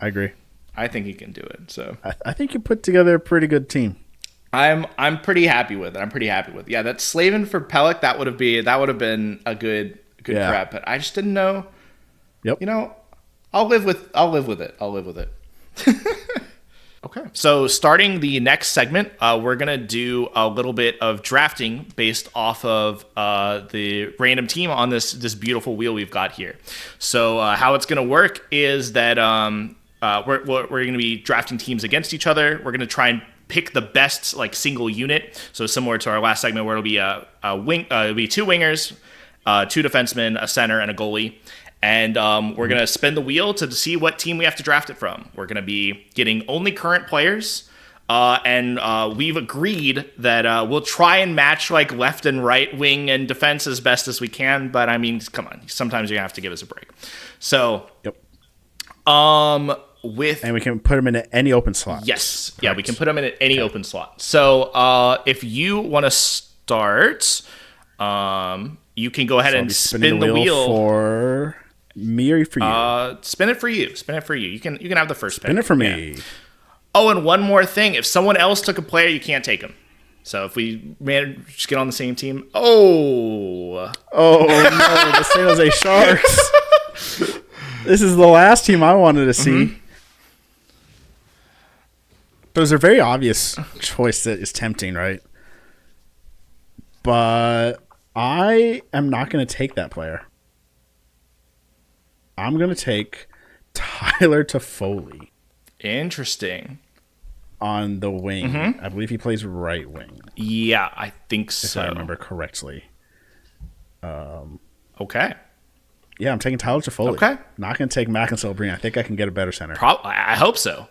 I agree. I think he can do it. So I think you put together a pretty good team. I'm pretty happy with it. Yeah, that Slavin for Pelech, that would have been a good prep. But I just didn't know. Yep. You know, I'll live with it. Okay. So starting the next segment, we're gonna do a little bit of drafting based off of the random team on this beautiful wheel we've got here. So how it's gonna work is that we're gonna be drafting teams against each other. We're gonna try and pick the best single unit. So similar to our last segment, where it'll be it'll be 2 wingers, 2 defensemen, a center, and a goalie. And we're going to spin the wheel to see what team we have to draft it from. We're going to be getting only current players. And we've agreed that we'll try and match left and right wing and defense as best as we can. But I mean, come on, sometimes you're going to have to give us a break. So, yep. And we can put them in any open slot. Yes. Correct. Yeah, we can put them in any open slot. So if you want to start, you can go ahead and spin the wheel for me or for you? Spin it for you. You can have the first pick. Spin it for me. Yeah. Oh, and one more thing. If someone else took a player, you can't take him. So if we manage to get on the same team. Oh no, the San Jose Sharks. This is the last team I wanted to see. Mm-hmm. But it was a very obvious choice that is tempting, right? But I am not going to take that player. I'm going to take Tyler Toffoli. Interesting. On the wing. Mm-hmm. I believe he plays right wing. Yeah, I think so. If I remember correctly. Okay. Yeah, I'm taking Tyler Toffoli. Okay. Not going to take Mac and Celebrini. I think I can get a better center. I hope so.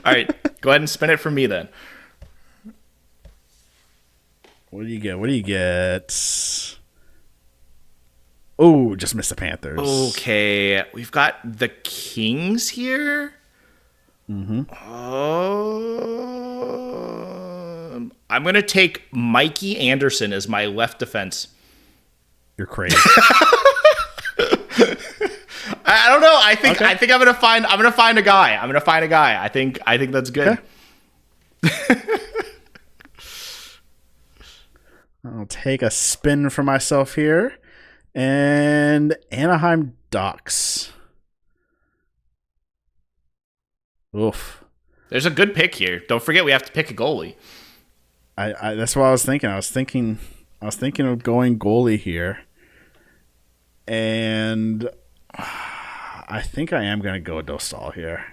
All right. Go ahead and spin it for me then. What do you get? Oh, just missed the Panthers. Okay. We've got the Kings here. Mm-hmm. I'm going to take Mikey Anderson as my left defense. You're crazy. I don't know. I think I'm going to find a guy. I think that's good. Okay. I'll take a spin for myself here. And Anaheim Ducks. Oof. There's a good pick here. Don't forget we have to pick a goalie. I that's what I was thinking. I was thinking of going goalie here, and I think I am going to go Dostal here.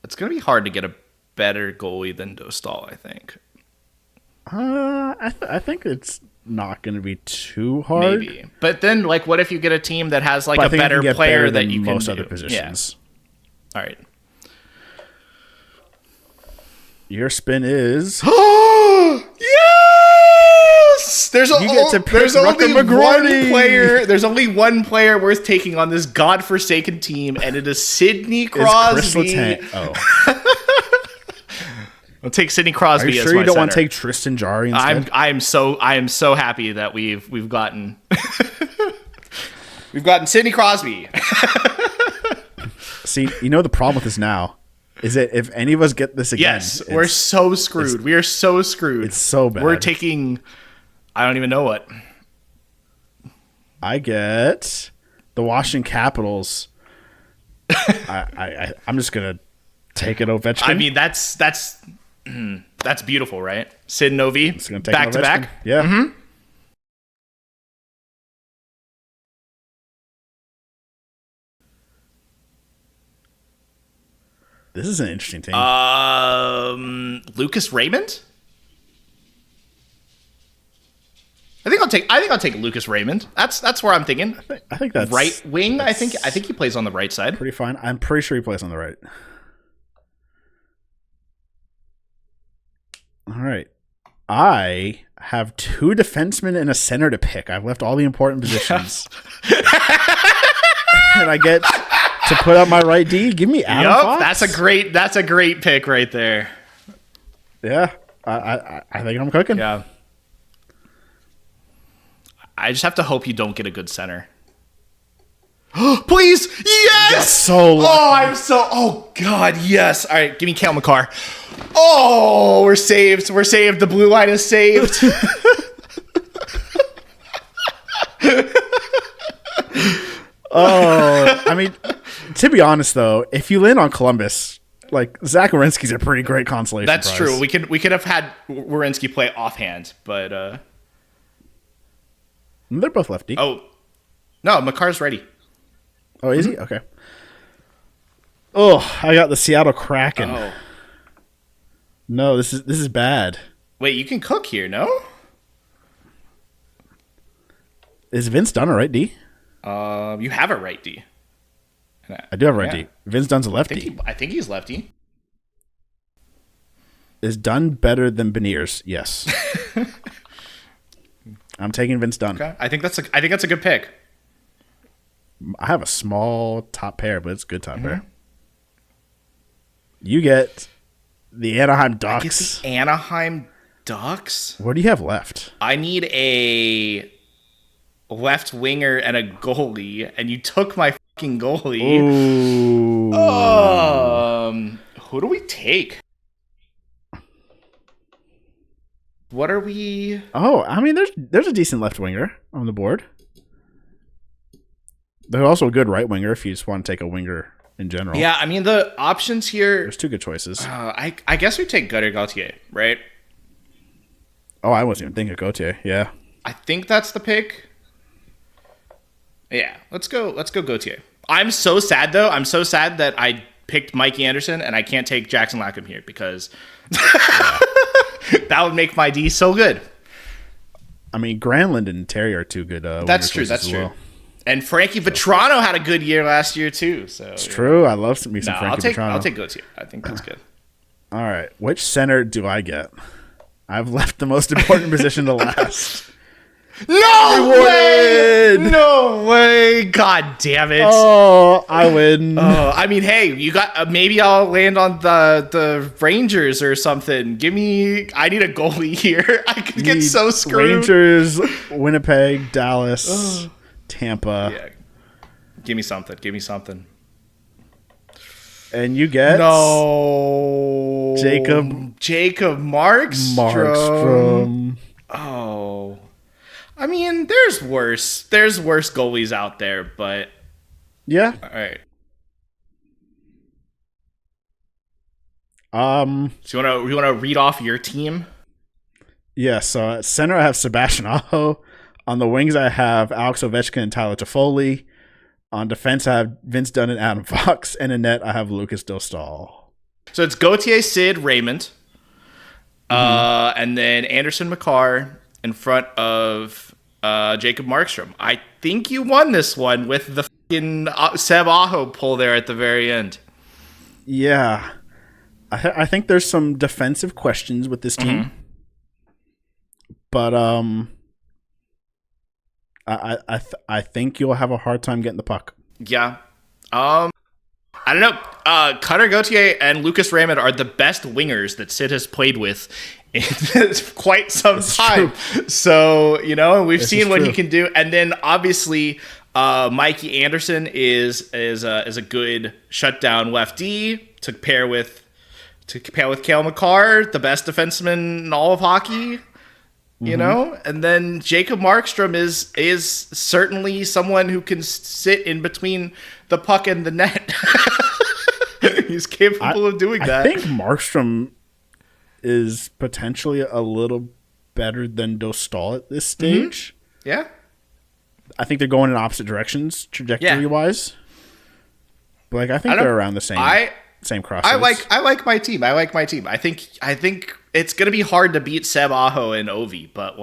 It's going to be hard to get a better goalie than Dostal, I think. I think it's not going to be too hard. Maybe. But then, like, what if you get a team that has, like, a better player that you can most do? other positions. Yeah. All right. Your spin is... Yes! There's only McGroarty. one player. There's only one player worth taking on this godforsaken team, and it is Sidney Crosby. I'll take Sidney Crosby. Are you as sure my you don't center. want to take Tristan Jarry instead? I am so happy that we've gotten we've gotten Sidney Crosby. See, you know the problem with this now is that if any of us get this again, Yes, we're so screwed. We are so screwed. It's so bad. We're taking, I don't even know what. I get the Washington Capitals. I'm just gonna take it Ovechkin. I mean, that's beautiful, right? Sid and Ovi, back to back. Yeah. Mm-hmm. This is an interesting team. Lucas Raymond. I think I'll take Lucas Raymond. That's where I'm thinking. I think that's right wing. I think he plays on the right side. Pretty fine. I'm pretty sure he plays on the right. All right. I have 2 defensemen and a center to pick. I've left all the important positions. And I get to put up my right D. Give me Adam Fox. That's a great pick right there. Yeah. I think I'm cooking. Yeah. I just have to hope you don't get a good center. Please, yes! That's so lucky. Oh God, yes! All right, give me Cale Makar. Oh, we're saved. We're saved. The blue line is saved. Oh, I mean, to be honest though, if you land on Columbus, like Zach Werenski's a pretty great consolation That's prize. true. We could have had Werenski play offhand, but they're both lefty. oh no, Makar's ready. Oh, is he? Okay. Oh, I got the Seattle Kraken. Oh, No, this is bad. wait, you can cook here, no? Is Vince Dunn a right D? You have a right D. I do have a right Yeah. D. Vince Dunn's a lefty. I think he's lefty. Is Dunn better than Beniers? Yes. I'm taking Vince Dunn. Okay. I think that's a good pick. I have a small top pair, but it's a good top pair. You get the Anaheim Ducks. The Anaheim Ducks? What do you have left? I need a left winger and a goalie, and you took my fucking goalie. Ooh. Who do we take? What are we? Oh, I mean, there's a decent left winger on the board. There's also a good right winger if you just want to take a winger in general. Yeah, I mean the options here. There's 2 good choices. I guess we take Gutter Gauthier, right? Oh, I wasn't even thinking of Gauthier. Yeah. I think that's the pick. Yeah, let's go Gauthier. I'm so sad though. I'm so sad that I picked Mikey Anderson and I can't take Jackson Lackham here because that would make my D so good. I mean, Granlund and Terry are 2 good. That's true. That's true. And Frankie Vetrano had a good year last year too. So it's true. I love me some Frankie Vetrano. I'll take Gauthier. I think that's good. All right, which center do I get? I've left the most important position to last. No way! No way! God damn it! Oh, I win. I mean, hey, you got maybe I'll land on the Rangers or something. I need a goalie here. I could get so screwed. Rangers, Winnipeg, Dallas, Tampa. Yeah. Give me something. Give me something. And you get Jacob Markstrom. Oh. I mean, there's worse goalies out there, but yeah. All right. So you wanna read off your team? Yeah, so at center I have Sebastian Aho. On the wings I have Alex Ovechkin and Tyler Toffoli. On defense I have Vince Dunn and Adam Fox. And in net I have Lucas Dostal. So it's Gauthier, Sid, Raymond, and then Anderson McCarr in front of Jacob Markstrom. I think you won this one with the fucking Seb Aho pull there at the very end. Yeah. I think there's some defensive questions with this team. But I think you'll have a hard time getting the puck. Yeah. I don't know. Cutter Gauthier and Lucas Raymond are the best wingers that Sid has played with in quite some time. True. So, we've seen what he can do. And then obviously, Mikey Anderson is a good shutdown lefty to pair with Cale Makar, the best defenseman in all of hockey. And then Jacob Markstrom is certainly someone who can sit in between the puck and the net. He's capable of doing that. I think Markstrom is potentially a little better than Dostal at this stage. Yeah. I think they're going in opposite directions trajectory-wise. But I think they're around the same crossroads. I like my team. I think it's gonna be hard to beat Seb Aho and Ovi, but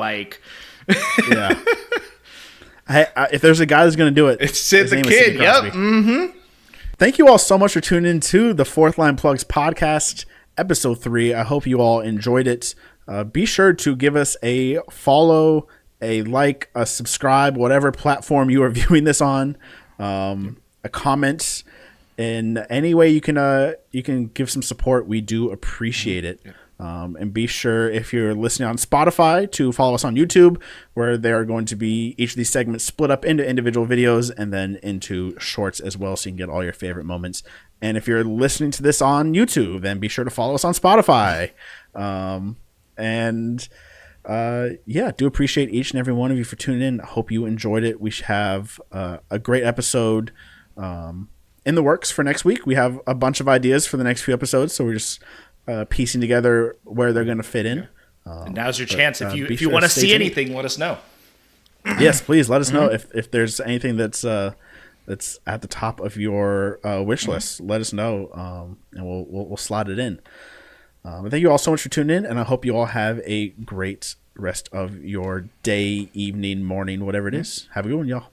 yeah. If there's a guy that's gonna do it, it's Sid the Kid. Yep. Thank you all so much for tuning in to the Fourth Line Plugs podcast, episode 3. I hope you all enjoyed it. Be sure to give us a follow, a like, a subscribe, whatever platform you are viewing this on, a comment. In any way you can give some support, we do appreciate it. And be sure, if you're listening on Spotify, to follow us on YouTube, where there are going to be each of these segments split up into individual videos and then into shorts as well, so you can get all your favorite moments. And if you're listening to this on YouTube, then be sure to follow us on Spotify. Do appreciate each and every one of you for tuning in. I hope you enjoyed it. We have a great episode in the works for next week. We have a bunch of ideas for the next few episodes, so we're just piecing together where they're going to fit in. And now's your chance. If you want to see anything, let us know. Yes, please let us know if there's anything that's at the top of your wish list. Let us know, and we'll slot it in. But thank you all so much for tuning in, and I hope you all have a great rest of your day, evening, morning, whatever it is. Have a good one, y'all.